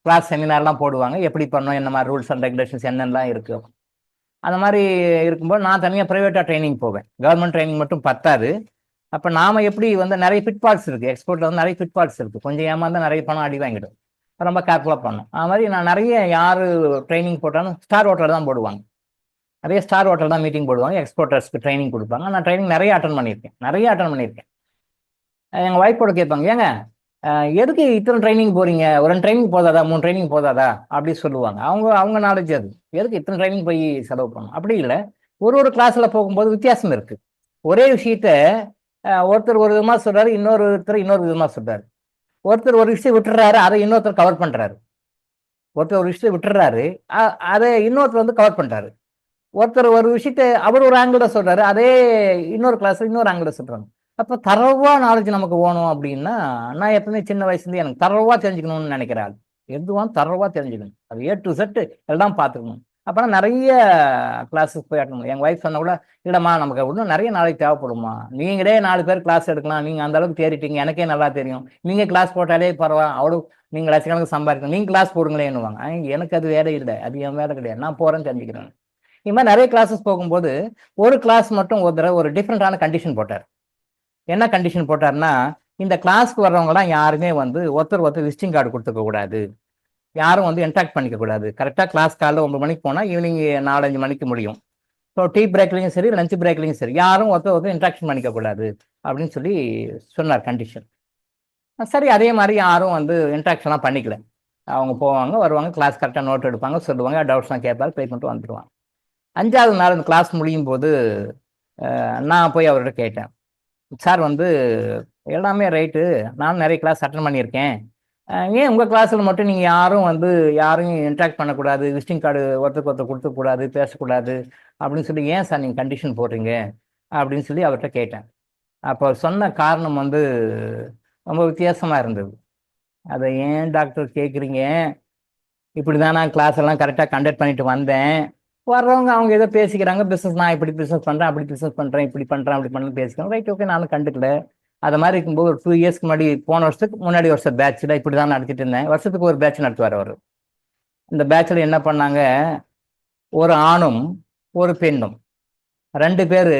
கிளாஸ் செமினார்லாம் போடுவாங்க. எப்படி பண்ணணும், என்ன மாதிரி ரூல்ஸ் அண்ட் ரெகுலேஷன்ஸ் என்னென்னலாம் இருக்குது. அந்த மாதிரி இருக்கும்போது நான் தனியாக ப்ரைவேட்டாக ட்ரைனிங் போவேன். கவர்மெண்ட் ட்ரைனிங் மட்டும் பத்தாது. அப்போ நாம் எப்படி வந்து நிறைய ஃபிட்பால்ஸ் இருக்குது, எக்ஸ்போர்ட்டில் வந்து நிறைய ஃபிட்பால்ஸ் இருக்குது. கொஞ்சம் ஏமாந்தால் நிறைய பணம் அடி வாங்கிடும், ரொம்ப கேர்ஃபுல்லாக பண்ணணும். அது மாதிரி நான் நிறைய யார் ட்ரைனிங் போட்டாலும் ஸ்டார் ஹோட்டல் தான் போடுவாங்க. நிறைய ஸ்டார் ஹோட்டல் தான் மீட்டிங் போடுவாங்க, எக்ஸ்போர்ட்டர்ஸ்க்கு ட்ரைனிங் கொடுப்பாங்க. நான் ட்ரைனிங் நிறைய அட்டன் பண்ணியிருக்கேன். எங்கள் ஒய்ஃபோட கேட்பாங்க, ஏங்க எதுக்கு இத்தனை ட்ரைனிங் போகிறீங்க, ஒரு 2 ட்ரைனிங் போதாதா, 3 ட்ரைனிங் போதாதா அப்படி சொல்லுவாங்க. அவங்க நாலேஜ் அது, எதுக்கு இத்தனை ட்ரைனிங் போய் செலவு பண்ணணும். அப்படி இல்லை, ஒரு கிளாஸில் போகும்போது வித்தியாசம் இருக்குது. ஒரே விஷயத்த ஒருத்தர் ஒரு விதமாக சொல்கிறாரு, இன்னொரு விதமாக சொல்கிறாரு. ஒருத்தர் ஒரு விஷயம் விட்டுறாரு, அதை இன்னொருத்தர் கவர் பண்ணுறாரு. ஒருத்தர் ஒரு விஷயத்தை விட்டுறாரு, அதை இன்னொருத்தர் வந்து கவர் பண்ணுறாரு. ஒருத்தர் ஒரு விஷயத்தை அவர் ஒரு ஆங்கிள் சொல்கிறாரு, அதே இன்னொரு கிளாஸில் இன்னொரு ஆங்கிள் சொல்கிறாங்க. அப்போ தரவாக நாலேஜ் நமக்கு வேணும் அப்படின்னா, நான் எப்பவுமே சின்ன வயசுலேருந்து எனக்கு தரவாக தெரிஞ்சுக்கணும்னு நினைக்கிறேன். எதுவாக தரவாக தெரிஞ்சுக்கணும், அது A to Z எல்லாம் பார்த்துக்கணும். அப்போனா நிறைய கிளாஸஸ் போய் அட்டணும். எங்கள் ஒய்ஃப் சொன்ன கூட, இல்லைம்மா நமக்கு இன்னும் நிறைய நாளைக்கு தேவைப்படுமா, நீங்களே 4 பேர் கிளாஸ் எடுக்கலாம், நீங்கள் அந்த அளவுக்கு தேறிட்டீங்க, எனக்கே நல்லா தெரியும், நீங்கள் கிளாஸ் போட்டாலே பரவாயில்ல, அவ்வளோ நீங்கள் லட்சக்கணக்கு சம்பாதிக்கணும், நீங்கள் கிளாஸ் போடுங்களேன்னுவாங்க. எனக்கு அது வேலை இல்லை, அது என் வேலை கிடையாது, நான் போகிறேன்னு தெரிஞ்சுக்கிறேன். இது மாதிரி நிறைய கிளாஸஸ் போகும்போது ஒரு கிளாஸ் மட்டும் ஒரு தடவை ஒரு டிஃப்ரெண்டான கண்டிஷன் போட்டார். என்ன கண்டிஷன் போட்டார்னா, இந்த கிளாஸ்க்கு வர்றவங்கலாம் யாருமே வந்து ஒருத்தர் விசிட்டிங் கார்டு கொடுத்துக்க கூடாது, யாரும் வந்து இன்ட்ராக்ட் பண்ணிக்க கூடாது. கரெக்டாக கிளாஸ் காலைல 9 மணிக்கு போனால் ஈவினிங் 4-5 மணிக்கு முடியும். ஸோ டீ பிரேக்லையும் சரி, லஞ்ச் பிரேக்லையும் சரி, யாரும் ஒருத்தர் இன்ட்ராக்ஷன் பண்ணிக்க கூடாது அப்படின்னு சொல்லி சொன்னார் கண்டிஷன். சரி, அதே மாதிரி யாரும் வந்து இன்ட்ராக்ஷன்லாம் பண்ணிக்கல. அவங்க போவாங்க, வருவாங்க, கிளாஸ் கரெக்டாக நோட் எடுப்பாங்க, சொல்லுவாங்க, டவுட்ஸ்லாம் கேட்பாரு, ப்ளே பண்ணிட்டு வந்துடுவாங்க. 5வது நாள் இந்த கிளாஸ் முடியும் போது நான் போய் அவர்கிட்ட கேட்டேன், சார் வந்து எல்லாமே ரைட்டு, நானும் நிறைய கிளாஸ் அட்டன் பண்ணியிருக்கேன், ஏன் உங்கள் கிளாஸில் மட்டும் நீங்கள் யாரையும் இன்ட்ராக்ட் பண்ணக்கூடாது, விசிட்டிங் கார்டு ஒருத்தருக்கு கொடுத்துக்கூடாது, பேசக்கூடாது அப்படின்னு சொல்லி ஏன் சார் நீங்கள் கண்டிஷன் போடுறீங்க அப்படின்னு சொல்லி அவர்கிட்ட கேட்டேன். அப்போ சொன்ன காரணம் வந்து ரொம்ப வித்தியாசமாக இருந்தது. அதை ஏன் டாக்டர் கேட்குறீங்க, இப்படி தான் நான் கிளாஸ் எல்லாம் கரெக்டாக கண்டக்ட் பண்ணிட்டு வந்தேன். வர்றவங்க அவங்க ஏதோ பேசிக்கிறாங்க, பிஸ்னஸ் நான் இப்படி பிஸ்னஸ் பண்ணுறேன், அப்படி பிஸ்னஸ் பண்ணுறேன், இப்படி பண்ணுறேன், அப்படி பண்ணு பேசிக்கிறாங்க. ரைட், ஓகே, நானும் கண்டுக்கல. அது மாதிரி இருக்கும்போது ஒரு 2 இயர்ஸ்க்கு முன்னாடி, போன வருஷத்துக்கு முன்னாடி வருஷம் பேட்சில் இப்படி தான் நடத்திட்டு இருந்தேன். வருஷத்துக்கு ஒரு பேட்ச் நடத்துவார் அவர். இந்த பேட்சில் என்ன பண்ணாங்க, ஒரு ஆணும் ஒரு பெண்ணும் 2 பேர்,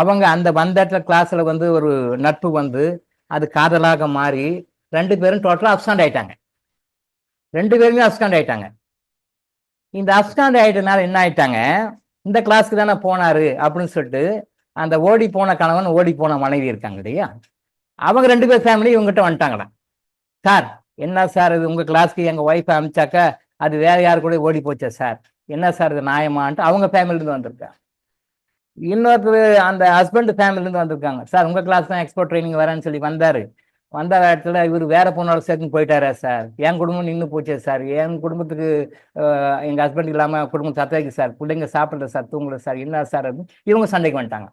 அவங்க அந்த வந்த கிளாஸில் வந்து ஒரு நட்பு வந்து அது காதலாக மாறி 2 பேரும் டோட்டலாக அப்ஸ்காண்ட் ஆயிட்டாங்க. 2 பேருமே அப்ஸ்காண்ட் ஆயிட்டாங்க. இந்த அப்ஸ்காண்ட் ஆயிட்டனால என்ன ஆயிட்டாங்க, இந்த கிளாஸ்க்கு தானே போனாரு அப்படின்னு சொல்லிட்டு அந்த ஓடி போன கணவன் ஓடி போன மனைவி இருக்காங்க இல்லையா, அவங்க 2 பேர் ஃபேமிலி இவங்ககிட்ட வந்துட்டாங்களாம். சார், என்ன சார் இது, உங்க கிளாஸ்க்கு எங்க ஒய்ஃபை அனுப்பிச்சாக்கா அது வேற யாரு கூட ஓடி போச்சா சார், என்ன சார் இது நியாயமான்ட்டு அவங்க ஃபேமிலியிலேருந்து வந்திருக்காங்க. இன்னொருத்தர் அந்த ஹஸ்பண்ட் ஃபேமிலியிலேருந்து வந்திருக்காங்க. சார், உங்க கிளாஸ் தான் எக்ஸ்போர்ட் ட்ரைனிங் வரேன்னு சொல்லி வந்தாரு, வந்த இடத்துல இவர் வேற பொண்ணோட சேர்த்துன்னு போயிட்டாரா சார், என் குடும்பம் நின்று போச்சே சார், என் குடும்பத்துக்கு எங்க ஹஸ்பண்ட் இல்லாம குடும்பம் தத்தாய்க்கு சார், பிள்ளைங்க சாப்பிடல சார், தூங்கல சார், என்ன சார் அப்படின்னு இவங்க சண்டைக்கு வந்துட்டாங்க.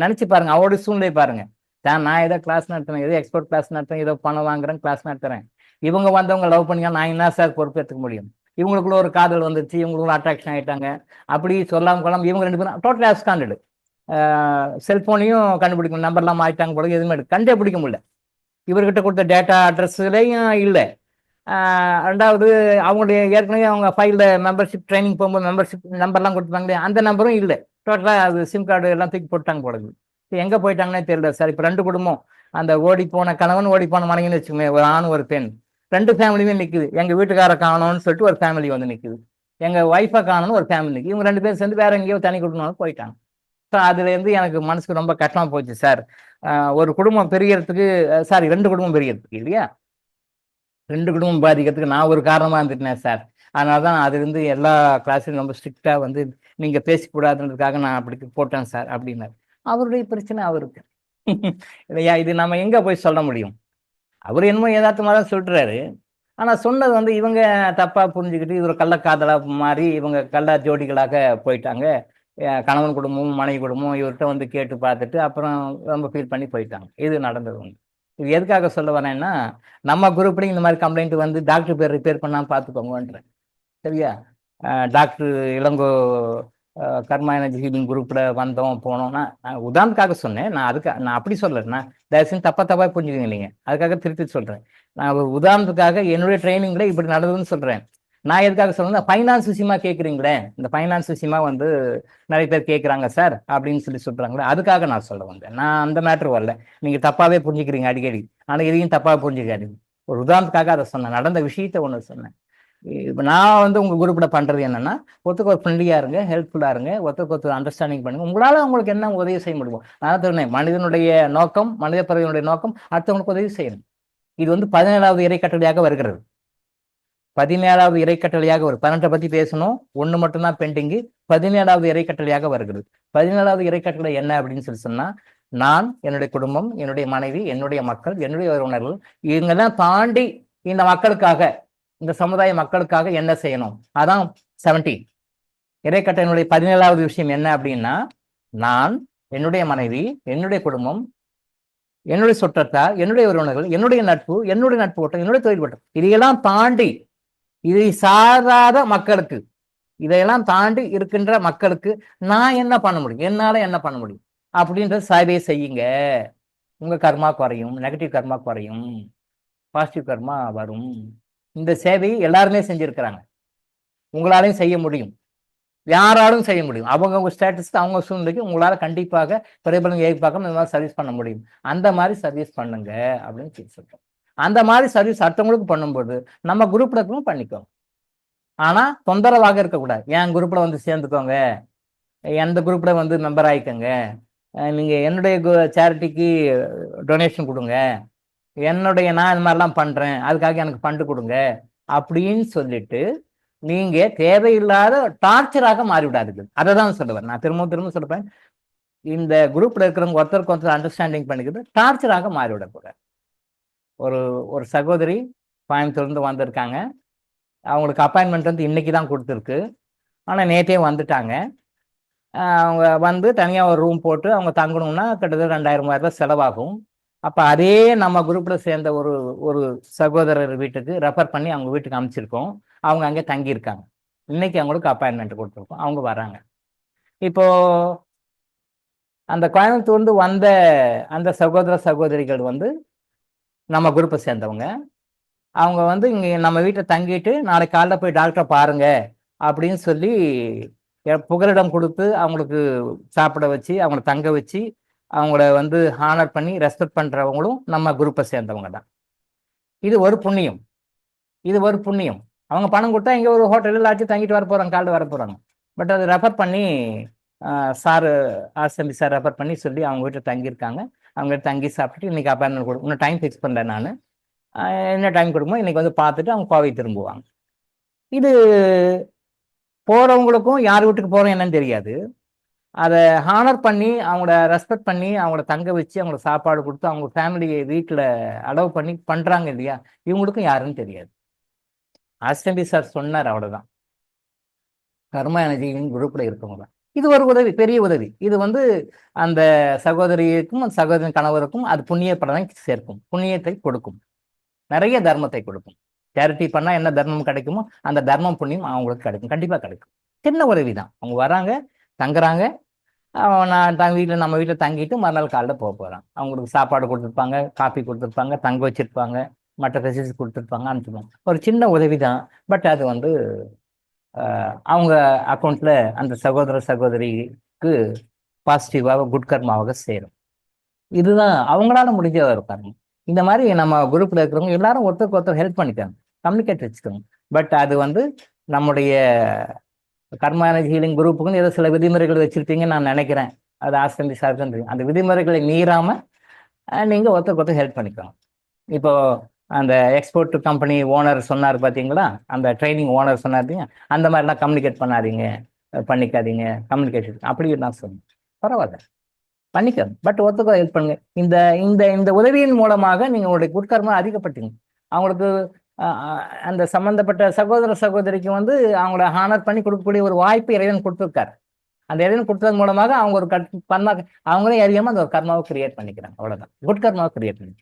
நினைச்சு பாருங்க, அவரோட சூழ்நிலை பாருங்க. நான் ஏதோ கிளாஸ் நடத்துறேன், ஏதோ எக்ஸ்போர்ட் கிளாஸ் நடத்துறேன், ஏதோ பணம் வாங்குறேன், கிளாஸ் நடத்துறேன். இவங்க வந்தவங்க லவ் பண்ணியா நான் என்ன சார் பொறுப்பேற்றுக்க முடியும்? இவங்களுக்குள்ள ஒரு காதல் வந்துருச்சு, இவங்களுக்குள்ள அட்ராக்ஷன் ஆயிட்டாங்க. அப்படி சொல்லாம கொள்ளாம இவங்க 2 பேரும் டோட்டல் அப்ஸ்காண்டடு. செல்போனையும் கண்டுபிடிக்கணும், நம்பர்லாம் மாறிட்டாங்க போல, எதுவுமே கண்டுபிடிக்க முடியல. இவர்கிட்ட கொடுத்த டேட்டா அட்ரஸ்லையும் இல்லை. ரெண்டாவது, அவங்களுடைய ஏற்கனவே அவங்க ஃபைலில் மெம்பர்ஷிப் ட்ரைனிங் போகும்போது மெம்பர்ஷிப் நம்பர்லாம் கொடுத்துருப்பாங்களே, அந்த நம்பரும் இல்லை. டோட்டலாக அது சிம் கார்டு எல்லாம் தூக்கி போட்டாங்க போடுது. எங்கே போயிட்டாங்கன்னே தெரியல சார். இப்போ 2 குடும்பம், அந்த ஓடி போன கணவன் ஓடி போன மனைவின்னு வச்சுக்கோங்க, ஒரு ஆண் ஒரு பெண், 2 ஃபேமிலியுமே நிற்குது. எங்கள் வீட்டுக்கார காணோன்னு சொல்லிட்டு ஒரு ஃபேமிலி வந்து நிற்குது, எங்கள் ஒய்ஃபை காணோன்னு ஒரு ஃபேமிலி நிற்குது. இவங்க 2 பேரும் சேர்ந்து வேற எங்கேயோ தனி குடும்பம் போயிட்டாங்க. ஸோ அதுலேருந்து எனக்கு மனசுக்கு ரொம்ப கஷ்டமாக போச்சு சார். ஒரு குடும்பம் பெரியறதுக்கு, சாரி 2 குடும்பம் பெரியறதுக்கு இல்லையா, 2 குடும்பம் பாதிக்கிறதுக்கு நான் ஒரு காரணமாக இருந்துட்டேன் சார். அதனால தான் அது வந்து எல்லா கிளாஸ்லையும் ரொம்ப ஸ்ட்ரிக்டாக வந்து நீங்கள் பேசக்கூடாதுன்றதுக்காக நான் அப்படி போட்டேன் சார் அப்படின்னாரு. அவருடைய பிரச்சனை அவருக்கு இல்லையா, இது நம்ம எங்கே போய் சொல்ல முடியும்? அவர் என்னமோ யதார்த்தமாக தான் சொல்கிறாரு. ஆனால் சொன்னது வந்து இவங்க தப்பாக புரிஞ்சுக்கிட்டு இது ஒரு கள்ளக்காதலாக மாறி இவங்க கள்ள ஜோடிகளாக போயிட்டாங்க. கணவன் குடும்பமும் மனைவி குடும்பமும் இவர்கிட்ட வந்து கேட்டு பார்த்துட்டு அப்புறம் ரொம்ப ஃபீல் பண்ணி போயிட்டாங்க. இது நடந்தது உண்டு. இது எதுக்காக சொல்ல வரேன்னா, நம்ம குரூப்லையும் இந்த மாதிரி கம்ப்ளைண்ட் வந்து டாக்டர் பேர் ரிப்பேர் பண்ணாமல் பார்த்துக்கோங்கன்றேன். சரியா? டாக்டர் இளங்கோ கர்மா எனர்ஜி ஹீலிங் குரூப்பில் வந்தோம் போனோம்னா, நான் உதாரணத்துக்காக சொன்னேன். நான் அப்படி சொல்லலை. நான் தயவுசெய்து தப்பாக புரிஞ்சுக்கங்க இல்லைங்க. அதுக்காக திருப்பி சொல்கிறேன். நான் ஒரு உதாரணத்துக்காக என்னுடைய ட்ரைனிங்கில் இப்படி நடந்ததுன்னு சொல்கிறேன். நான் எதுக்காக சொல்லணும்னா, ஃபைனான்ஸ் விஷயமா கேட்குறீங்களே, இந்த ஃபைனான்ஸ் விஷயமா வந்து நிறைய பேர் கேட்குறாங்க சார் அப்படின்னு சொல்லி சொல்கிறாங்களே, அதுக்காக நான் சொல்ல வந்தேன். நான் அந்த மேட்ரு வரல. நீங்கள் தப்பாகவே புரிஞ்சுக்கிறீங்க அடிக்கடி. ஆனால் இதையும் தப்பாக புரிஞ்சுக்காதீங்க. ஒரு உதாரணத்துக்காக அதை சொன்னேன். நடந்த விஷயத்த ஒன்று சொன்னேன். இப்போ நான் வந்து உங்கள் குரூப்பில் பண்ணுறது என்னென்னா, ஒருத்தருக்கு ஒரு ஃப்ரெண்ட்லியாக இருங்க, ஹெல்ப்ஃபுல்லாக இருங்க, ஒருத்தருக்கு ஒருத்தர் அண்டர்ஸ்டாண்டிங் பண்ணுங்க. உங்களால் அவங்களுக்கு என்ன உதவி செய்ய முடியும்? நான் சொன்னேன், மனிதனுடைய நோக்கம், மனித பிறவியினுடைய நோக்கம் அடுத்தவங்களுக்கு உதவி செய்யணும். இது வந்து 17வது இறைக்கட்டளையாக வருகிறது. 17வது இறைக்கட்டளையாக வரும். 18 பற்றி பேசணும், 1 மட்டும்தான் பெண்டிங்கு. 17வது இறைக்கட்டளையாக வருகிறது. 17வது இறைக்கட்டளை என்ன அப்படின்னு சொல்லி சொன்னால், நான், என்னுடைய குடும்பம், என்னுடைய மனைவி, என்னுடைய மக்கள், என்னுடைய உறவினர்கள், இவங்கெல்லாம் தாண்டி இந்த மக்களுக்காக, இந்த சமுதாய மக்களுக்காக என்ன செய்யணும்? அதான் 17 இறைக்கட்டளையினுடைய 17வது விஷயம் என்ன அப்படின்னா, நான், என்னுடைய மனைவி, என்னுடைய குடும்பம், என்னுடைய சுற்றத்தார், என்னுடைய உறவினர்கள், என்னுடைய நட்பு வட்டம், என்னுடைய தொழில் வட்டம், இதையெல்லாம் தாண்டி, இதை சாராத மக்களுக்கு, இதையெல்லாம் தாண்டி இருக்கின்ற மக்களுக்கு நான் என்ன பண்ண முடியும், என்னால என்ன பண்ண முடியும் அப்படின்ற சேவையை செய்யுங்க. உங்க கர்மா குறையும், நெகட்டிவ் கர்மா குறையும், பாசிட்டிவ் கர்மா வரும். இந்த சேவையை எல்லாருமே செஞ்சிருக்கிறாங்க. உங்களாலையும் செய்ய முடியும், யாராலும் செய்ய முடியும். அவங்க ஸ்டேட்டஸ்க்கு, அவங்க சூழ்நிலைக்கு உங்களால கண்டிப்பாக பிரபலம் ஏற்பாக்கம் இந்த மாதிரி சர்வீஸ் பண்ண முடியும். அந்த மாதிரி சர்வீஸ் பண்ணுங்க அப்படின்னு சொல்றோம். அந்த மாதிரி சர்வீஸ் அடுத்தவங்களுக்கு பண்ணும்போது நம்ம குரூப்ல இருக்கவும் பண்ணிக்கோங்க. ஆனா தொந்தரவாக இருக்கக்கூடாது. என் குரூப்ல வந்து சேர்ந்துக்கோங்க, எந்த குரூப்ல வந்து மெம்பர் ஆயிக்கோங்க, நீங்க என்னுடைய சேரிட்டிக்கு டொனேஷன் கொடுங்க, என்னுடைய நான் இந்த மாதிரிலாம் பண்றேன், அதுக்காக எனக்கு ஃபண்டு கொடுங்க அப்படின்னு சொல்லிட்டு நீங்க தேவையில்லாத டார்ச்சராக மாறிவிடாதுங்க. அதை தான் சொல்லுவேன். நான் திரும்ப சொல்லுவேன், இந்த குரூப்ல இருக்கிறவங்க ஒருத்தருக்கு ஒருத்தர் அண்டர்ஸ்டாண்டிங் பண்ணிக்கிறது டார்ச்சராக மாறிவிடக்கூடாது. ஒரு சகோதரி கோயம்புத்தூர்லேருந்து வந்திருக்காங்க. அவங்களுக்கு அப்பாயின்மெண்ட் வந்து இன்னைக்கு தான் கொடுத்துருக்கு. ஆனால் நேற்றே வந்துட்டாங்க. அவங்க வந்து தனியாக ஒரு ரூம் போட்டு அவங்க தங்கணும்னா கிட்டத்தட்ட 2000 ரூபாய் செலவாகும். அப்போ அதே நம்ம குரூப்பில் சேர்ந்த ஒரு சகோதரர் வீட்டுக்கு ரெஃபர் பண்ணி அவங்க வீட்டுக்கு அனுப்பிச்சிருக்கோம். அவங்க அங்கே தங்கியிருக்காங்க. இன்னைக்கு அவங்களுக்கு அப்பாயின்மெண்ட் கொடுத்துருக்கோம், அவங்க வராங்க. இப்போ அந்த கோயம்புத்தூர்ந்து வந்த அந்த சகோதர சகோதரிகள் வந்து நம்ம குரூப்பை சேர்ந்தவங்க. அவங்க வந்து இங்கே நம்ம வீட்டில் தங்கிட்டு நாளைக்கு காலைல போய் டாக்டரை பாருங்க அப்படின்னு சொல்லி புகலிடம் கொடுத்து அவங்களுக்கு சாப்பிட வச்சு அவங்கள தங்க வச்சு அவங்கள வந்து ஹானர் பண்ணி ரெஸ்பெக்ட் பண்ணுறவங்களும் நம்ம குரூப்பை சேர்ந்தவங்க தான். இது ஒரு புண்ணியம், இது ஒரு புண்ணியம். அவங்க பணம் கொடுத்தா இங்கே ஒரு ஹோட்டலில் ஆச்சு தங்கிட்டு வர போகிறாங்க, காலைல வர போகிறாங்க. பட் அது ரெஃபர் பண்ணி சார் ஆர்எஸ்எம்பி சார் ரெஃபர் பண்ணி சொல்லி அவங்க வீட்டில் தங்கியிருக்காங்க. அவங்க தங்கி சாப்பிட்டுட்டு இன்னைக்கு அப்பாயின்மெண்ட் கொடு, இன்னும் டைம் ஃபிக்ஸ் பண்ணுறேன் நான், என்ன டைம் கொடுக்குமோ இன்னைக்கு வந்து பார்த்துட்டு அவங்க கோவை திரும்புவாங்க. இது போகிறவங்களுக்கும் யார் வீட்டுக்கு போகிறோம் என்னன்னு தெரியாது. அதை ஹானர் பண்ணி அவங்கள ரெஸ்பெக்ட் பண்ணி அவங்கள தங்க வச்சு அவங்கள சாப்பாடு கொடுத்து அவங்க ஃபேமிலியை வீட்டில் அலோவ் பண்ணி பண்ணுறாங்க இல்லையா, இவங்களுக்கும் யாருன்னு தெரியாது. ஆர்எஸ்எம்பி சார் சொன்னார், அவ்வளோதான். கர்மா எனர்ஜியின் குரூப்பில் இருக்கவங்க தான். இது ஒரு உதவி, பெரிய உதவி. இது வந்து அந்த சகோதரிக்கும் அந்த சகோதரின் கணவருக்கும் அது புண்ணிய பலனை சேர்க்கும், புண்ணியத்தை கொடுக்கும், நிறைய தர்மத்தை கொடுக்கும். சேரிட்டி பண்ணால் என்ன தர்மம் கிடைக்குமோ அந்த தர்மம் புண்ணியம் அவங்களுக்கு கிடைக்கும், கண்டிப்பாக கிடைக்கும். சின்ன உதவி தான். அவங்க வராங்க, தங்குறாங்க, நான் வீட்டில் நம்ம வீட்டில் தங்கிட்டு மறுநாள் காலைல போக போகிறாங்க. அவங்களுக்கு சாப்பாடு கொடுத்துருப்பாங்க, காஃபி கொடுத்துருப்பாங்க, தங்க வச்சுருப்பாங்க, மற்ற ஃபெசிலிட்டிஸ் கொடுத்துருப்பாங்க, அனுப்பிச்சுப்பாங்க. ஒரு சின்ன உதவி தான். பட் அது வந்து அவங்க அக்கௌண்ட்டில் அந்த சகோதர சகோதரிக்கு பாசிட்டிவாக குட் கர்மாவாக சேரும். இதுதான் அவங்களால முடிஞ்ச ஒரு கர்மம். இந்த மாதிரி நம்ம குரூப்பில் இருக்கிறவங்க எல்லாரும் ஒருத்தருக்கு ஒருத்தர் ஹெல்ப் பண்ணிக்காங்க, கம்யூனிகேட் வச்சுக்கோங்க. பட் அது வந்து நம்முடைய கர்மா எனர்ஜி ஹீலிங் குரூப்புக்குன்னு ஏதோ சில விதிமுறைகள் வச்சுருப்பீங்கன்னு நான் நினைக்கிறேன். அது ஆஸ்கந்தி சார் தான் தெரியும். அந்த விதிமுறைகளை மீறாமல் நீங்கள் ஒருத்தருக்கு ஒருத்தர் ஹெல்ப் பண்ணிக்கோங்க. இப்போ அந்த எக்ஸ்போர்ட் கம்பெனி ஓனர் சொன்னார் பார்த்தீங்களா, அந்த ட்ரைனிங் ஓனர் சொன்னார், அந்த மாதிரிலாம் கம்யூனிகேட் பண்ணாதீங்க, பண்ணிக்காதீங்க, கம்யூனிகேஷன் அப்படி நான் சொன்னேன். பரவாயில்ல, பண்ணிக்காது. பட் ஒருத்தருக்கு ஹெல்ப் பண்ணுங்க. இந்த இந்த இந்த உதவியின் மூலமாக நீங்கள் உங்களுடைய குட்கர்மா அதிகப்பட்டீங்க. அவங்களுக்கு அந்த சம்பந்தப்பட்ட சகோதர சகோதரிக்கு வந்து அவங்கள ஹானர் பண்ணி கொடுக்கக்கூடிய ஒரு வாய்ப்பு இறைவன் கொடுத்துருக்காரு. அந்த இறைவன் கொடுத்ததன் மூலமாக அவங்க ஒரு கர்மா அவங்களே அறியாமல் அந்த ஒரு கர்மாவை கிரியேட் பண்ணிக்கிறாங்க. அவ்வளோதான், குட் கர்மாவை கிரியேட் பண்ணி.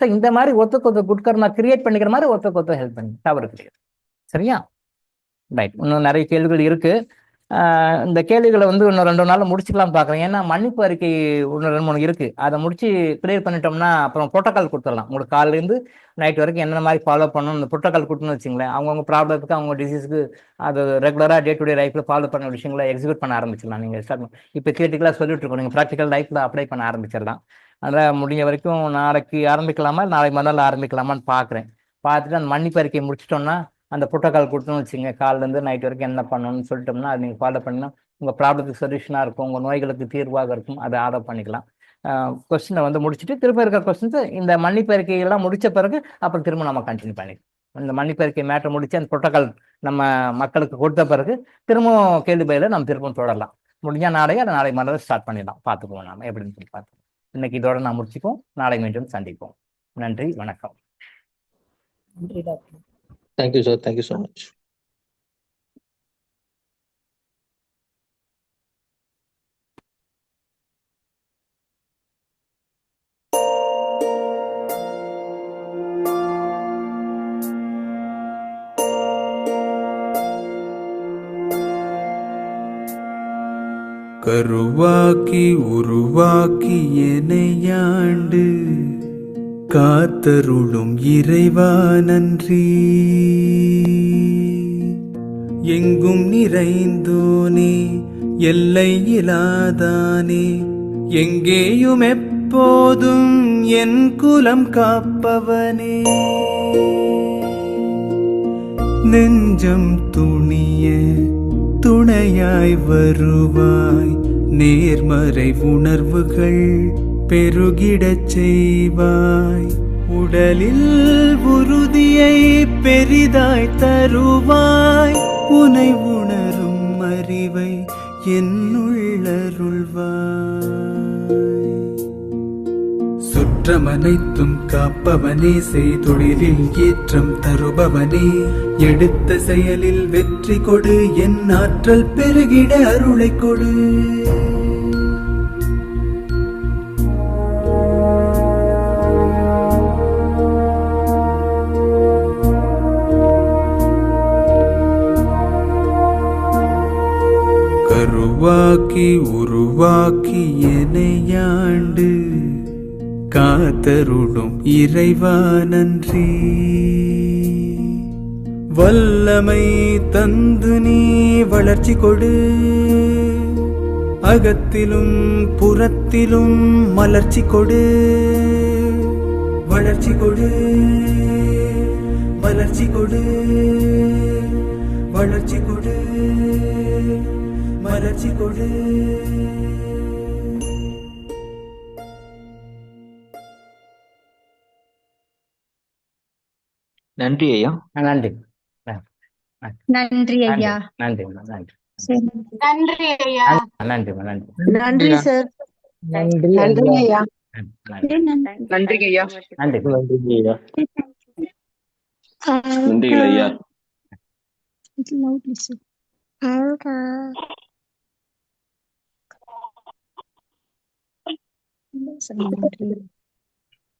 ஸோ இந்த மாதிரி ஒருத்தருக்கு குட் கர்மா கிரியேட் பண்ணிக்கிற மாதிரி ஒருத்தருக்கு ஹெல்ப் பண்ணி தவறு கிடையாது. சரியா? ரைட். இன்னும் நிறைய கேள்விகள் இருக்கு. இந்த கேள்விகளை வந்து இன்னும் 2 நாள் முடிச்சுக்கலாம் பார்க்குறேன். ஏன்னா மன்னிப்பு அறிக்கை இன்னும் 2 3 இருக்கு. அதை முடிச்சு கிளியர் பண்ணிட்டோம்னா அப்புறம் புரோட்டோக்கால் கொடுத்துடலாம். உங்களுக்கு காலையிலேருந்து நைட் வரைக்கும் என்னென்ன மாதிரி ஃபாலோ பண்ணணும் இந்த புரோட்டோக்கால் கொடுத்துன்னு வச்சுங்களேன். அவங்கவுங்க ப்ராப்ளத்துக்கு அவங்க டிசீஸுக்கு அது ரெகுலராக டே டு டே லைஃப்பில் ஃபாலோ பண்ண விஷயங்களை எக்ஸிக்யூட் பண்ண ஆரம்பிச்சிடலாம். நீங்கள் ஸ்டார்ட் இப்போ தியேட்டிக்கலாக சொல்லிட்டு இருக்கோம், நீங்கள் ப்ராக்டிக்கல் லைஃப்பில் அப்ளை பண்ண ஆரம்பிச்சிடலாம். அதனால் முடிஞ்ச வரைக்கும் நாளைக்கு ஆரம்பிக்கலாமா, நாளைக்கு மறுநாள் ஆரம்பிக்கலாமான்னு பார்க்குறேன். பார்த்துட்டு அந்த மன்னிப்பு அறிக்கையை முடிச்சிட்டோம்னா அந்த புரோட்டோக்கால் கொடுத்தோம்னு வச்சுங்க, காலிலேருந்து நைட் வரைக்கும் என்ன பண்ணணும்னு சொல்லிட்டோம்னா அது நீங்கள் ஃபாலோ பண்ணினா உங்கள் ப்ராப்ளத்துக்கு சொல்யூஷனாக இருக்கும், உங்கள் நோய்களுக்கு தீர்வாக இருக்கும். அதை ஆர்டர் பண்ணிக்கலாம். கொஸ்டினை வந்து முடிச்சுட்டு திரும்ப இருக்கிற கொஸ்டின்ஸ் இந்த மன்னிப்பு அறிக்கையெல்லாம் முடித்த பிறகு அப்புறம் திரும்ப நம்ம கண்டினியூ பண்ணிக்கலாம். இந்த மன்னிப்பு அறிக்கை மேட்டர் முடிச்சு அந்த புரோட்டோக்கால் நம்ம மக்களுக்கு கொடுத்த பிறகு திரும்பவும் கேள்வி பயில நம்ம திரும்பவும் தொடரலாம். முடிஞ்சால் நாளைக்கு அதை நாளை மறுநாள் ஸ்டார்ட் பண்ணிடலாம். பார்த்துக்குவோம் நாம எப்படின்னு சொல்லி பார்த்துக்குவோம். இன்னைக்கு இதோட நான் முடிச்சுப்போம். நாளை மீண்டும் சந்திப்போம். நன்றி, வணக்கம். நன்றி doctor. Thank you, sir. Thank you so much. கருவாக்கி உருவாக்கி எனையாண்டு காத்தருளும் இறைவா நன்றி. எங்கும் நிறைந்தோனே எல்லை இலாதானே, எங்கேயும் எப்போதும் என் குலம் காப்பவனே. நெஞ்சம் துணிய துணையாய் வருவாய், நேர்மறை உணர்வுகள் பெருகிடச் செய்வாய். உடலில் உறுதியை பெரிதாய் தருவாய், உனை உணரும் அறிவை என்னுள்ளருள்வாய். சுற்றமனைத்தும் காப்பவனே, செய்தொழிலில் ஏற்றம் தருபவனே, எடுத்த செயலில் வெற்றி கொடு, என் ஆற்றல் பெருகிட அருளை கொடு. உருவாக்கி உருவாக்கி எனையாண்டு காத்தருளும் இறைவா நன்றி. வல்லமை தந்து நீ வளர்ச்சி கொடு, அகத்திலும் புறத்திலும் மலர்ச்சி கொடு. வளர்ச்சி கொடு, மலர்ச்சி கொடு, வளர்ச்சி கொடு, மலர்ச்சி கொடு. நன்றி ஐயா. நன்றி நன்றி ஐயா. நன்றி நன்றி சரி. நன்றி ஐயா. நன்றி நன்றி நன்றி சார். நன்றி ஐயா. நன்றி நன்றி ஐயா. நன்றி நன்றி ஐயா. நன்றிகள் ஐயா. நன்றி.